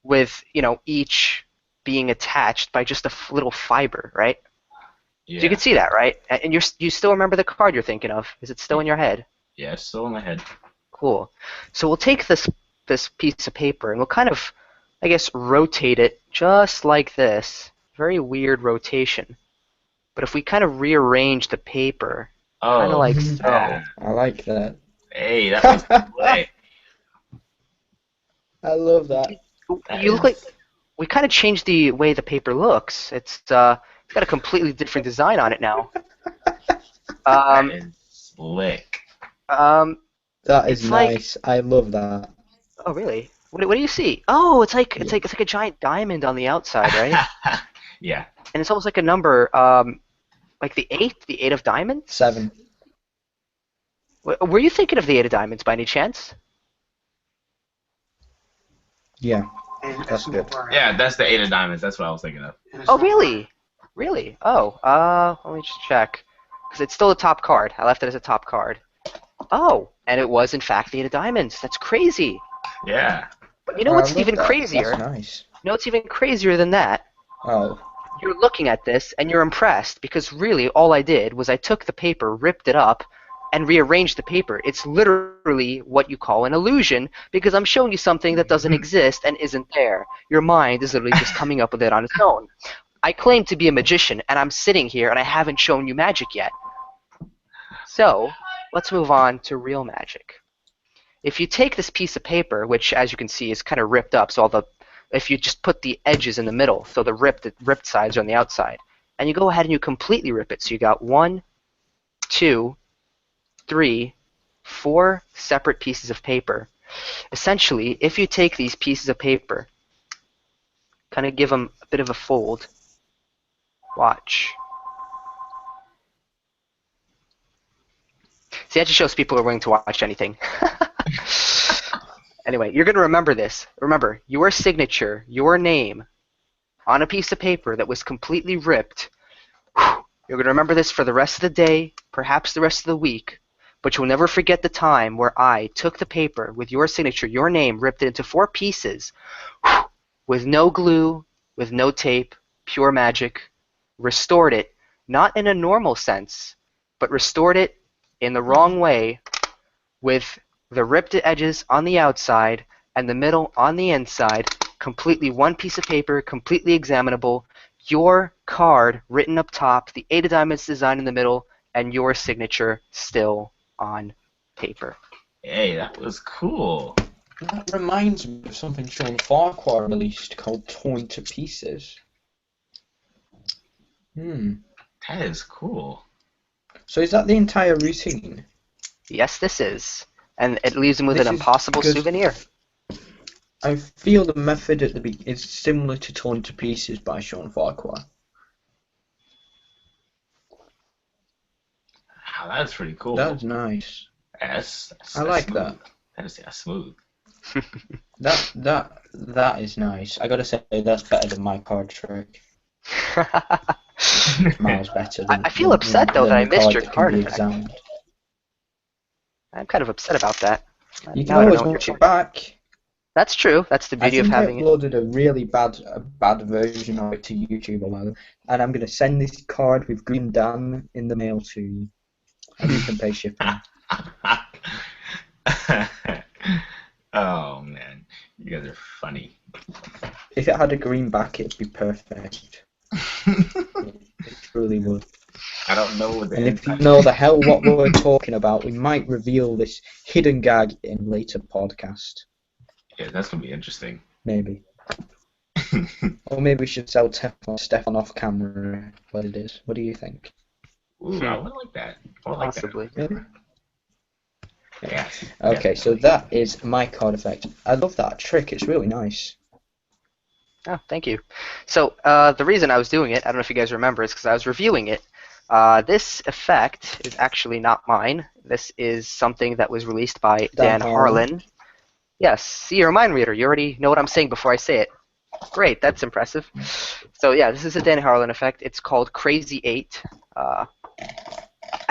with each being attached by just a little fiber, right? So you Yeah. can see that, right? And you still remember the card you're thinking of? Is it still in your head? Yeah, it's still in my head. Cool. So we'll take this piece of paper and we'll kind of, I guess, rotate it just like this. Very weird rotation. But if we kind of rearrange the paper, kind of Oh, like snap. so. I like that. Hey, that was slick. I love that. That You look like is we kind of changed the way the paper looks. It's got a completely different design on it now. that Um, is slick. um, That is it's like, nice. I love that. oh really? What do you see? Oh, it's like Yeah. a giant diamond on the outside, right? Yeah. And it's almost like a number, like the eight of diamonds. 7. Were you thinking of the eight of diamonds by any chance? Yeah, that's good. Yeah, that's the eight of diamonds. That's what I was thinking of. Oh really? Really? Oh, let me just check, because it's still a top card. I left it as a top card. Oh, and it was in fact the eight of diamonds. That's crazy. Yeah. But you know I what's love even that. crazier? That's nice. You know what's even crazier than that? Oh, You're looking at this and you're impressed because really all I did was I took the paper, ripped it up, and rearranged the paper. It's literally what you call an illusion because I'm showing you something that doesn't exist and isn't there. Your mind is literally just coming up with it on its own. I claim to be a magician and I'm sitting here and I haven't shown you magic yet. So, let's move on to real magic. If you take this piece of paper, which as you can see is kind of ripped up, so if you just put the edges in the middle, so the ripped sides are on the outside, and you go ahead and you completely rip it, so you got 1, 2, 3, 4 separate pieces of paper. Essentially, if you take these pieces of paper, kind of give them a bit of a fold, watch. See, that just shows people are willing to watch anything. Anyway, you're going to remember this. Remember, your signature, your name, on a piece of paper that was completely ripped. You're going to remember this for the rest of the day, perhaps the rest of the week, but you'll never forget the time where I took the paper with your signature, your name, ripped it into 4 pieces, with no glue, with no tape, pure magic, restored it, not in a normal sense, but restored it in the wrong way, with the ripped edges on the outside and the middle on the inside, completely one piece of paper, completely examinable, your card written up top, the eight of diamonds design in the middle, and your signature still on paper. Hey, that was cool. that reminds me of something Sean Farquhar released called Torn to Pieces. That is cool. So is that the entire routine? Yes, this is. And it leaves him with This an is impossible because- souvenir. I feel the method at the beginning is similar to Torn to Pieces by Sean Farquhar. Wow, that's pretty cool. That's nice. That's I like smooth. that. That's smooth. That is nice. I gotta say that's better than my card trick. Miles better than. I feel upset, though, than that I the missed your that can card be effect. examined. I'm kind of upset about that. You can Now I don't always know what watch you're it back. That's true. That's the I beauty of think I having it. uploaded a really bad version of it to YouTube a while, and I'm gonna send this card with Green Dan in the mail to you, and you can pay shipping. Oh man, you guys are funny. If it had a green back, it'd be perfect. It truly would. I don't know what the And if you know the hell what we're talking about, we might reveal this hidden gag in later podcast. Yeah, that's gonna be interesting. Maybe. Or maybe we should sell Stefon off camera what it is. What do you think? Ooh, I would like that. I would like that. Possibly. Maybe? Yeah. Okay, so definitely. that is my card effect. I love that trick, it's really nice. Oh, thank you. So the reason I was doing it, I don't know if you guys remember, is because I was reviewing it. This effect is actually not mine. This is something that was released by Dan Harlan. Yes, see, you're a mind reader. You already know what I'm saying before I say it. Great, that's impressive. So yeah, this is a Dan Harlan effect. It's called Crazy 8. I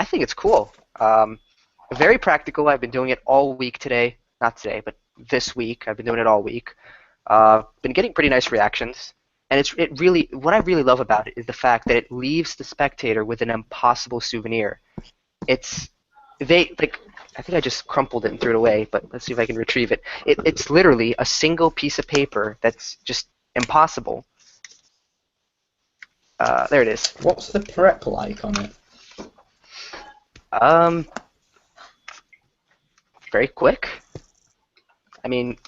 think it's cool. Very practical. I've been doing it all week today. Not today, but this week. I've been doing it all week. Been getting pretty nice reactions. And it really, what I really love about it is the fact that it leaves the spectator with an impossible souvenir. I think I just crumpled it and threw it away, but let's see if I can retrieve it. It's literally a single piece of paper that's just impossible. There it is. What's the prep like on it? Very quick. I mean,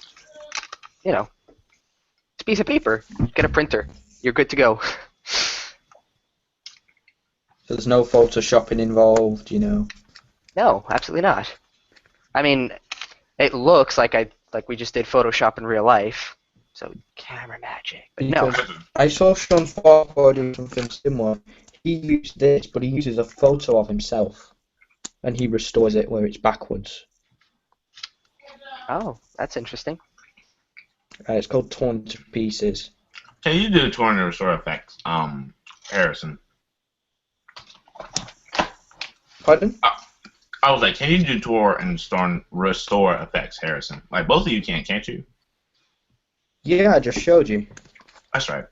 you know, it's a piece of paper. Get a printer. You're good to go. So there's no photoshopping involved, you know. No, absolutely not. I mean, it looks like we just did Photoshop in real life, so camera magic. But no. Because I saw Sean Farquhar do something similar. He used this, but he uses a photo of himself, and he restores it where it's backwards. Oh, that's interesting. It's called Torn to Pieces. Can you do tornado restore effects, Harrison? Pardon? I was like, can you do Tor and Storm restore effects, Harrison? Like both of you can't you? Yeah, I just showed you. That's right.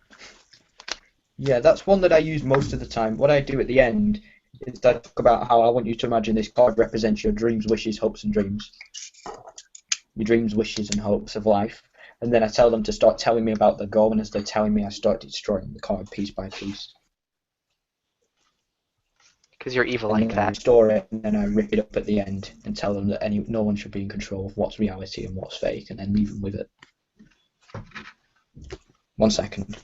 Yeah, that's one that I use most of the time. What I do at the end is I talk about how I want you to imagine this card represents your dreams, wishes, hopes, and dreams. Your dreams, wishes, and hopes of life. And then I tell them to start telling me about the goal, and as they're telling me, I start destroying the card piece by piece. Because you're evil And like then I that. restore it, and then I rip it up at the end and tell them that no one should be in control of what's reality and what's fake, and then leave them with it. 1 second.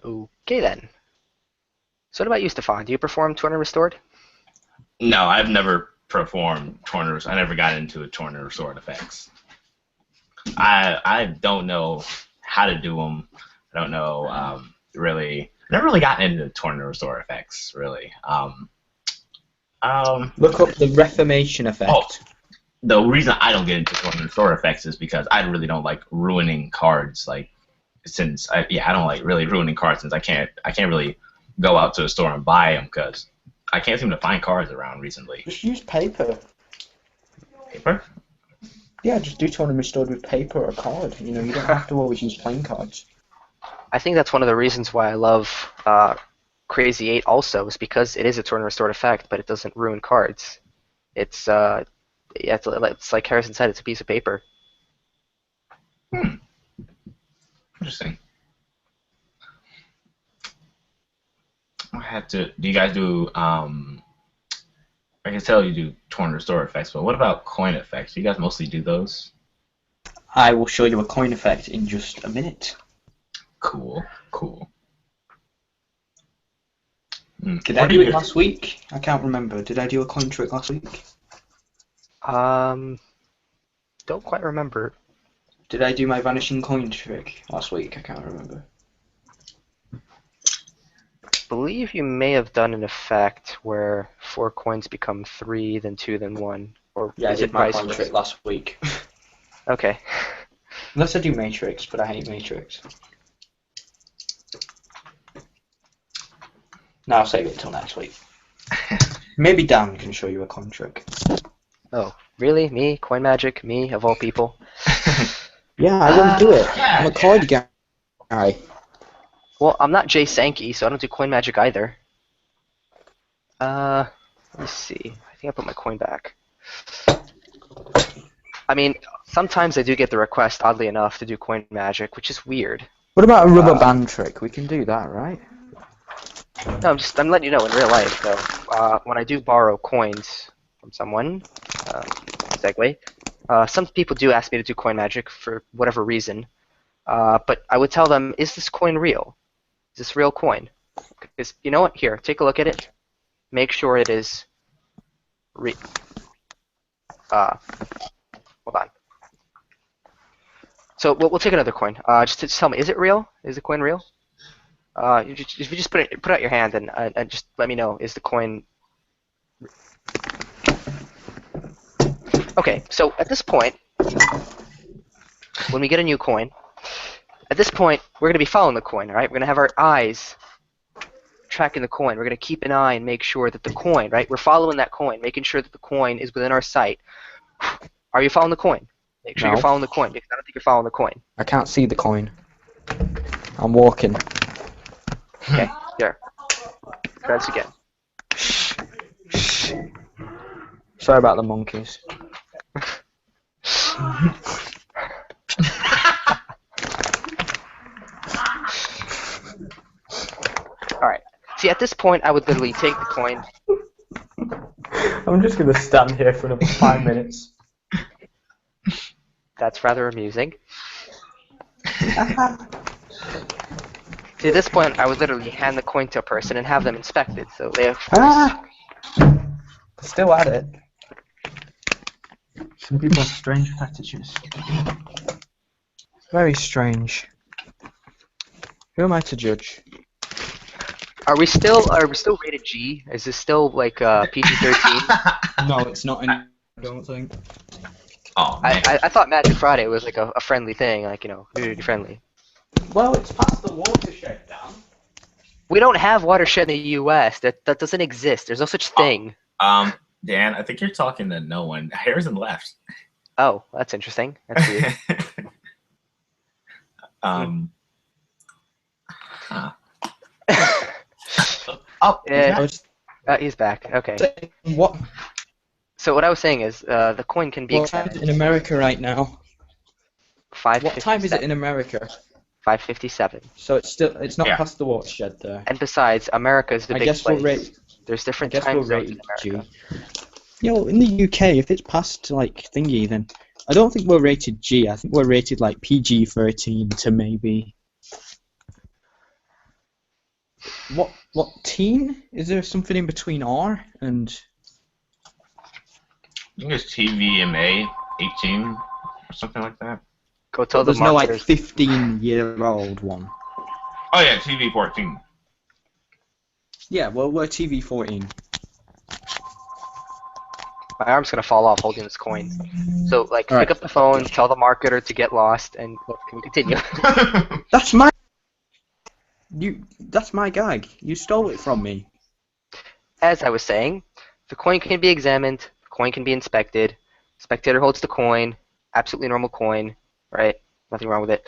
Okay then. So what about you, Stefan? Do you perform Torn and Restored? No, I've never performed tornadoes. I never got into a tornado restore effects. I don't know how to do them. I don't know really. Never really gotten into tornado restore effects really. Look up the Reformation effect. Oh, the reason I don't get into tornado restore effects is because I really don't like ruining cards. Like since I don't like really ruining cards since I can't really go out to a store and buy them because I can't seem to find cards around recently. Just use paper. Paper? Yeah, just do Torn and Restored with paper or a card. You know, you don't have to always use playing cards. I think that's one of the reasons why I love Crazy 8 also, is because it is a Torn and Restored effect, but it doesn't ruin cards. It's like Harrison said, it's a piece of paper. Interesting. I have to. Do you guys do? I can tell you do torn restore effects, but what about coin effects? Do you guys mostly do those? I will show you a coin effect in just a minute. Cool. Did I do it last week? I can't remember. Did I do a coin trick last week? Don't quite remember. Did I do my vanishing coin trick last week? I can't remember. I believe you may have done an effect where 4 coins become 3, then 2, then 1. Or Yeah, I is did it my vice coin versa? trick last week. Okay. Unless I do Matrix, but I hate Matrix. No, I'll save it until next week. Maybe Dan can show you a coin trick. Oh, really? Me? Coin magic? Me, of all people? Yeah, I won't do it. I'm a card guy. Well, I'm not Jay Sankey, so I don't do coin magic either. Let me see. I think I put my coin back. I mean, sometimes I do get the request, oddly enough, to do coin magic, which is weird. What about a rubber band trick? We can do that, right? No, I'm letting you know in real life though. When I do borrow coins from someone, segue. Some people do ask me to do coin magic for whatever reason. But I would tell them, is this coin real? Is this real coin? Because you know what? Here, take a look at it. Make sure it is real. Hold on. So we'll take another coin. Just tell me, is it real? Is the coin real? If you just put out your hand and just let me know, is the coin? Okay. So at this point, when we get a new coin, at this point we're gonna be following the coin. All right. We're gonna have our eyes tracking the coin. We're gonna keep an eye and make sure that the coin, right? We're following that coin, making sure that the coin is within our sight. Are you following the coin? Make sure No. you're following the coin because I don't think you're following the coin. I can't see the coin. I'm walking. Okay, here. Try this again. Sorry about the monkeys. Alright. See, at this point, I would literally take the coin. I'm just gonna stand here for another 5 minutes. That's rather amusing. See, at this point, I would literally hand the coin to a person and have them inspected. So they have. Still at it. Some people have strange fetishes. Very strange. Who am I to judge? Are we still rated G? Is this still like PG-13? No, it's not. I don't think. Oh man. I thought Magic Friday was like a friendly thing, like community friendly. Well, it's past the watershed, Dan. We don't have watershed in the U.S. That doesn't exist. There's no such thing. Dan, I think you're talking to no one. Harrison left. Oh, that's interesting. That's weird. Huh. He's back. Okay. What? So what I was saying is, the coin can be What time is it in America right now? 5:57. What time is it in America? 5:57. So it's not past the watershed there. And besides, America is the I big guess place. There's different time zones in G. America. In the UK, if it's past like thingy, then I don't think we're rated G. I think we're rated like PG-13 to maybe. What teen? Is there something in between R and? I think it's TVMA 18 or something like that. Go tell the There's no like marketers. 15-year-old one. Oh yeah, TV 14. Yeah, well we're TV-14. My arm's gonna fall off holding this coin. So like, All right. pick up the phone, tell the marketer to get lost, and look, can we continue? That's my. That's my gag. You stole it from me. As I was saying, the coin can be examined, the coin can be inspected. Spectator holds the coin, absolutely normal coin, right? Nothing wrong with it.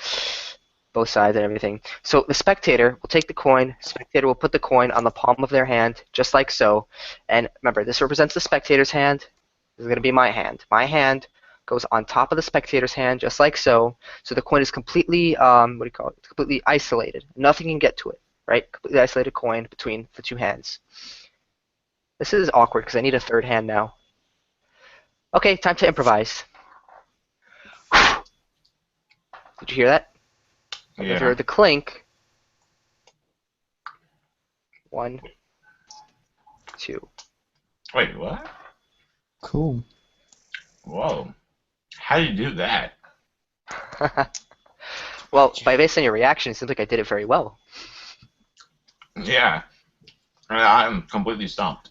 Both sides and everything. So the spectator will take the coin, spectator will put the coin on the palm of their hand, just like so. And remember, this represents the spectator's hand. This is going to be my hand. My hand goes on top of the spectator's hand, just like so. So the coin is completely, It's completely isolated. Nothing can get to it, right? Completely isolated coin between the two hands. This is awkward because I need a third hand now. Okay, time to improvise. Did you hear that? If you heard the clink. 1, 2. Wait, what? Cool. Whoa. How do you do that? Well, based on your reaction, it seems like I did it very well. Yeah. I'm completely stumped.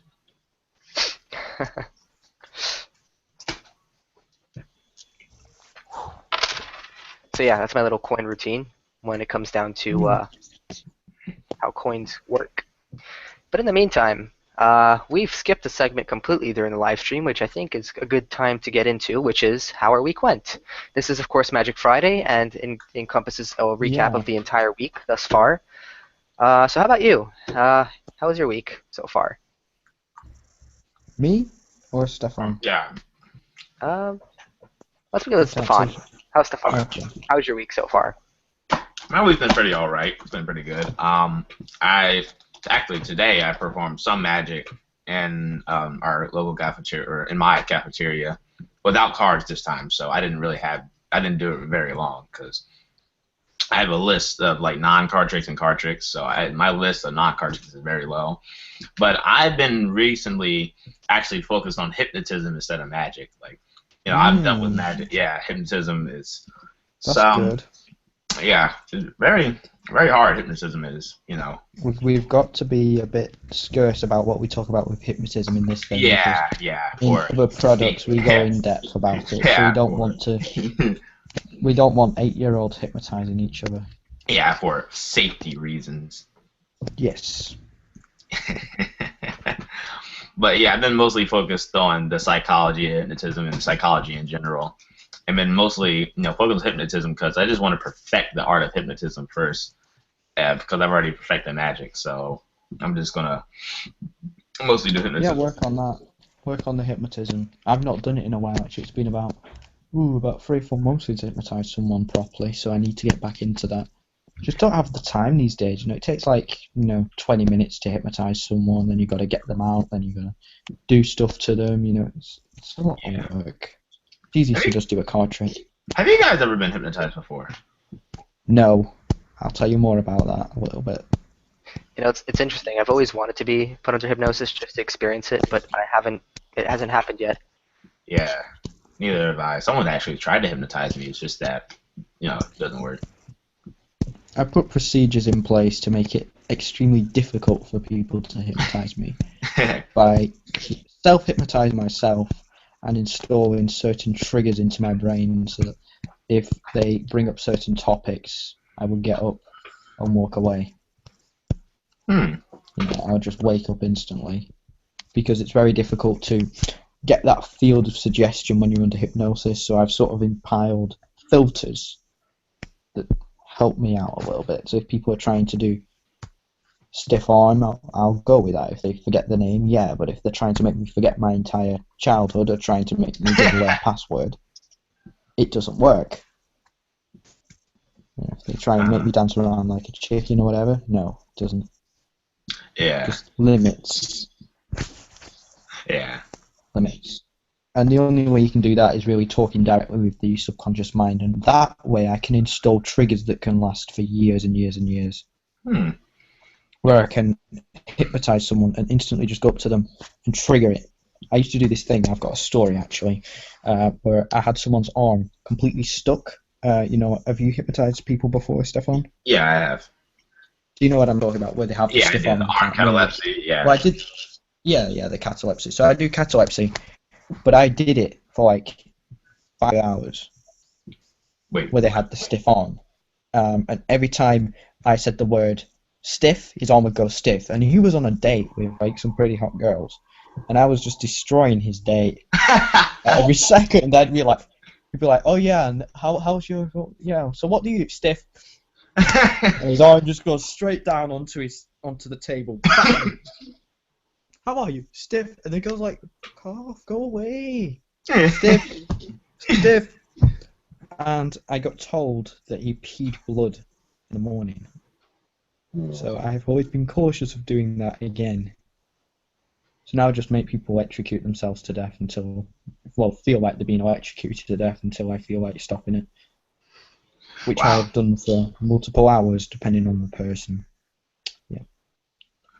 So yeah, that's my little coin routine when it comes down to how coins work. But in the meantime, we've skipped a segment completely during the live stream, which I think is a good time to get into, which is how our week went. This is, of course, Magic Friday, and encompasses a recap of the entire week thus far. So how about you? How was your week so far? Me or Stefon? Yeah. Let's begin with Stefon. How's Stefon? Okay. How's your week so far? My week's been pretty all right. It's been pretty good. I actually today I performed some magic in our local cafeteria or in my cafeteria without cards this time. So I didn't do it very long because I have a list of like non-card tricks and card tricks. So my list of non-card tricks is very low. But I've been recently actually focused on hypnotism instead of magic. Like, I've done with magic. Yeah, hypnotism is That's some. good. Yeah, it's very, very hard. Hypnotism is. We've got to be a bit scarce about what we talk about with hypnotism in this thing. Yeah, because yeah. in For other products, we go yeah, in depth about it. So yeah, we don't want to. We don't want 8-year-olds hypnotizing each other. yeah, for safety reasons. Yes. But yeah, I've been mostly focused on the psychology of hypnotism and psychology in general. I've been mostly, focused on hypnotism because I just want to perfect the art of hypnotism first, because I've already perfected magic. So I'm just gonna mostly do Yeah, hypnotism. work on that. Work on the hypnotism. I've not done it in a while actually. It's been about 3-4 months since I hypnotized someone properly, so I need to get back into that. Just don't have the time these days. It takes 20 minutes to hypnotize someone, then you got to get them out, then you got to do stuff to them. It's a lot of work. It's easy to just do a card trick. Have you guys ever been hypnotized before? No, I'll tell you more about that a little bit. It's interesting. I've always wanted to be put under hypnosis just to experience it, but I haven't. It hasn't happened yet. Yeah, neither have I. Someone actually tried to hypnotize me. It's just that, it doesn't work. I put procedures in place to make it extremely difficult for people to hypnotize me by self-hypnotizing myself and installing certain triggers into my brain so that if they bring up certain topics, I will get up and walk away. I'll just wake up instantly because it's very difficult to get that field of suggestion when you're under hypnosis. So I've sort of impiled filters that help me out a little bit. So if people are trying to do Stefon, I'll go with that. If they forget the name, yeah. But if they're trying to make me forget my entire childhood or trying to make me give away a password, it doesn't work. If they try and make me dance around like a chicken or whatever, no, it doesn't. Yeah. Just limits. Yeah. Limits. And the only way you can do that is really talking directly with the subconscious mind, and that way I can install triggers that can last for years and years and years. Where I can hypnotize someone and instantly just go up to them and trigger it. I used to do this thing, I've got a story actually, where I had someone's arm completely stuck. Have you hypnotized people before, Stefon? Yeah, I have. Do you know what I'm talking about, where they have the stiff arm? The arm catalepsy, yeah. Well, I did, yeah, the catalepsy. So I do catalepsy, but I did it for like 5 hours. Wait. Where they had the stiff arm. And every time I said the word stiff, his arm would go stiff. And he was on a date with like some pretty hot girls. And I was just destroying his date. Every second I'd be like, he'd be like, oh yeah, and how's your, yeah, so what do you, stiff? And his arm just goes straight down onto the table. How are you? Stiff. And it goes like, cough, go away. Stiff. Stiff. And I got told that he peed blood in the morning. So I've always been cautious of doing that again. So now I just make people electrocute themselves to death feel like they're being electrocuted to death until I feel like stopping it. Which I have done for multiple hours, depending on the person. Yeah.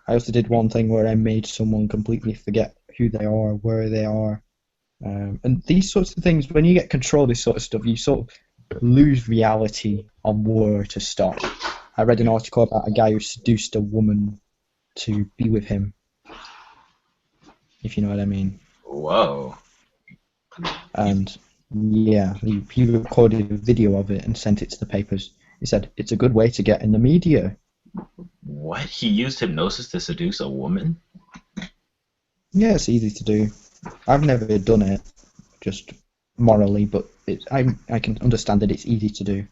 I also did one thing where I made someone completely forget who they are, where they are. And these sorts of things, when you get control of this sort of stuff, you sort of lose reality on where to stop. I read an article about a guy who seduced a woman to be with him, if you know what I mean. Whoa. And yeah, he recorded a video of it and sent it to the papers. He said, it's a good way to get in the media. What? He used hypnosis to seduce a woman? Yeah, it's easy to do. I've never done it, just morally, but I can understand that it's easy to do.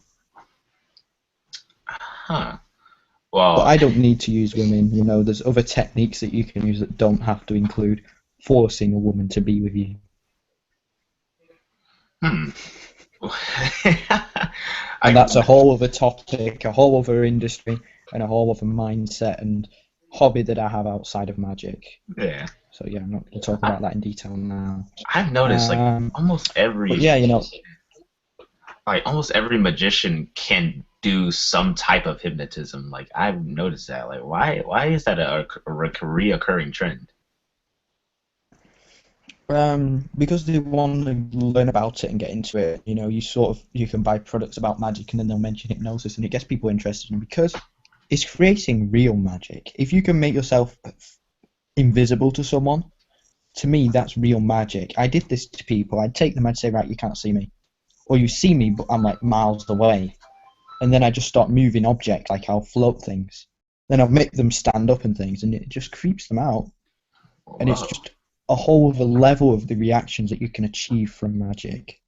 Huh. Well, But I don't need to use women. There's other techniques that you can use that don't have to include forcing a woman to be with you. And I that's a whole other topic, a whole other industry, and a whole other mindset and hobby that I have outside of magic. yeah. So yeah, I'm not going to talk I, about that in detail now. I've noticed like Um, almost but every yeah, almost every magician can do some type of hypnotism. Like I've noticed that. Like why is that a reoccurring trend? because they want to learn about it and get into it. You can buy products about magic and then they'll mention hypnosis and it gets people interested. And because it's creating real magic. If you can make yourself invisible to someone, to me that's real magic. I did this to people. I'd take them, I'd say, right, you can't see me, or you see me, but I'm like miles away, and then I just start moving objects, like I'll float things. Then I'll make them stand up and things, and it just creeps them out. And it's Whoa. just a whole other level of the reactions that you can achieve from magic.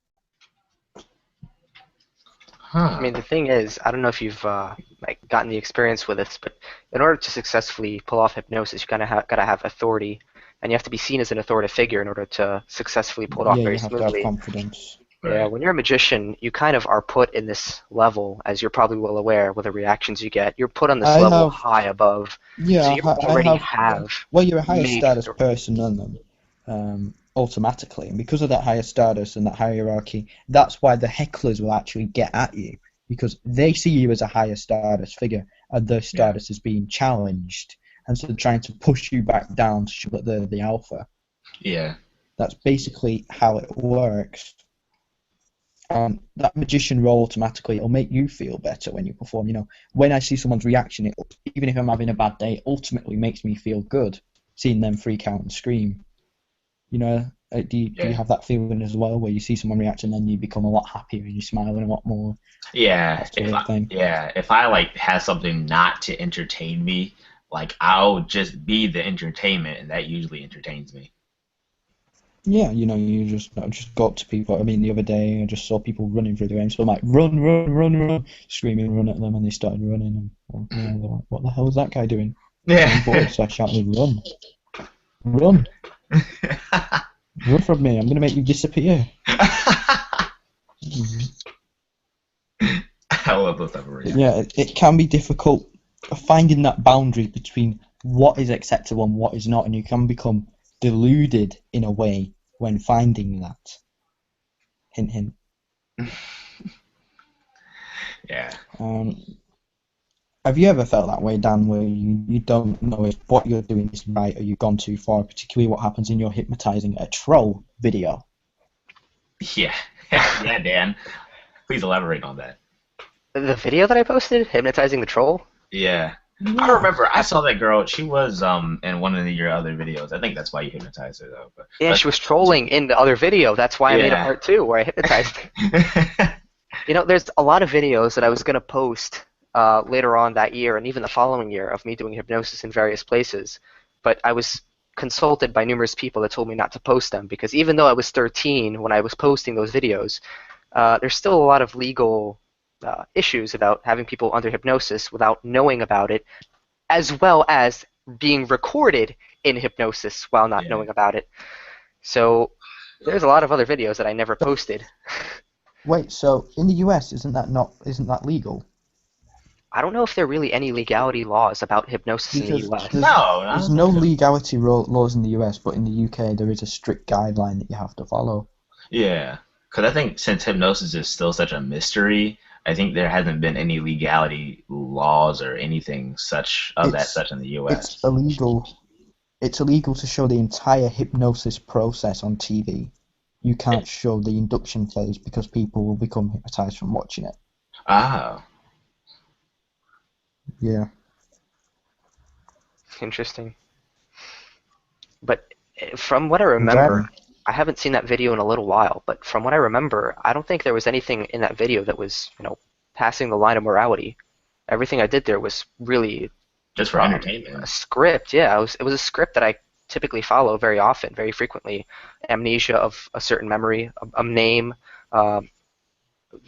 I Huh. mean, the thing is, I don't know if you've like gotten the experience with this, but in order to successfully pull off hypnosis, you gotta have authority, and you have to be seen as an authoritative figure in order to successfully pull it off Yeah, very you have to have smoothly. confidence. Yeah, Right. when you're a magician, you kind of are put in this level, as you're probably well aware, with the reactions you get. You're put on this I level have, high above, so yeah, you I already have. have Well, you're a higher major status authority. person than them, automatically, and because of that higher status and that hierarchy, that's why the hecklers will actually get at you because they see you as a higher status figure, and their Yeah. status is being challenged, and so they're trying to push you back down to show that they're the alpha. Yeah. That's basically how it works. That magician role automatically it'll make you feel better when you perform. When I see someone's reaction, even if I'm having a bad day, it ultimately makes me feel good seeing them freak out and scream. Do you Yeah. have that feeling as well, where you see someone react and then you become a lot happier and you're smiling a lot more? Yeah. That sort of thing. If I like have something not to entertain me, like I'll just be the entertainment, and that usually entertains me. Yeah, you just go up to people. I mean, the other day I just saw people running through the game, so I'm like, run, run, run, run, screaming, run at them, and they started running. And well, they're like, what the hell is that guy doing? And I'm Yeah. bored, so I shouted, run, run, run from me! I'm gonna make you disappear. Mhm. I love those type of But reactions. yeah, it can be difficult finding that boundary between what is acceptable and what is not, and you can become deluded in a way when finding that. Hint, hint. Yeah. Um, have you ever felt that way, Dan, where you don't know if what you're doing is right or you've gone too far, particularly what happens in your hypnotizing a troll video? Yeah. Yeah, Dan. Please elaborate on that. The video that I posted, hypnotizing the troll. Yeah. I Yeah. remember I saw that girl. She was in one of your other videos. I think that's why you hypnotized her though. Yeah, But she was trolling in the other video. That's why I made a yeah. part two where I hypnotized her. There's a lot of videos that I was going to post later on that year and even the following year of me doing hypnosis in various places, but I was consulted by numerous people that told me not to post them because even though I was 13 when I was posting those videos, there's still a lot of legal issues about having people under hypnosis without knowing about it, as well as being recorded in hypnosis while not Yeah. knowing about it. So there's a lot of other videos that I never posted. Wait, so in the US, isn't that legal? I don't know if there are really any legality laws about hypnosis in the Because U.S. No, I there's don't no think so. legality laws in the US, but in the UK there is a strict guideline that you have to follow. Yeah, because I think since hypnosis is still such a mystery, I think there hasn't been any legality laws or anything such of that It's such in the it's U.S. illegal. It's illegal to show the entire hypnosis process on TV. You can't show the induction phase because people will become hypnotized from watching it. Ah, Yeah. Interesting. But from what I remember, Exactly. I haven't seen that video in a little while, but from what I remember, I don't think there was anything in that video that was, passing the line of morality. Everything I did there was really just for a entertainment. script. Yeah, it was a script that I typically follow very often, very frequently. Amnesia of a certain memory, a name, um,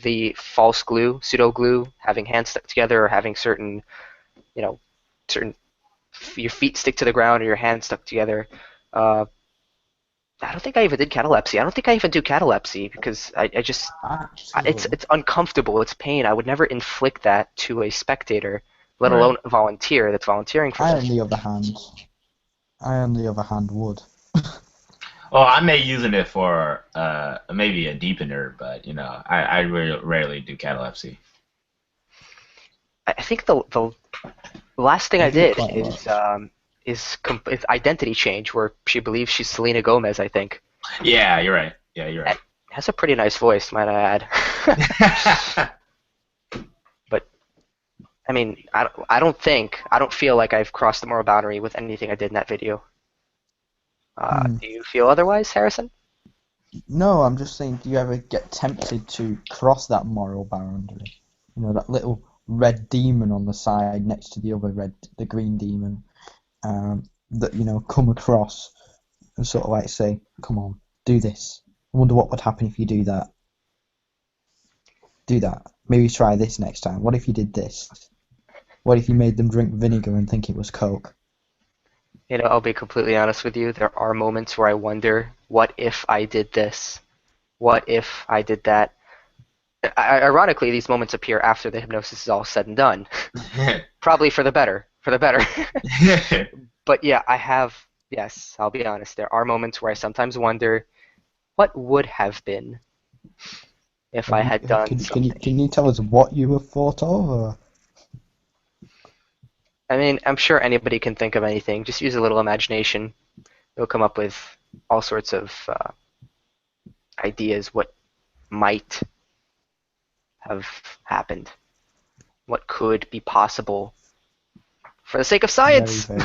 the false glue, pseudo glue, having hands stuck together, or having you know, certain your feet stick to the ground or your hands stuck together. Uh, I don't think I even did catalepsy. I don't think I even do catalepsy because Actually, it's uncomfortable. It's pain. I would never inflict that to a spectator, let Right. alone a volunteer that's volunteering for I, this. on the other hand, would. Well, I may using it for maybe a deepener, but I rarely do catalepsy. I think the last thing I I do it did quite a lot. is identity change, where she believes she's Selena Gomez. I think Yeah, you're right. Yeah, you're right. has a pretty nice voice, might I add. But I mean, I don't feel like I've crossed the moral boundary with anything I did in that video. Hmm. Do you feel otherwise, Harrison? No, I'm just saying, do you ever get tempted to cross that moral boundary? You know, that little red demon on the side next to the green demon, that, come across and sort of like say, come on, do this. I wonder what would happen if you do that. Do that. Maybe try this next time. What if you did this? What if you made them drink vinegar and think it was Coke? You know, I'll be completely honest with you. There are moments where I wonder, what if I did this? What if I did that? Ironically, these moments appear after the hypnosis is all said and done. Probably for the better. For the better. But yeah, yes, I'll be honest. There are moments where I sometimes wonder, what would have been if I had done something. Can you tell us what you have thought of? Or? I mean, I'm sure anybody can think of anything. Just use a little imagination. You'll come up with all sorts of ideas what might have happened, what could be possible for the sake of Very, science. very.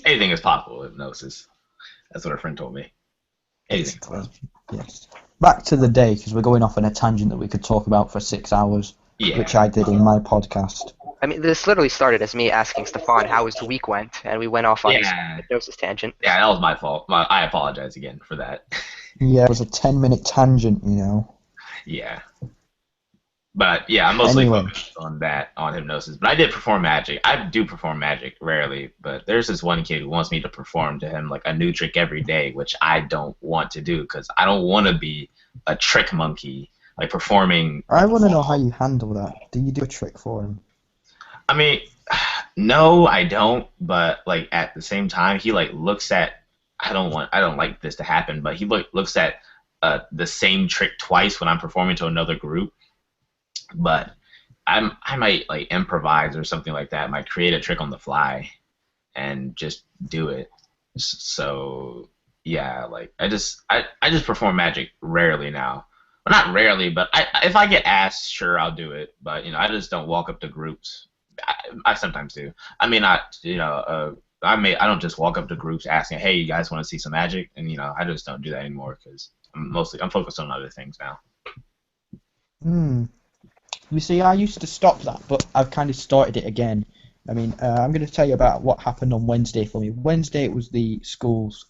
Anything is possible with hypnosis. That's what a friend told me. Anything is possible. Yes. Back to the day, because we're going off on a tangent that we could talk about for 6 hours, Yeah. which I did in my podcast. I mean, this literally started as me asking Stefon how his week went, and we went off on this Yeah. hypnosis tangent. Yeah, that was my fault. I apologize again for that. Yeah, it was a 10-minute tangent, Yeah. But yeah, I'm mostly Anyway. focused on hypnosis. But I did perform magic. I do perform magic rarely, but there's this one kid who wants me to perform to him like a new trick every day, which I don't want to do because I don't want to be a trick monkey, like performing. I want to know how you handle that. Do you do a trick for him? I mean, no, I don't. But like at the same time, he like looks at. I don't like this to happen, but he looks at the same trick twice when I'm performing to another group. But I might like improvise or something like that. I might create a trick on the fly and just do it. So yeah, like I just perform magic rarely now. Well, not rarely, but if I get asked, sure I'll do it. But I just don't walk up to groups. I sometimes do. I mean, not I don't just walk up to groups asking, hey, you guys want to see some magic? And I just don't do that anymore because I'm focused on other things now. You see, I used to stop that, but I've kind of started it again. I mean, I'm going to tell you about what happened on Wednesday for me. Wednesday, it was the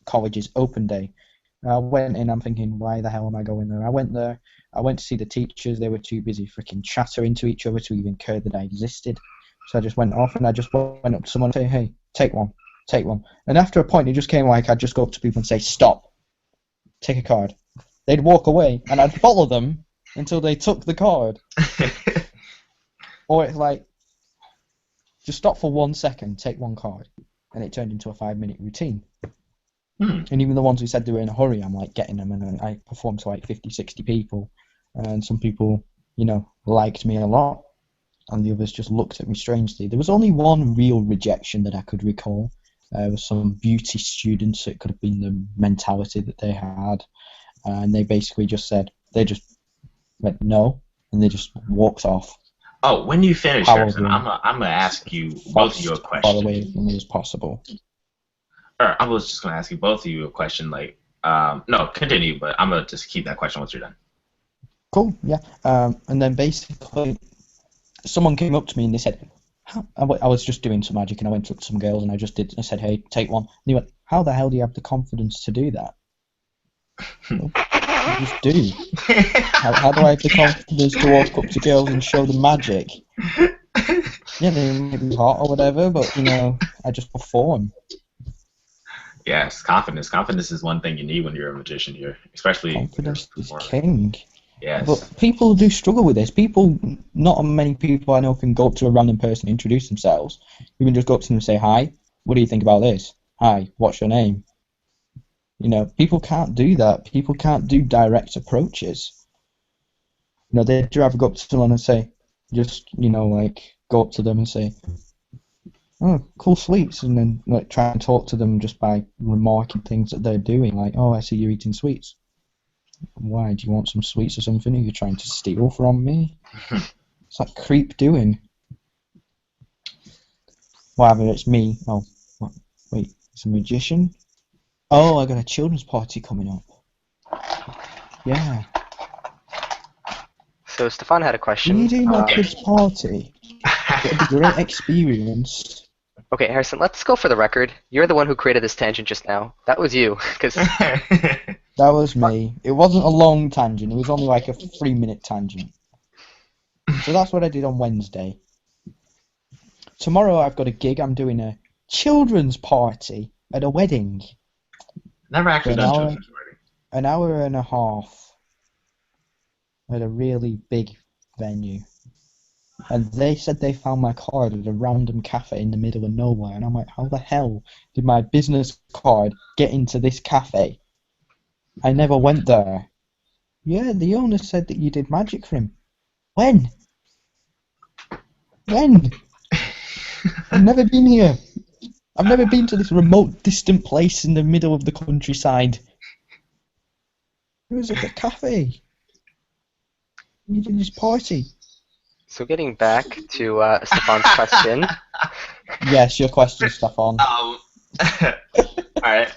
college's open day. I went in, I'm thinking, why the hell am I going there? I went there, I went to see the teachers. They were too busy freaking chattering to each other to even care that I existed. So I just went off and I just went up to someone and say, hey, take one. And after a point, it just came like I'd just go up to people and say, stop, take a card. They'd walk away and I'd follow them until they took the card. Or it's like, just stop for 1 second, take one card. And it turned into a 5-minute routine. And even the ones who said they were in a hurry, I'm like getting them, and I performed to like 50, 60 people. And some people, liked me a lot. And the others just looked at me strangely. There was only one real rejection that I could recall. There was some beauty students. It could have been the mentality that they had. And they basically just said, they just went no, and they just walked off. Oh, when you finish, Harrison, I'm gonna ask you both of you a question. Far away from me as possible. Or I was just gonna ask you both of you a question. Like, no, continue, but I'm gonna just keep that question once you're done. Cool, yeah. And then basically, someone came up to me and they said, I was just doing some magic and I went up to some girls and I said, hey, take one. And they went, how the hell do you have the confidence to do that? Well, you just do. How do I have the confidence to walk up to girls and show them magic? Yeah, they may be hot or whatever, but I just perform. Yes, confidence. Confidence is one thing you need when you're a magician here, especially when you're Confidence is performing. king. Yes. But people do struggle with this. People, not many people I know can go up to a random person and introduce themselves. You can just go up to them and say, "Hi, what do you think about this? Hi, what's your name?" People can't do that. People can't do direct approaches. They'd rather go up to someone and say, like, go up to them and say, "Oh, cool sweets," and then like try and talk to them just by remarking things that they're doing, like, "Oh, I see you're eating sweets. Why? Do you want some sweets or something? Are you trying to steal from me?" It's like creep doing. Whatever, it's me. Oh, what? Wait, it's a magician? Oh, I got a children's party coming up. Yeah. So Stefan had a Will you question. do my kid's party? It'll be a great experience. Okay, Harrison, let's go for the record. You're the one who created this tangent just now. That was you, because That was me. It wasn't a long tangent. It was only like a 3-minute tangent. So that's what I did on Wednesday. Tomorrow I've got a gig. I'm doing a children's party at a wedding Never for actually done children's wedding. an hour and a half at a really big venue. And they said they found my card at a random cafe in the middle of nowhere. And I'm like, how the hell did my business card get into this cafe? I never went there. Yeah, the owner said that you did magic for him. When? When? I've never been here. I've never been to this remote, distant place in the middle of the countryside. It was like a cafe. You did this party. so getting back to Stefan's question. Yes, your question, Stefan. All right.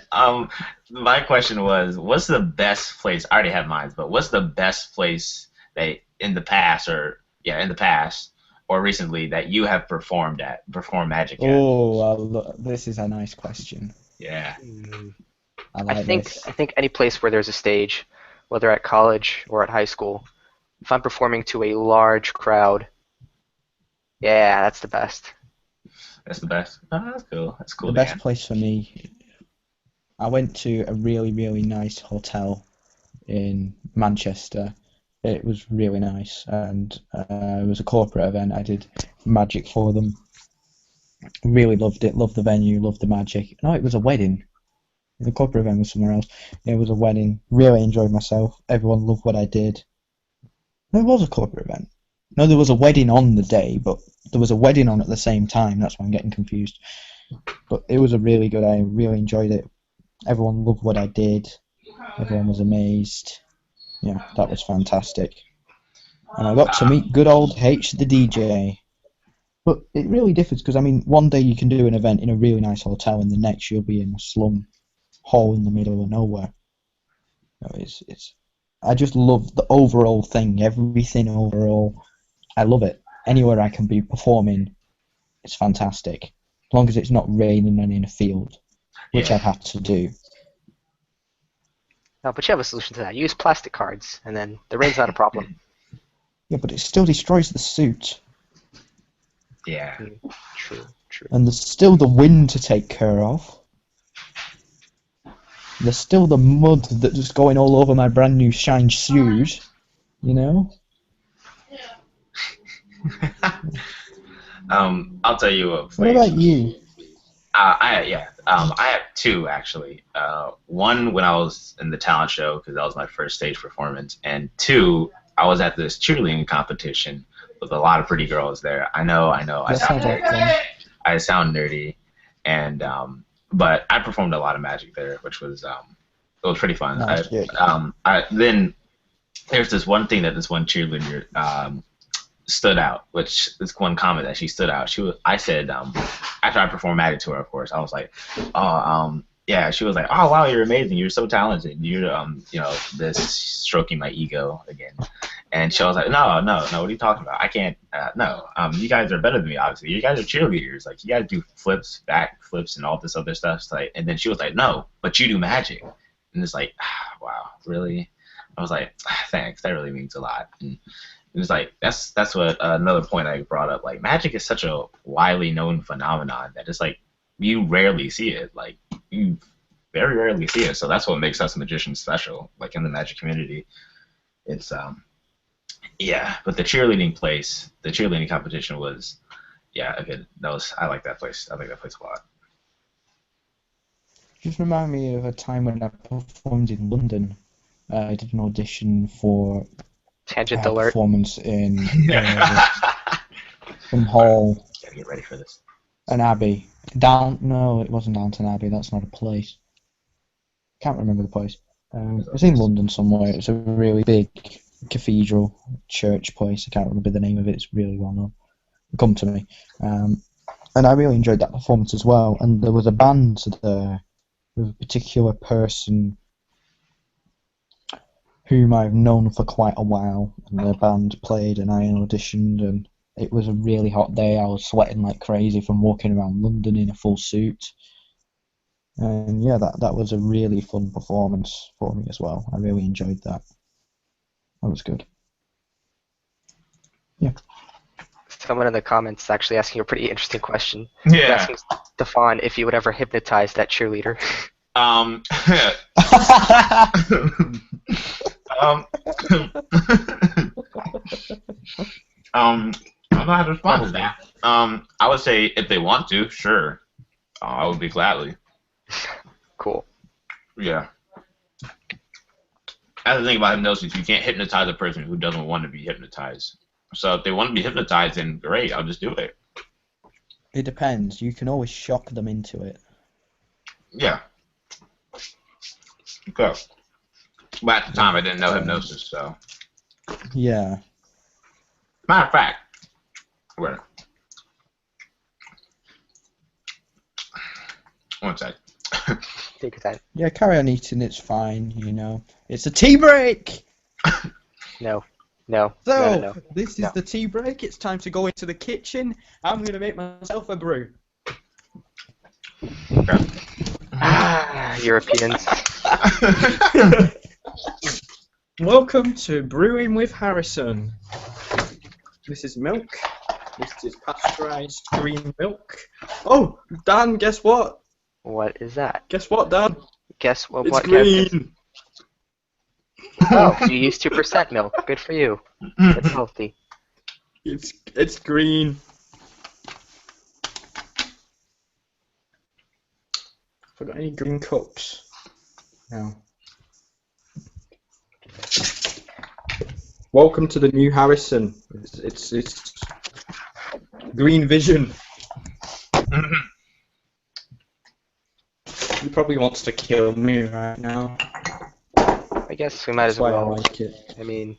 My question was, what's the best place? I already have mine, but what's the best place that in the past, or recently that you have performed magic at? Oh, well, this is a nice question. Yeah. I I like think this. I think any place where there's a stage, whether at college or at high school, if I'm performing to a large crowd, yeah, that's the best. That's the best. Oh, that's cool. That's cool, The best Dan. place for me, I went to a really, really nice hotel in Manchester. It was really nice, and it was a corporate event. I did magic for them. Really loved it. Loved the venue. Loved the magic. No, it was a wedding. The corporate event was somewhere else. It was a wedding. Really enjoyed myself. Everyone loved what I did. No, it was a corporate event. No, there was a wedding on the day, but there was a wedding on at the same time. That's why I'm getting confused. But it was a really good. I really enjoyed it. Everyone loved what I did. Everyone was amazed. Yeah, that was fantastic. And I got to meet good old H, the DJ. But it really differs because, I mean, one day you can do an event in a really nice hotel, and the next you'll be in a slum hole in the middle of nowhere. I just love the overall thing, everything overall. I love it. Anywhere I can be performing, it's fantastic. As long as it's not raining and in a field, which Yeah. I've had to do. No, but you have a solution to that. Use plastic cards, and then the rain's not a problem. Yeah, but it still destroys the suit. Yeah. True, true. And there's still the wind to take care of. There's still the mud that's just going all over my brand new shine shoes. You know? I'll tell you a What place. about you? I have two actually. One when I was in the talent show because that was my first stage performance, and two, I was at this cheerleading competition with a lot of pretty girls there. I know. I That sound sounds like nerdy. fun. I sound nerdy, and but I performed a lot of magic there, which was it was pretty fun. Magic. Then there's this one thing that this one cheerleader stood out, which this one comment that she stood out. I said, after I performed magic to her, of course, I was like, yeah. She was like, oh wow, you're amazing. You're so talented. You're this stroking my ego again. And she was like, no, what are you talking about? I can't, no. You guys are better than me, obviously. You guys are cheerleaders. Like, you guys do flips, back flips, and all this other stuff. It's like, and then she was like, no, but you do magic. And it's like, wow, really? I was like, thanks. That really means a lot. And it was like, that's what another point I brought up. Like, magic is such a widely known phenomenon that it's like, you rarely see it. Like, very rarely see it. So that's what makes us magicians special, like in the magic community. It's yeah, but the cheerleading competition was yeah, okay. I like that place. I like that place a lot. Just remind me of a time when I performed in London. I did an audition for Tangent a alert. performance in some hall, Gotta get ready for this. an abbey. No, it wasn't Downton Abbey. That's not a place. Can't remember the place. It was in London somewhere. It was a really big cathedral church place. I can't remember the name of it. It's really well known. Come to me. And I really enjoyed that performance as well. And there was a band there with a particular person whom I've known for quite a while. And the band played and I auditioned, and it was a really hot day. I was sweating like crazy from walking around London in a full suit. And yeah, that was a really fun performance for me as well. I really enjoyed that. That was good. Yeah. Someone in the comments is actually asking a pretty interesting question. They're Yeah. asking Stefon if you would ever hypnotize that cheerleader. Um, I don't know how to respond to that. I would say if they want to, sure. I would be gladly. Cool. Yeah. That's the thing about hypnosis. You can't hypnotize a person who doesn't want to be hypnotized. So if they want to be hypnotized, then great, I'll just do it. It depends. You can always shock them into it. Yeah. Okay. But at the time, I didn't know hypnosis, so. Yeah. Matter of fact, where? One sec. Take your time. Yeah, carry on eating. It's fine, you know. It's a tea break! No. No. So, No. this is No. the tea break. It's time to go into the kitchen. I'm going to make myself a brew. Okay. Ah, Europeans. Welcome to Brewing with Harrison. This is milk. This is pasteurized green milk. Oh, Dan, guess what? What is that? Guess what, Dan? Guess what? It's What? green. Oh, you use 2% milk. Good for you. That's healthy. It's green. Have I got any green cups? No. Welcome to the new Harrison. It's green vision. He probably wants to kill me right now. I guess we might That's as why I well. like it. I mean,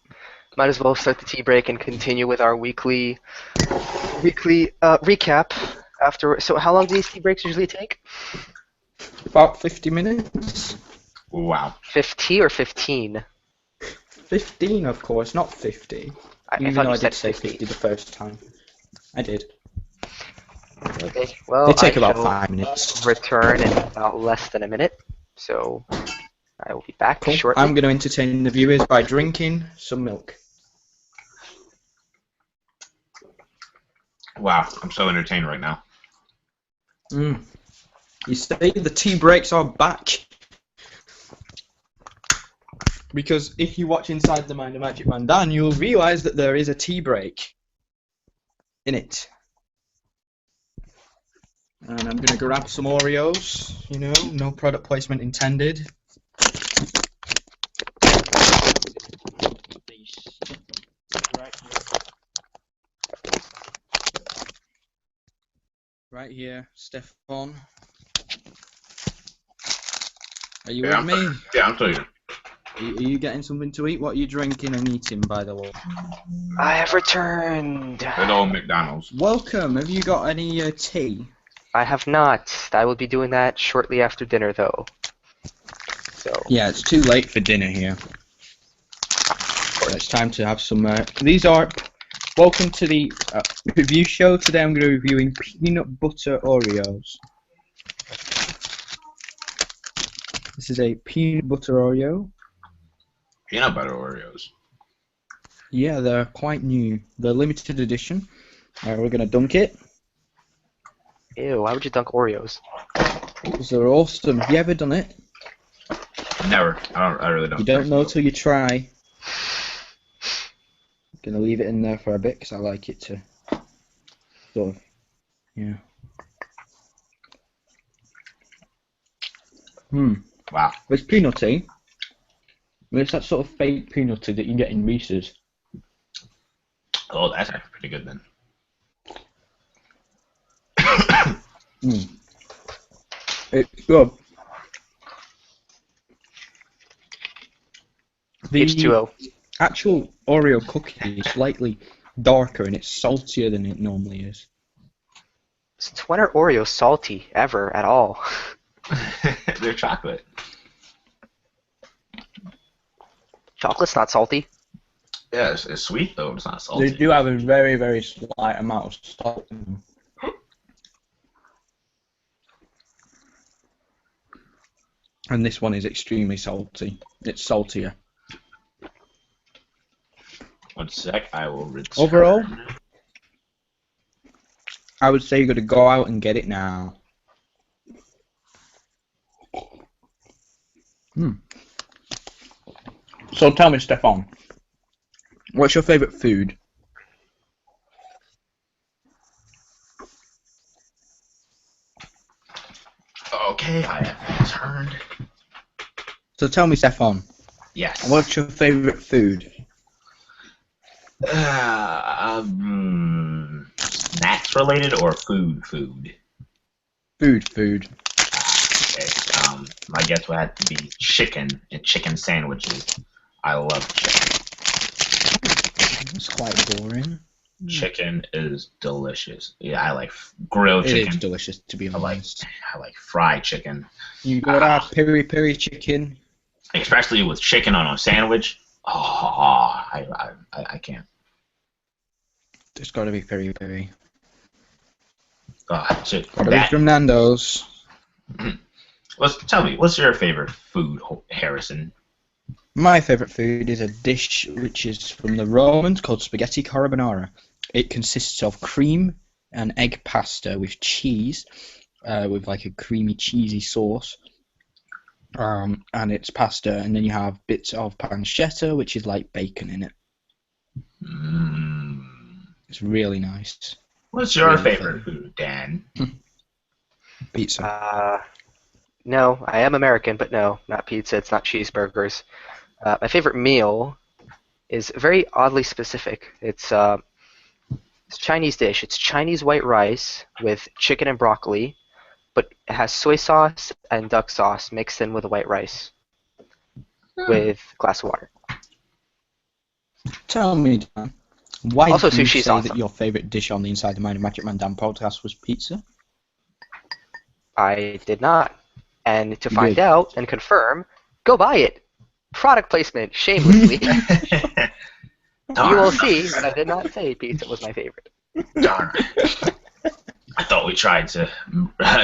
might as well start the tea break and continue with our weekly recap. After. So, how long do these tea breaks usually take? About 50 minutes. Wow. 50 or 15? 15, of course, not 50. I Even thought though you I said did say 50. 50 the first time. I did. Okay. Well, They take I about shall 5 minutes. return in about less than a minute. So, I will be back Cool. shortly. I'm going to entertain the viewers by drinking some milk. Wow. I'm so entertained right now. You say the tea breaks are back. Because if you watch Inside the Mind of Magic Man Dan, you'll realise that there is a tea break in it. And I'm going to grab some Oreos, you know, no product placement intended. Right here, Stefon. Are you with me? Yeah, I'm telling you. Are you getting something to eat? What are you drinking and eating, by the way? I have returned. Good old McDonald's. Welcome. Have you got any tea? I have not. I will be doing that shortly after dinner, though. So. Yeah, it's too late for dinner here. So it's time to have some. These are. Welcome to the review show. Today I'm going to be reviewing peanut butter Oreos. This is a peanut butter Oreo. Peanut butter Oreos. Yeah, they're quite new. They're limited edition. We're going to dunk it. Ew, why would you dunk Oreos? Because they're awesome. Have you ever done it? Never. I really don't. You don't know till you try. I'm gonna leave it in there for a bit because I like it to sort of, yeah. Wow. It's peanutty. But it's that sort of fake peanutty that you get in Reese's. Oh, that's actually pretty good then. It's good. The H2O. actual Oreo cookie is slightly darker and it's saltier than it normally is. Since when are Oreos salty ever at all? They're chocolate. Chocolate's not salty. Yeah, it's sweet though. It's not salty. They do have a very, very slight amount of salt in them. And this one is extremely salty. It's saltier. 1 sec, I will return. Overall, I would say you got to go out and get it now. So tell me, Stefon, what's your favourite food? Okay, I have returned. So tell me, Stefon, Yes. what's your favourite food? Snacks related or food? Food. Okay. My guess would have to be chicken and chicken sandwiches. I love chicken. That's quite boring. Chicken is delicious. Yeah, I like grilled It chicken. is delicious, to be honest. I like fried chicken, You gotta have peri chicken. especially with chicken on a sandwich. Oh, I can't. There's gotta be peri. Shit. Gotta be from Nando's. Tell me, what's your favorite food, Harrison? My favourite food is a dish which is from the Romans called spaghetti carbonara. It consists of cream and egg pasta with cheese, with like a creamy cheesy sauce. And it's pasta, and then you have bits of pancetta, which is like bacon in it. It's really nice. What's your Really favorite food, Dan? Pizza. No, I am American, but no, not pizza. It's not cheeseburgers. My favorite meal is very oddly specific. It's a Chinese dish. It's Chinese white rice with chicken and broccoli, but it has soy sauce and duck sauce mixed in with the white rice with a glass of water. Tell me, Dan, why Also, did you sushi's say awesome. that your favourite dish on the Inside the Mind of Magic Man Dan podcast was pizza? I did not. And to You find did. out and confirm, go buy it. Product placement, shamelessly. You will see that I did not say pizza was my favorite. Darn. I thought we tried to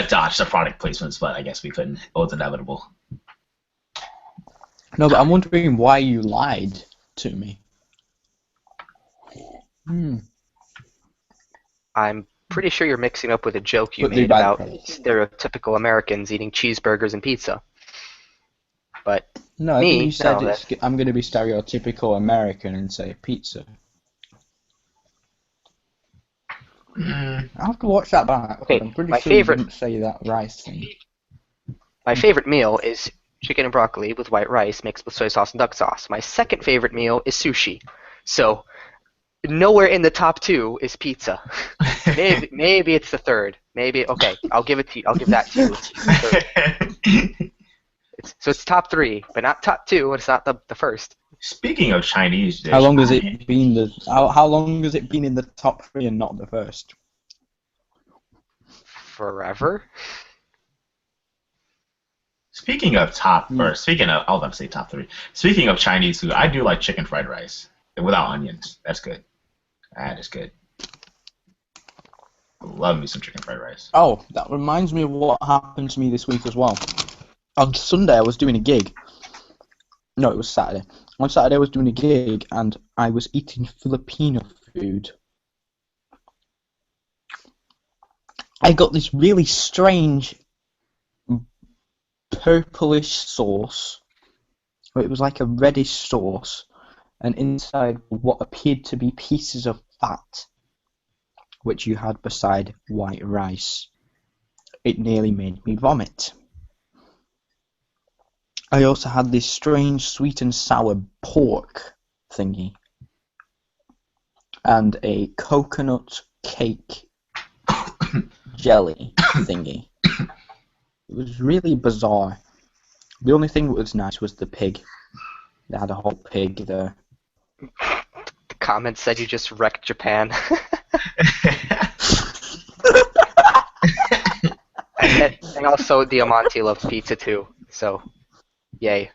dodge the product placements, but I guess we couldn't. It was inevitable. No, but I'm wondering why you lied to me. I'm pretty sure you're mixing up with a joke you But they made buy the about products. stereotypical Americans eating cheeseburgers and pizza. But No, I Me? think you said No, I'm going to be stereotypical American and say pizza. I have to watch that back. Okay, I'm pretty my sure favorite- you didn't say that rice thing. my favorite meal is chicken and broccoli with white rice mixed with soy sauce and duck sauce. My second favorite meal is sushi. So nowhere in the top two is pizza. Maybe it's the third. Maybe okay. I'll give it to you. I'll give that to you. It's the third. So it's top three, but not top two. And it's not the first. Speaking of Chinese dish, How long has it been how long has it been in the top three and not the first? Forever. Speaking of I was about to say top three. Speaking of Chinese food, I do like chicken fried rice without onions. That's good. That is good. Love me some chicken fried rice. Oh, that reminds me of what happened to me this week as well. On Sunday I was doing a gig. No, it was Saturday. On Saturday I was doing a gig and I was eating Filipino food. I got this really strange purplish sauce. It was like a reddish sauce, and inside were what appeared to be pieces of fat, which you had beside white rice. It nearly made me vomit. I also had this strange sweet and sour pork thingy, and a coconut cake jelly thingy. It was really bizarre. The only thing that was nice was the pig. They had a whole pig there. The comment said you just wrecked Japan. and also Diamante loved pizza too. So, yay.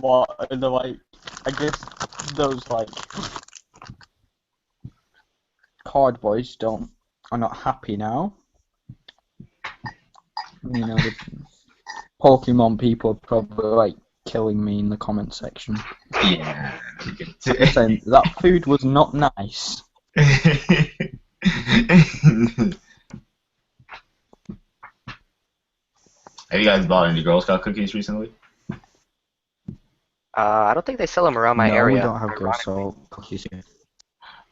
What? Like, I guess those like card boys are not happy now. You know, the Pokemon people are probably like killing me in the comment section. Yeah. Saying that food was not nice. Have you guys bought any Girl Scout cookies recently? I don't think they sell them around my no, area. we don't have Girl Scout cookies here. Yeah,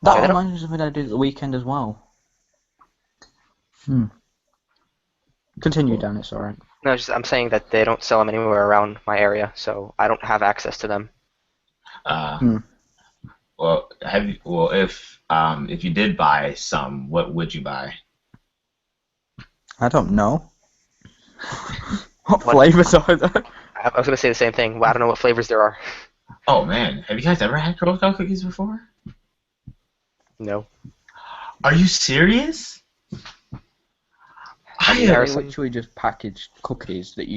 That they don't- reminds me of something I did at the weekend as well. Continue, Dan, it's alright. No, I'm saying that they don't sell them anywhere around my area, so I don't have access to them. Well, if you did buy some, what would you buy? I don't know. What flavors are there? I was gonna say the same thing. Well, I don't know what flavors there are. Oh man, have you guys ever had Girl Scout cookies before? No. Are you serious? They're literally just packaged cookies that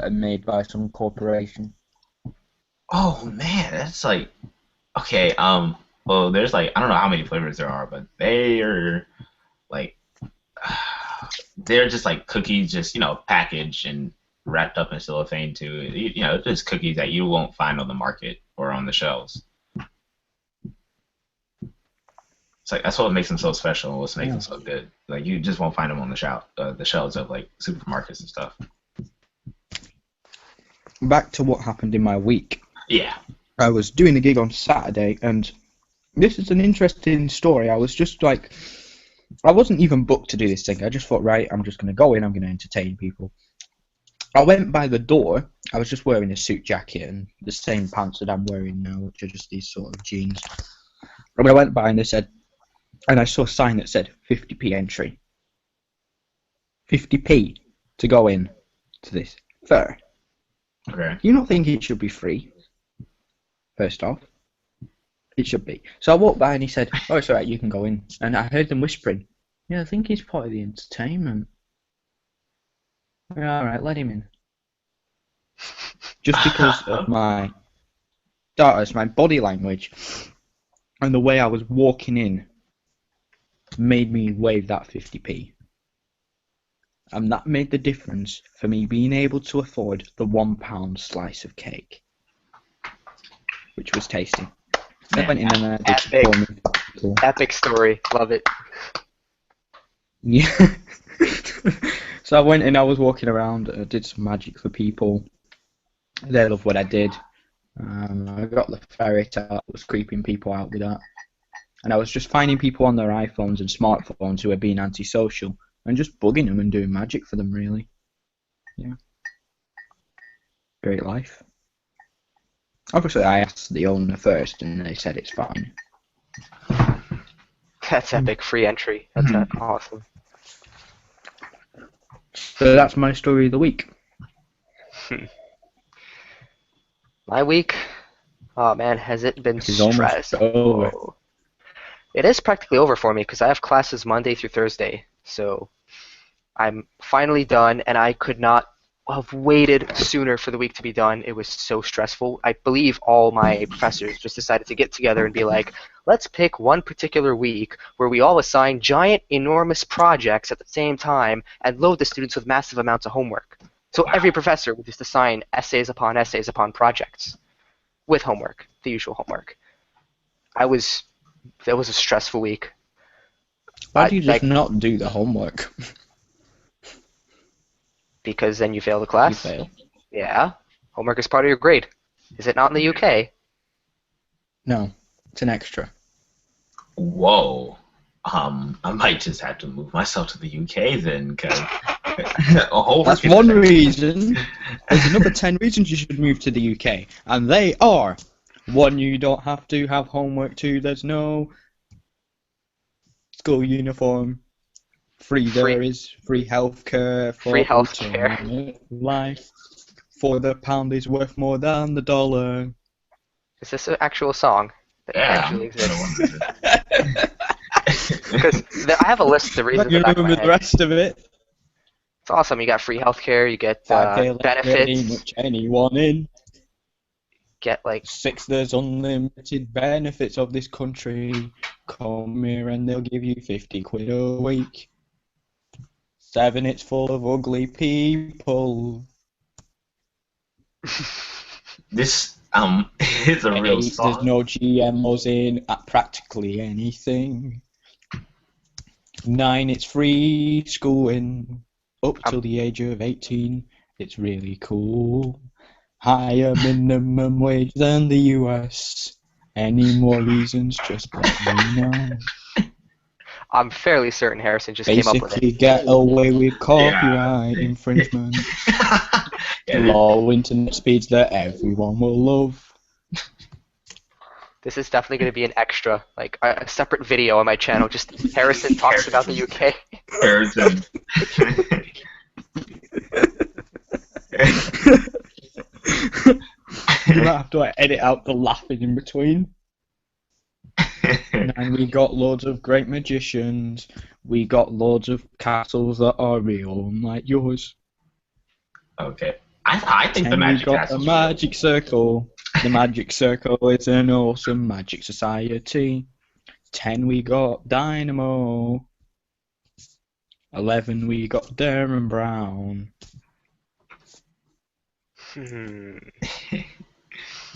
are made by some corporation. Oh man, that's like okay. Well, there's like I don't know how many flavors there are, but they are like they're just like cookies, just packaged and wrapped up in cellophane too. Just cookies that you won't find on the market or on the shelves. It's like that's what makes them so special and what makes them so good. Like you just won't find them on the shelves of like supermarkets and stuff. Back to what happened in my week. Yeah. I was doing a gig on Saturday, and this is an interesting story. I was just like, I wasn't even booked to do this thing. I just thought, right, I'm just going to go in, I'm going to entertain people. I went by the door. I was just wearing a suit jacket and the same pants that I'm wearing now, which are just these sort of jeans. And I went by and they said, and I saw a sign that said 50p entry. 50p to go in to this fair. Okay. You not think it should be free? First off, it should be. So I walked by and he said, "Oh, it's alright, you can go in." And I heard them whispering, "Yeah, I think it's part of the entertainment." Alright, let him in. Just because of my body language and the way I was walking in made me waive that 50p. And that made the difference for me being able to afford the £1 slice of cake, which was tasty. I went in and I did Epic. pour me 50p. Epic story. Love it. Yeah. So I went in, I was walking around, did some magic for people. They loved what I did. I got the ferret out, was creeping people out with that. And I was just finding people on their iPhones and smartphones who were being antisocial and just bugging them and doing magic for them, really. Yeah. Great life. Obviously, I asked the owner first and they said it's fine. That's epic. Free entry. That's awesome. So that's my story of the week. My week? Oh man, has it been It's almost stressful? over. It is practically over for me because I have classes Monday through Thursday. So I'm finally done, and I could not have waited sooner for the week to be done. It was so stressful. I believe all my professors just decided to get together and be like, let's pick one particular week where we all assign giant, enormous projects at the same time and load the students with massive amounts of homework. So every professor would just assign essays upon projects with homework, the usual homework. That was a stressful week. Why do you just not do the homework? because then you fail the You class. fail. Yeah. Homework is part of your grade. Is it not in the UK? No, it's an extra. Whoa. I might just have to move myself to the UK then, because That's one reason. There's another 10 reasons you should move to the UK, and they are: 1, you don't have to have homework. 2, there's no school uniform. 3, there is free healthcare Free for healthcare. alternate life. 4, the pound is worth more than the dollar. Is this an actual song that Yeah, actually I'm gonna exists? wonder. Because I have a list of reasons You in the back of my remember the head. rest of it? It's awesome. You got free healthcare. You get 5K pretty benefits. much anyone in. Get like 6, there's unlimited benefits of this country. Come here and they'll give you 50 quid a week. 7, it's full of ugly people. This is a real 8, there's song. no GMOs in practically anything. 9, it's free schooling up till the age of 18. It's really cool. Higher minimum wage than the US. Any more reasons, just let me know. I'm fairly certain Harrison just came up with Basically, it. get away with copyright infringement. Yeah, Low internet speeds that everyone will love. This is definitely going to be an extra, like a separate video on my channel. Just Harrison talks about the UK. Harrison. You might have to edit out the laughing in between. And we got loads of great magicians. We got loads of castles that are real, unlike yours. Okay. I think the And we magic got castle's the real. magic circle. The magic circle is an awesome magic society. 10, we got Dynamo. 11, we got Darren Brown. I'm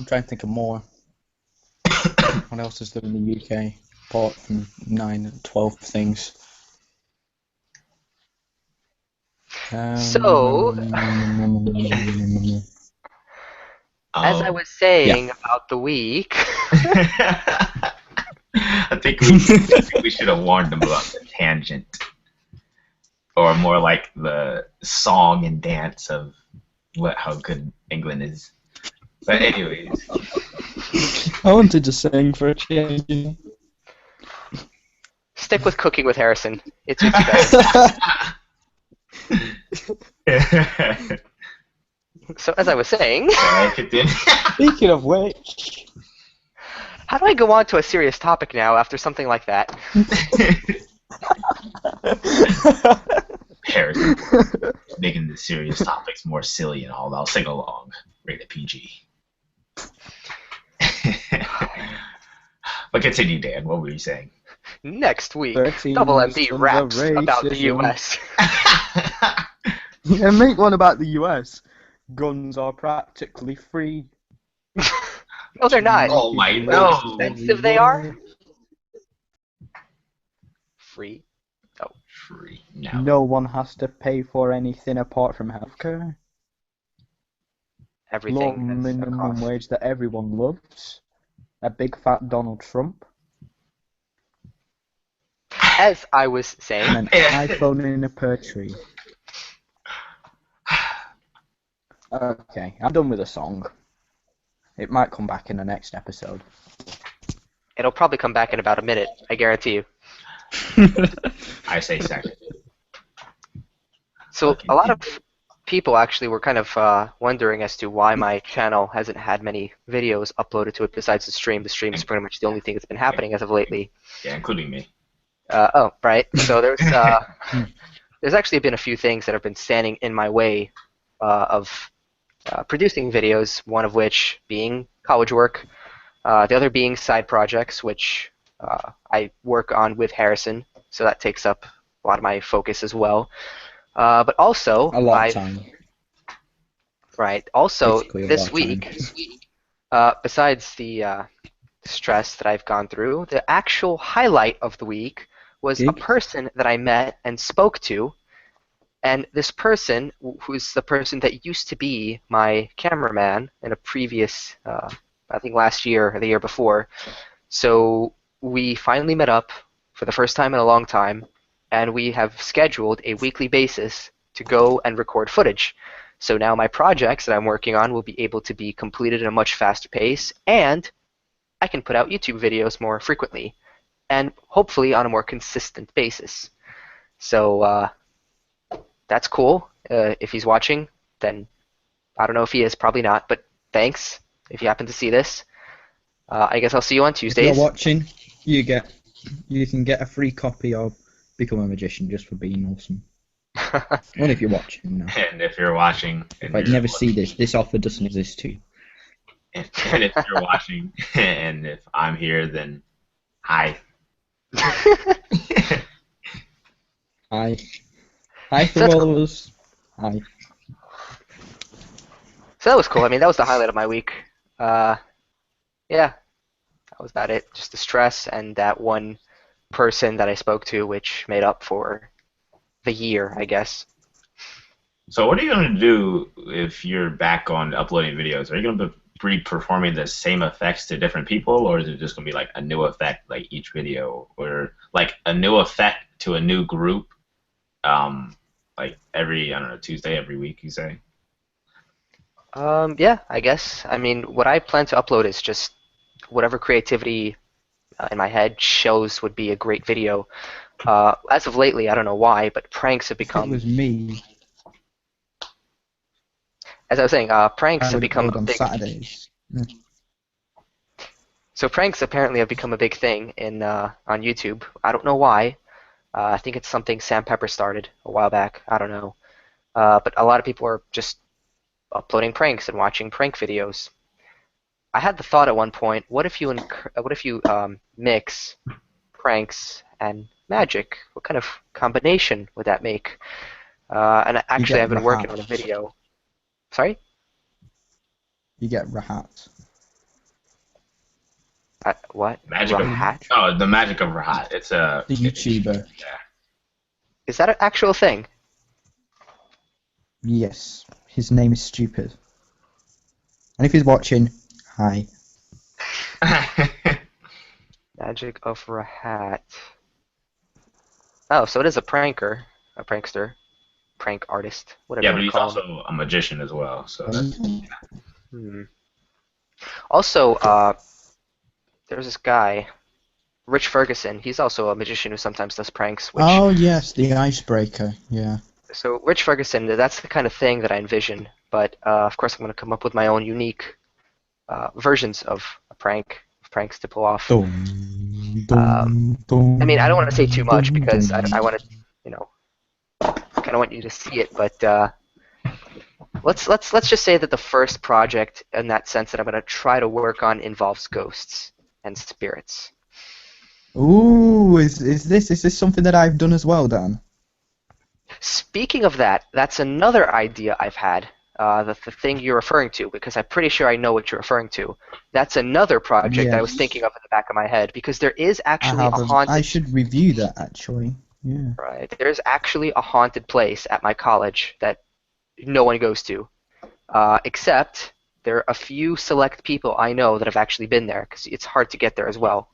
trying to think of more. What else is there in the UK apart from 9 and 12 things? So, as I was saying about the week, I think we should have warned them about the tangent, or more like the song and dance of how good England is. But anyways, I wanted to sing for a change. stick with cooking with Harrison. It suits you better. So, as I was saying, Speaking of which, how do I go on to a serious topic now after something like that? Harrison, making the serious topics more silly and all. I'll sing along. Rated PG. But continue, Dan. What were you saying? Next week, 13 Double MD reasons of raps about the racism. US. Yeah, make one about the US. Guns are practically free. No, they're not. Oh my People no! live Expensive they are? everywhere. Free. Free. No. No one has to pay for anything apart from healthcare. Low Everything has a minimum cost. wage that everyone loves. A big fat Donald Trump. As I was saying, And an iPhone in a pear tree. Okay, I'm done with the song. It might come back in the next episode. it'll probably come back in about a minute, I guarantee you. I say second. So Okay. a lot of people actually were kind of wondering as to why my channel hasn't had many videos uploaded to it besides the stream. The stream is pretty much the only thing that's been happening as of lately. Yeah, including me. Right. So there's actually been a few things that have been standing in my way of producing videos, one of which being college work, the other being side projects, which I work on with Harrison, so that takes up a lot of my focus as well. But also, A lot of time. right. Also, Basically a this lot of week, time. besides the stress that I've gone through, the actual highlight of the week was a Gig? person that I met and spoke to And this person, who's the person that used to be my cameraman in a previous, I think last year or the year before, so we finally met up for the first time in a long time, and we have scheduled a weekly basis to go and record footage. So now my projects that I'm working on will be able to be completed at a much faster pace, and I can put out YouTube videos more frequently, and hopefully on a more consistent basis. So that's cool. If he's watching, then I don't know if he is, probably not, but thanks if you happen to see this. I guess I'll see you on If Tuesdays. you're watching, you can get a free copy of Become a Magician just for being awesome. Only if you're watching, no. And if you're watching, If I never see this offer doesn't exist to you. and if you're watching, and if I'm here, then hi. Hi. Hi So from that's all cool. of us. Hi. So that was cool. I mean, that was the highlight of my week. Yeah, that was about it. Just the stress and that one person that I spoke to, which made up for the year, I guess. So what are you going to do if you're back on uploading videos? Are you going to be performing the same effects to different people, or is it just going to be like a new effect like each video, or like a new effect to a new group, like every, I don't know, Tuesday, every week, you say? Yeah, I guess. I mean, what I plan to upload is just whatever creativity in my head shows would be a great video. As of lately, I don't know why, but pranks have If it become, was me, as I was saying, pranks I have would become upload a on big. Saturdays. Yeah. So pranks apparently have become a big thing in on YouTube. I don't know why. I think it's something Sam Pepper started a while back. I don't know. But a lot of people are just uploading pranks and watching prank videos. I had the thought at one point, what if you mix pranks and magic? What kind of combination would that make? And You actually, get I've been working on a Rahat. video. Sorry? You get Rahat. What? Magic of Rahat? Oh, the magic of Rahat. It's a The YouTuber. yeah. Is that an actual thing? Yes. His name is stupid. And if he's watching, hi. Magic of Rahat. Oh, so it is a pranker, a prankster, prank artist, whatever Yeah, you but want to he's call him. also a magician as well. So that's Hmm. Also, there's this guy, Rich Ferguson. He's also a magician who sometimes does pranks. Which, Oh yes, the icebreaker. Yeah. so Rich Ferguson, that's the kind of thing that I envision. But of course, I'm going to come up with my own unique versions of pranks to pull off. Dum, Um, dum, dum, I mean, I don't want to say too much dum, because dum. I want to, you know, kind of want you to see it. But let's just say that the first project, in that sense, that I'm going to try to work on involves ghosts and spirits. Ooh, is this something that I've done as well, Dan? Speaking of that, that's another idea I've had. The thing you're referring to, because I'm pretty sure I know what you're referring to. That's another project I was Yes. thinking of in the back of my head, because there is I actually a haven't. haunted. I should review that actually. Yeah. Right. There's actually a haunted place at my college that no one goes to, except there are a few select people I know that have actually been there, because it's hard to get there as well.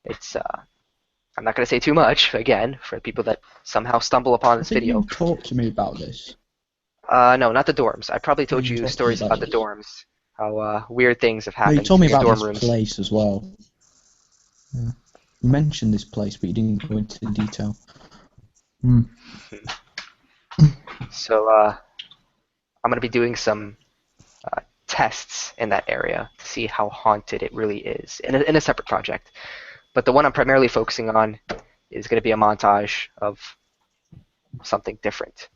It's I'm not going to say too much, again, for people that somehow stumble upon I this think video. you talked to me about this. No, not the dorms. I probably told You you talked stories about about the this. dorms, how weird things have No, you happened told me in the about dorm this rooms. place as well. Yeah. You mentioned this place, but you didn't go into detail. Hmm. So I'm going to be doing some tests in that area to see how haunted it really is in a separate project. But the one I'm primarily focusing on is going to be a montage of something different.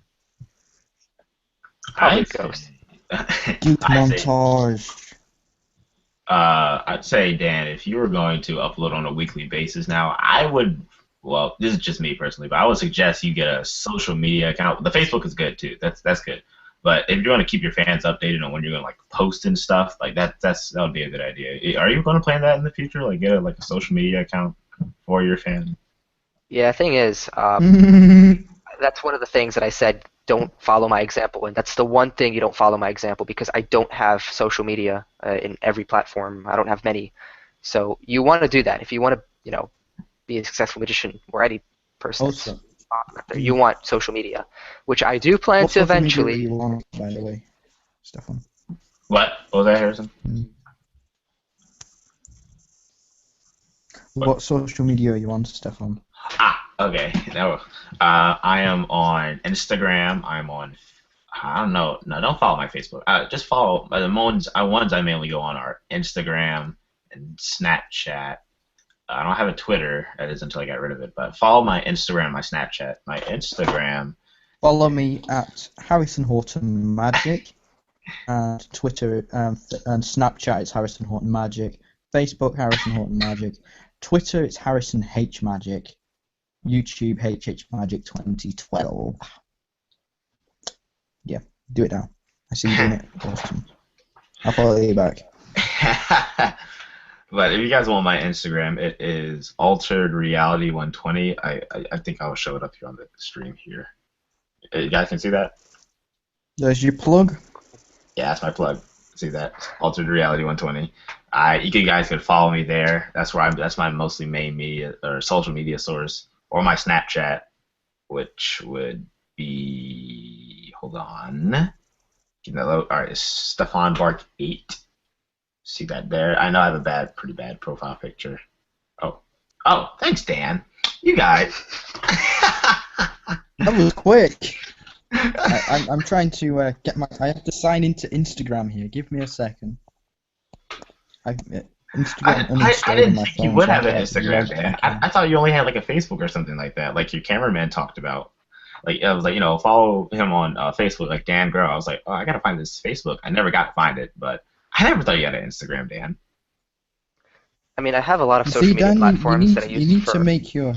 Probably I'd ghosts. Duke I'd say montage. I'd say, Dan, if you were going to upload on a weekly basis now, I would, well, this is just me personally, but I would suggest you get a social media account. The Facebook is good too. That's good. But if you're going to keep your fans updated on when you're going to like post and stuff, like that would be a good idea. Are you going to plan that in the future? Like get a social media account for your fans? Yeah, thing is, that's one of the things that I said don't follow my example, and that's the one thing you don't follow my example because I don't have social media in every platform. I don't have many. So you want to do that if you want to, be a successful magician or any person that's Also, out there. You want social media, which I do plan what to social media are eventually. you on, by the way, Stefan? What was that, Harrison? What social media are you on, Stefan? Okay. No, I am on Instagram. I'm on. I don't know. No, don't follow my Facebook. Just follow the ones I mainly go on are Instagram and Snapchat. I don't have a Twitter. That is until I got rid of it. But follow my Instagram, my Snapchat, my Instagram. Follow me at Harrison Horton Magic, and Twitter and Snapchat it's Harrison Horton Magic. Facebook Harrison Horton Magic. Twitter it's Harrison H Magic. YouTube HH Magic 2012. Yeah, do it now. I see you doing it. Awesome. I'll follow you back. But if you guys want my Instagram, it is Altered Reality 120. I think I'll show it up here on the stream here. You guys can see that? There's your plug. Yeah, that's my plug. See that? Altered Reality 120. You guys can follow me there. That's my mostly main media or social media source, or my Snapchat, which would be, hold on. All right, it's Stefon Bark 8. See that there? I know I have a pretty bad profile picture. Oh, thanks, Dan. You guys. That was quick. I'm trying to get my. I have to sign into Instagram here. Give me a second. Instagram I didn't think you would have an an Instagram, Dan. I thought you only had like a Facebook or something like that, like your cameraman talked about. Like I was like, follow him on Facebook, like Dan Girl. I was like, oh, I gotta find this Facebook. I never got to find it, but I never thought you had an Instagram, Dan. I mean, I have a lot of social See, media Dan, platforms that I you use need for. to make your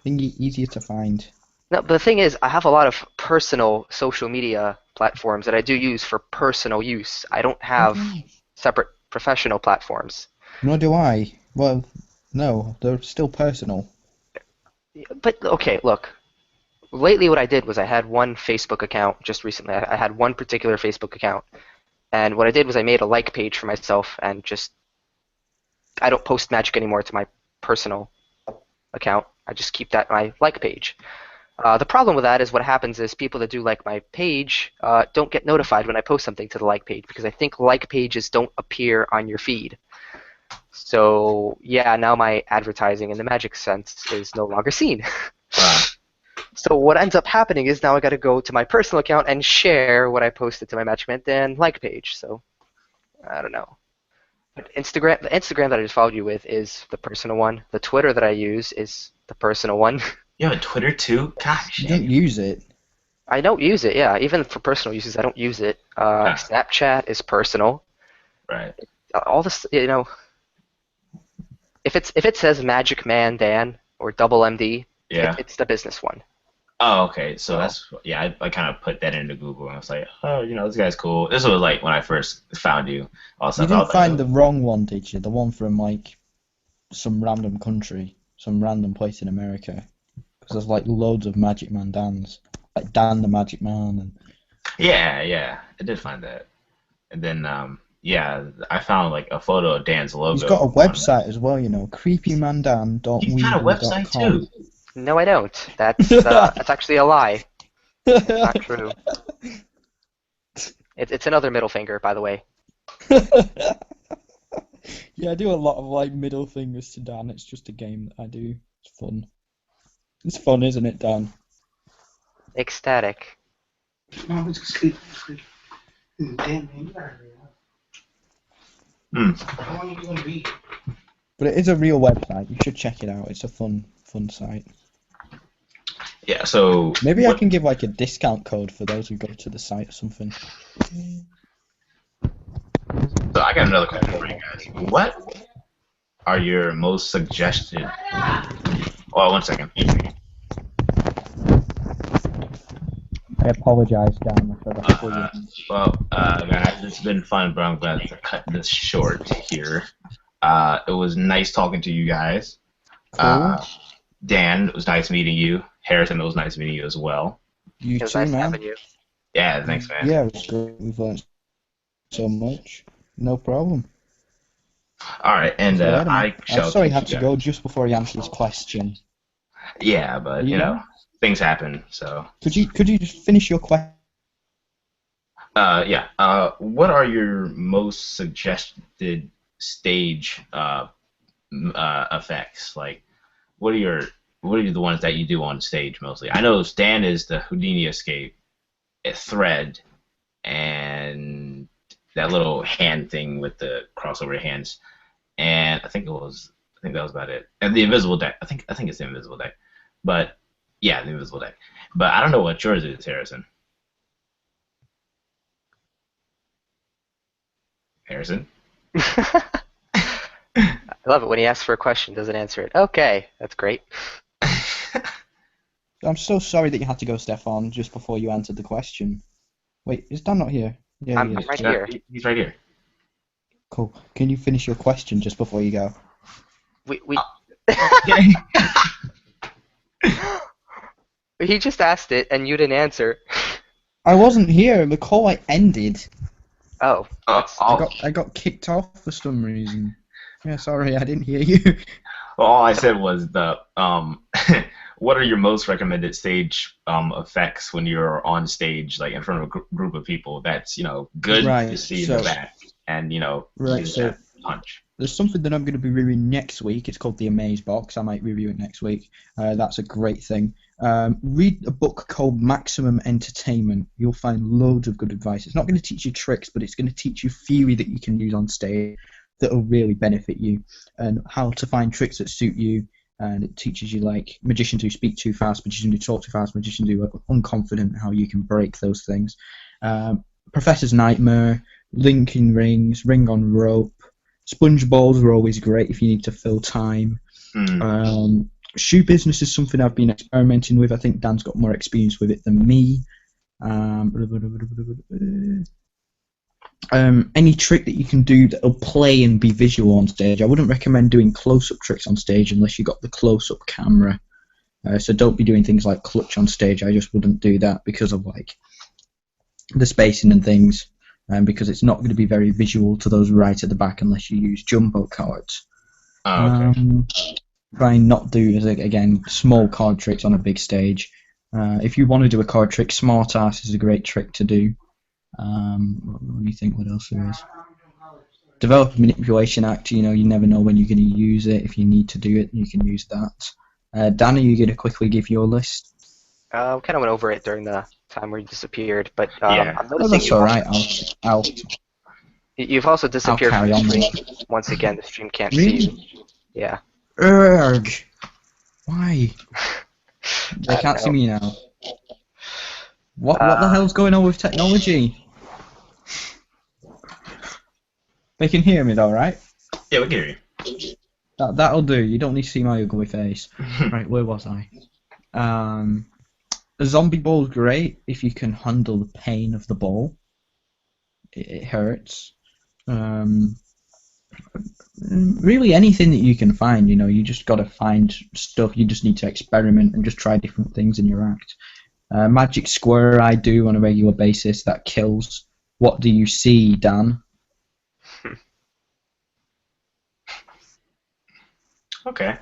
thingy easier to find. No, but the thing is, I have a lot of personal social media platforms that I do use for personal use. I don't have separate professional platforms. Nor do I. Well, no, they're still personal. But okay, look. Lately, what I did was I had one Facebook account just recently. I had one particular Facebook account, and what I did was I made a like page for myself, and just I don't post magic anymore to my personal account. I just keep that my like page. The problem with that is what happens is people that do like my page don't get notified when I post something to the like page because I think like pages don't appear on your feed. So yeah, now my advertising in the magic sense is no longer seen. Wow. So what ends up happening is now I got to go to my personal account and share what I posted to my Magic Mint like page. So I don't know. But the Instagram that I just followed you with is the personal one. The Twitter that I use is the personal one. You have a Twitter too? Gosh. You don't use it. I don't use it. Yeah, even for personal uses, I don't use it. Snapchat is personal. Right. All this, if it says Magic Man Dan or Double MD, Yeah. it's the business one. Oh, okay. So that's I kind of put that into Google and I was like, oh, this guy's cool. This was like when I first found you. Also, You didn't find the wrong one, did you? The one from like some random country, some random place in America. Because there's like loads of Magic Man Dans, like Dan the Magic Man, and Yeah, I did find that. And then I found like a photo of Dan's logo. he's got a website as well, creepymandan.weebly.com. He's got a website too. No, I don't. That's actually a lie. It's not true. It's another middle finger, by the way. Yeah, I do a lot of like middle fingers to Dan. It's just a game that I do. It's fun. It's fun, isn't it, Dan? Ecstatic. No, it's sleep. Damn, man. How long are you gonna be? But it is a real website. You should check it out. It's a fun site. Yeah, so Maybe I can give like a discount code for those who go to the site or something. So I got another question for you guys. What are your most suggested? Oh, 1 second. I apologize, Dan. Guys, it's been fun, but I'm glad to cut this short here. It was nice talking to you guys. Cool. Dan, it was nice meeting you. Harrison, it was nice meeting you as well. You It was too, nice man. having you. Yeah, thanks, man. Yeah, it was great. We've learned so much. No problem. All right, and See you later, man. I I'm shall sorry you teach had you to guys. go just before he answered his question. Yeah, Are but you going? things happen. So, Could you just finish your question? yeah. What are your most suggested stage effects? Like, what are your what are the ones that you do on stage mostly? I know Stan is the Houdini escape, a thread, and that little hand thing with the crossover hands. And I think that was about it. And the invisible deck. I think it's the invisible deck. But yeah, the invisible deck. But I don't know what yours is, Harrison. Harrison? I love it when he asks for a question, doesn't answer it. Okay, that's great. I'm so sorry that you had to go, Stefan, just before you answered the question. Wait, is Dan not here? Yeah, I'm he is. right Cool. here. He's right here. Cool. Can you finish your question just before you go? We Okay. he just asked it and you didn't answer. I wasn't here. The call I ended. Oh, that's I got kicked off for some reason. Yeah, sorry, I didn't hear you. all I said was the what are your most recommended stage effects when you're on stage, like in front of a group of people? That's good to Right. see in So the back, and right. use So that punch. there's something that I'm going to be reviewing next week. It's called the Amaze Box. I might review it next week. That's a great thing. Read a book called Maximum Entertainment. You'll find loads of good advice. It's not going to teach you tricks, but it's going to teach you theory that you can use on stage that will really benefit you, and how to find tricks that suit you. And it teaches you, like, magicians who speak too fast, magicians who talk too fast, magicians who are unconfident, how you can break those things. Professor's Nightmare, Linking Rings, Ring on Rope. Sponge balls are always great if you need to fill time. Hmm. Shoe business is something I've been experimenting with. I think Dan's got more experience with it than me. Any trick that you can do that'll play and be visual on stage. I wouldn't recommend doing close-up tricks on stage unless you've got the close-up camera. So don't be doing things like clutch on stage. I just wouldn't do that because of like the spacing and things, because it's not going to be very visual to those right at the back unless you use jumbo cards. Oh, okay. Try and not do, again, small card tricks on a big stage. If you want to do a card trick, Smart Ass is a great trick to do. Let me think what else there is. Develop a manipulation act. You never know when you're going to use it. If you need to do it, you can use that. Dan, are you going to quickly give your list? kind of went over it during the time where you disappeared, but Yeah. I'm Oh, noticing that's all right. I'll you've also disappeared from carry the on then. stream. Once again, the stream can't see you. Really? Yeah. Urgh. Why? They I can't don't see know. me now. What the hell's going on with technology? They can hear me though, right? Yeah, we can hear That'll do. You don't need to see my ugly face. you. Right, where was I? A zombie ball's great if you can handle the pain of the ball. It hurts. Really anything that you can find, you just got to find stuff. You just need to experiment and just try different things in your act. Magic Square I do on a regular basis. That kills. What do you see, Dan? Okay.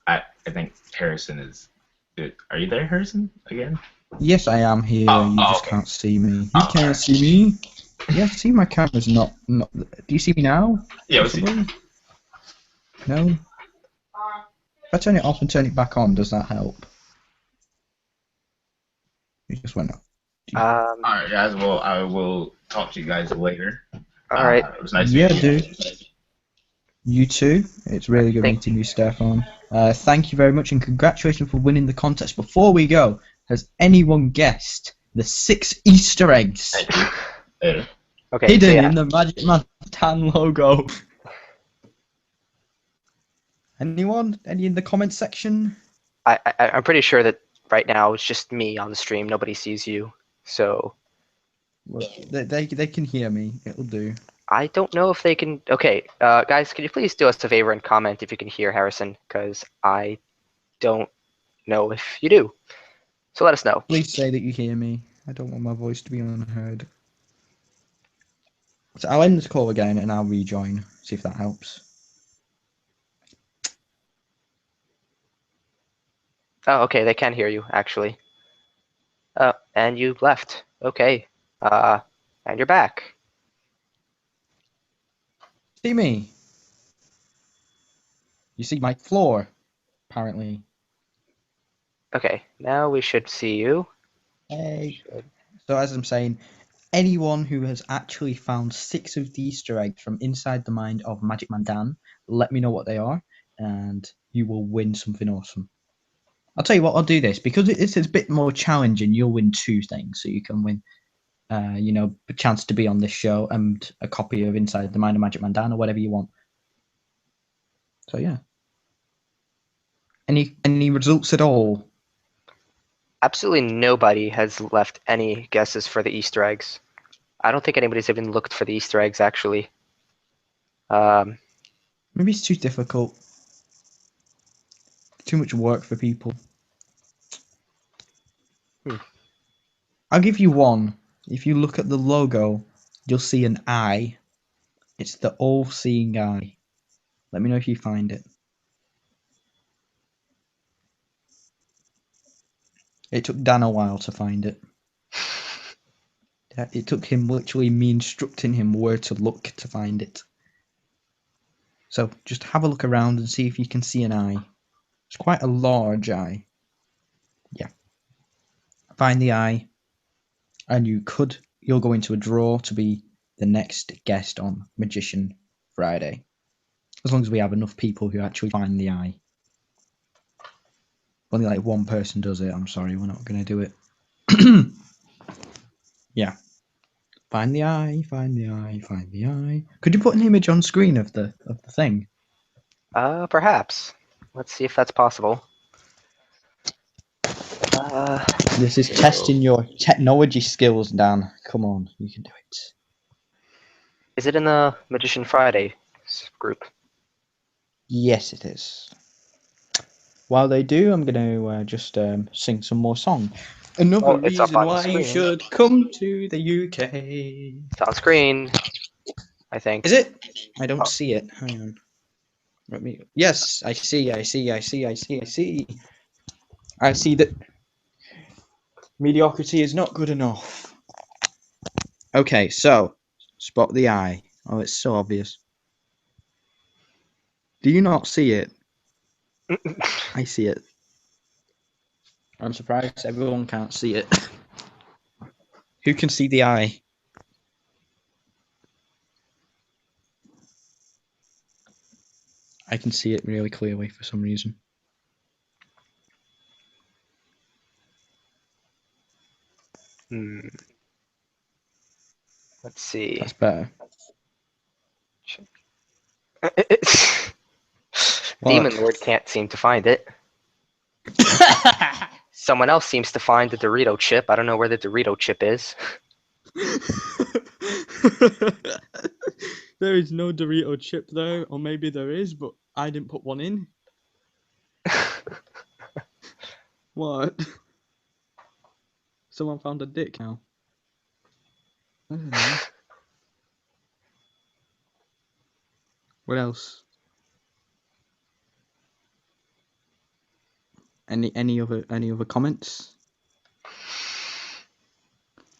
I think Harrison is. Are you there, Harrison? Again? Yes, I am here. Oh, You just okay. can't see me. You Oh, can't alright. see me. Yeah, see my camera's not. Do you see me now? Yeah, let's see. Possibly? No. If I turn it off and turn it back on, does that help? It just went up. All right, guys. Well, I will talk to you guys later. All right. It was nice Yeah, meeting you. dude. You too. It's really good meeting you, Stefan. Thank you very much, and congratulations for winning the contest. Before we go, has anyone guessed the 6 Easter eggs Thank you. Later. Okay. hidden So yeah, in the Magic Man Tan logo? Anyone? Any in the comment section? I'm pretty sure that right now it's just me on the stream. Nobody sees you. So Well, they can hear me. It'll do. I don't know if they can. Okay, guys, can you please do us a favor and comment if you can hear Harrison? Because I don't know if you do. So let us know. Please say that you hear me. I don't want my voice to be unheard. So I'll end this call again and I'll rejoin. See if that helps. Oh, okay, they can hear you, actually. Oh, and you left. Okay. And you're back. See me? You see my floor, apparently. Okay, now we should see you. Hey. So as I'm saying, anyone who has actually found 6 of the Easter eggs from inside the mind of Magic Man Dan, let me know what they are, and you will win something awesome. I'll tell you what, I'll do this because it's a bit more challenging. You'll win 2 things, so you can win, a chance to be on this show and a copy of Inside the Mind of Magic Man Dan or whatever you want. So yeah. Any results at all? Absolutely nobody has left any guesses for the Easter eggs. I don't think anybody's even looked for the Easter eggs, actually. Maybe it's too difficult. Too much work for people. I'll give you one. If you look at the logo, you'll see an eye. It's the all-seeing eye. Let me know if you find it. It took Dan a while to find it. It took him literally me instructing him where to look to find it. So just have a look around and see if you can see an eye. It's quite a large eye. Yeah. Find the eye, and you'll go into a draw to be the next guest on Magician Friday. As long as we have enough people who actually find the eye. Only like one person does it. I'm sorry, we're not going to do it. Yeah. Find the eye, find the eye, find the eye. Could you put an image on screen of the thing? Perhaps. Let's see if that's possible. This is testing your technology skills, Dan. Come on, you can do it. Is it in the Magician Friday group? Yes, it is. While they do, I'm going to just sing some more song. Another Well, it's up reason on the why you screen. should come to the UK. It's on screen, I think. Is it? I don't see it. Hang on. Let me. Yes, I see. I see that mediocrity is not good enough. Okay, so spot the eye. Oh, it's so obvious. Do you not see it? I see it. I'm surprised everyone can't see it. Who can see the eye? I can see it really clearly for some reason. Let's see. That's better. Demon Lord can't seem to find it. Someone else seems to find the Dorito chip. I don't know where the Dorito chip is. There is no Dorito chip there, or maybe there is, but I didn't put one in. What? Someone found a dick now. I don't know. What else? Any other comments?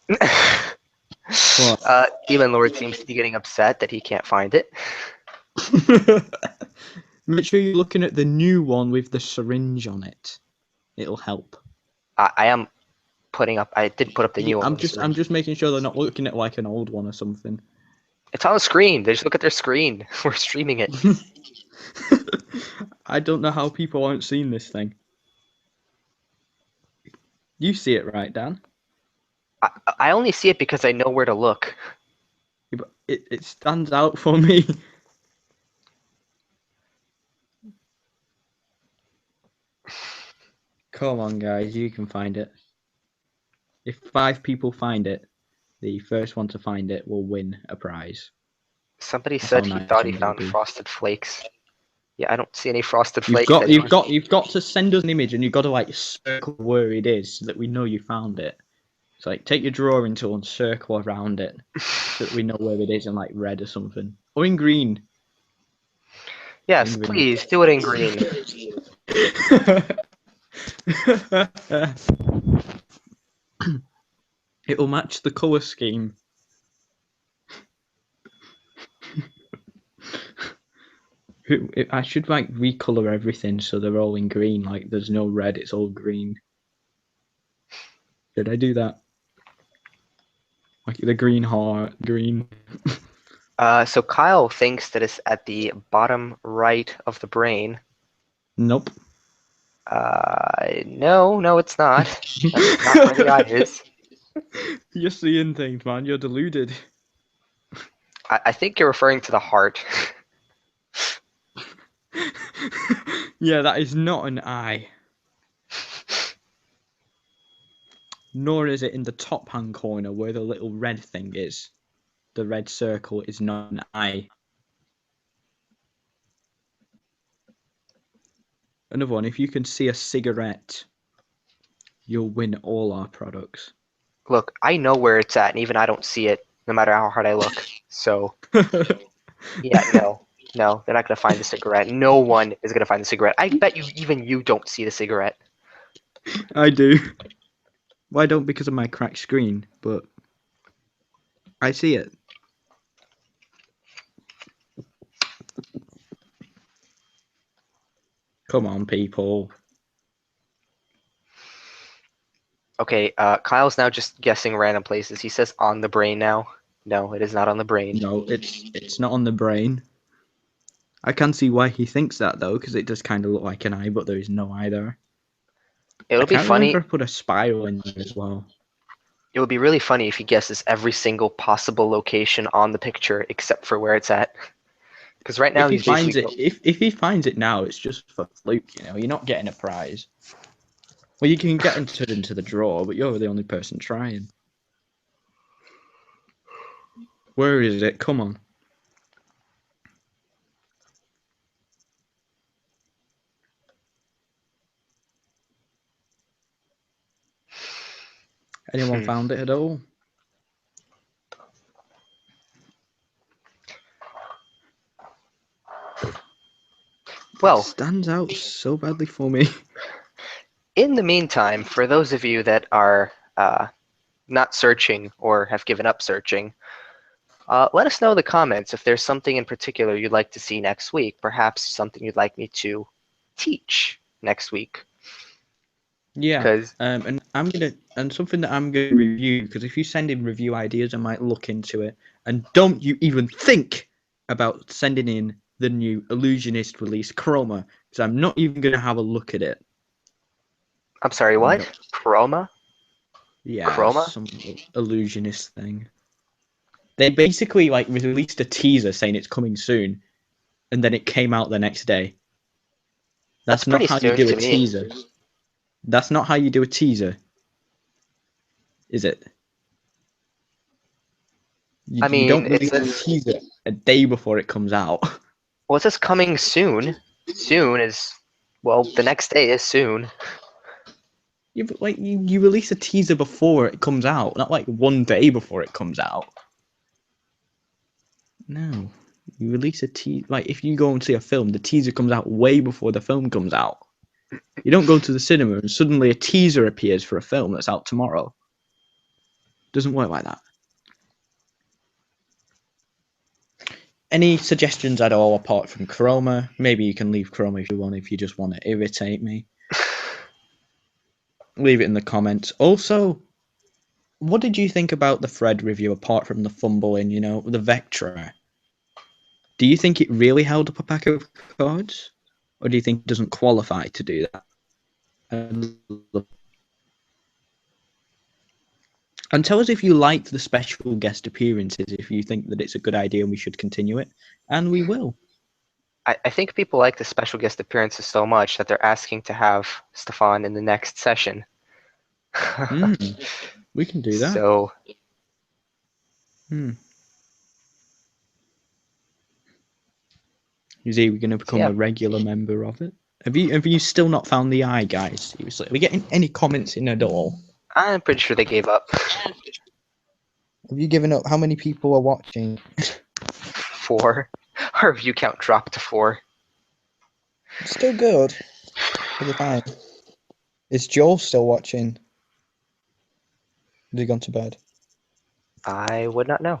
What? Demon Lord seems to be getting upset that he can't find it. Make sure you're looking at the new one with the syringe on it. It'll help. I am putting up. I did put up the new one. I'm just making sure they're not looking at like an old one or something. It's on the screen. They just look at their screen. We're streaming it. I don't know how people aren't seeing this thing. You see it, right, Dan? I only see it because I know where to look. Yeah, but it stands out for me. Come on, guys, you can find it. If 5 people find it, the first one to find it will win a prize. Somebody That's said how he nice thought he I'm gonna found be. Frosted Flakes. Yeah, I don't see any frosted You've flakes got anywhere. you've got to send us an image, and you've got to like circle where it is so that we know you found it. So like take your drawing tool and circle around it so that we know where it is in like red or something, or in green. Yes, In green. please do it in green. It'll match the color scheme. I should like recolor everything so they're all in green. Like there's no red, it's all green. Did I do that? Like the green heart, green. So Kyle thinks that it's at the bottom right of the brain. Nope. No, it's not. That's not where the eye is. You're seeing things, man. You're deluded. I think you're referring to the heart. Yeah, that is not an eye. Nor is it in the top hand corner where the little red thing is. The red circle is not an eye. Another one, if you can see a cigarette, you'll win all our products. Look, I know where it's at, and even I don't see it, no matter how hard I look. So, yeah, no, they're not gonna find the cigarette. No one is gonna find the cigarette. I bet you, even you don't see the cigarette. I do. Well, I don't because of my cracked screen, but I see it. Come on, people. Okay, Kyle's now just guessing random places. He says on the brain now. No, it is not on the brain. No, it's not on the brain. I can see why he thinks that though, because it does kind of look like an eye, but there is no eye there. It'll I be can't remember funny. if I put a spiral in there as well. It would be really funny if he guesses every single possible location on the picture except for where it's at. Because right now If he he's finds basically it, if he finds it now, it's just for fluke. You know, you're not getting a prize. Well, you can get entered into the draw, but you're the only person trying. Where is it? Come on. Anyone found it at all? well. It stands out so badly for me. In the meantime, for those of you that are not searching or have given up searching, let us know in the comments if there's something in particular you'd like to see next week. Perhaps something you'd like me to teach next week. Yeah, 'Cause and something that I'm gonna review, because if you send in review ideas, I might look into it. And don't you even think about sending in the new Illusionist release Chroma, because I'm not even gonna have a look at it. I'm sorry, I'm what? not. Chroma? Yeah, Chroma? some Illusionist thing. They basically like released a teaser saying it's coming soon, and then it came out the next day. That's That's not pretty how you soon do a to me. teaser. That's not how you do a teaser, is it? I You mean, don't it release a says, teaser a day before it comes out. well, it says coming soon. Soon is, well, the next day is soon. Yeah, but like you release a teaser before it comes out, not like one day before it comes out. No, you release a teaser. Like if you go and see a film, the teaser comes out way before the film comes out. You don't go to the cinema and suddenly a teaser appears for a film that's out tomorrow. Doesn't work like that. Any suggestions at all apart from Chroma? Maybe you can leave Chroma if you just want to irritate me. Leave it in the comments. Also, what did you think about the Fred review apart from the fumbling, the Vectra? Do you think it really held up a pack of cards? Or do you think it doesn't qualify to do that? And tell us if you liked the special guest appearances, if you think that it's a good idea and we should continue it. And we will. I think people like the special guest appearances so much that they're asking to have Stefon in the next session. We can do that. So, Is he going to become Yeah. a regular member of it? Have you still not found the eye, guys? Seriously, are we getting any comments in at all? I'm pretty sure they gave up. Have you given up? How many people are watching? 4. Our view count dropped to 4. It's still good. Pretty fine. Is Joel still watching? Has he gone to bed? I would not know.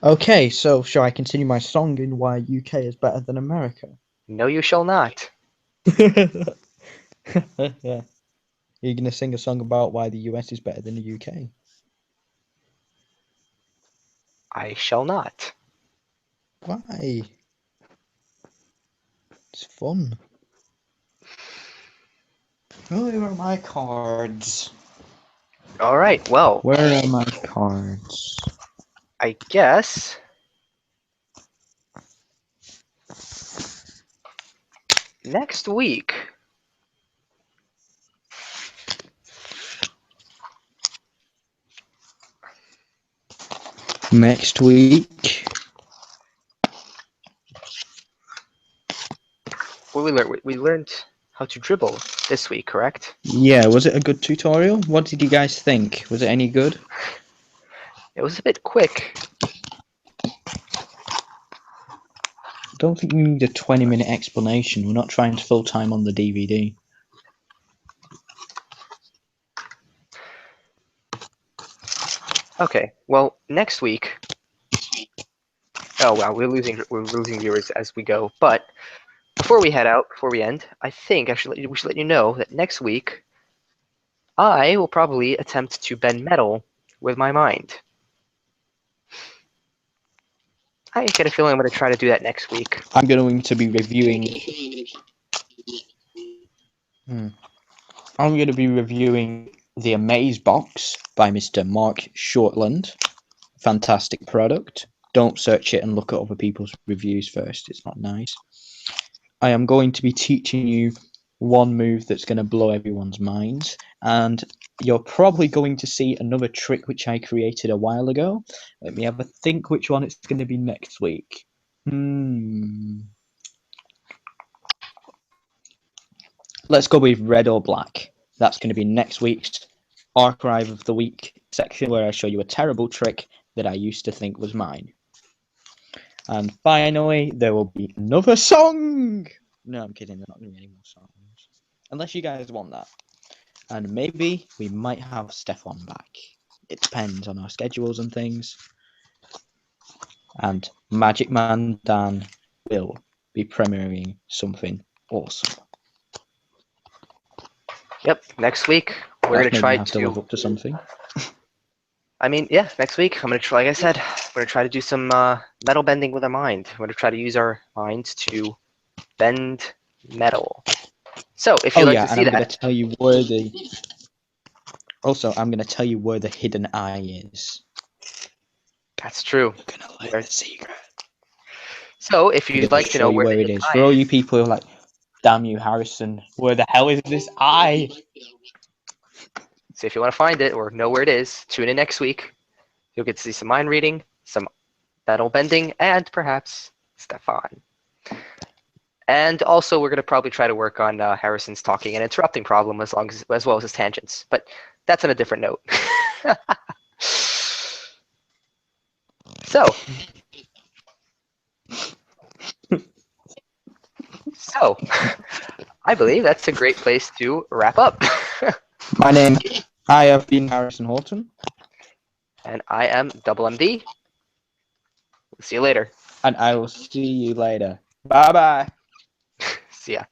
Okay, so shall I continue my song in why UK is better than America? No, you shall not. Yeah. Are you going to sing a song about why the US is better than the UK? I shall not. Why? It's fun. Where are my cards? All right. Well, Where are my cards? I guess next week. Next week. What we learned how to dribble this week, correct? Yeah, was it a good tutorial? What did you guys think? Was it any good? It was a bit quick. I don't think we need a 20-minute explanation. We're not trying to fill time on the DVD. Okay. Well, next week. Oh wow, we're losing viewers as we go. But before we head out, before we end, I think we should let you know that next week I will probably attempt to bend metal with my mind. I get a feeling I'm going to try to do that next week. I'm going to be reviewing. I'm going to be reviewing The Amaze Box by Mr. Mark Shortland. Fantastic product. Don't search it and look at other people's reviews first. It's not nice. I am going to be teaching you one move that's going to blow everyone's minds, and you're probably going to see another trick which I created a while ago. Let me have a think which one it's going to be next week. Let's go with red or black. That's going to be next week's Archive of the Week section, where I show you a terrible trick that I used to think was mine. And finally, there will be another song! No, I'm kidding, there are not going to be any more songs. Unless you guys want that. And maybe we might have Stefon back. It depends on our schedules and things. And Magic Man Dan will be premiering something awesome. Yep, next week we're going to try have to live up to something. I mean, yeah, next week I'm going to try, like I said, we're going to try to do some metal bending with our mind. We're going to try to use our minds to bend metal. So, if you'd like to see I'm that, going to tell you where the. Also, I'm going to tell you where the hidden eye is. that's true. I'm going to learn the secret. So, if you'd like to know where it is, for all you people who are like, damn you, Harrison, where the hell is this eye? So, if you want to find it or know where it is, tune in next week. You'll get to see some mind reading, some metal bending, and perhaps Stefon. And also, we're going to probably try to work on Harrison's talking and interrupting problem as well as his tangents. But that's on a different note. So, I believe that's a great place to wrap up. I have been Harrison Horton. And I am Double MD. See you later. And I will see you later. Bye bye. See ya.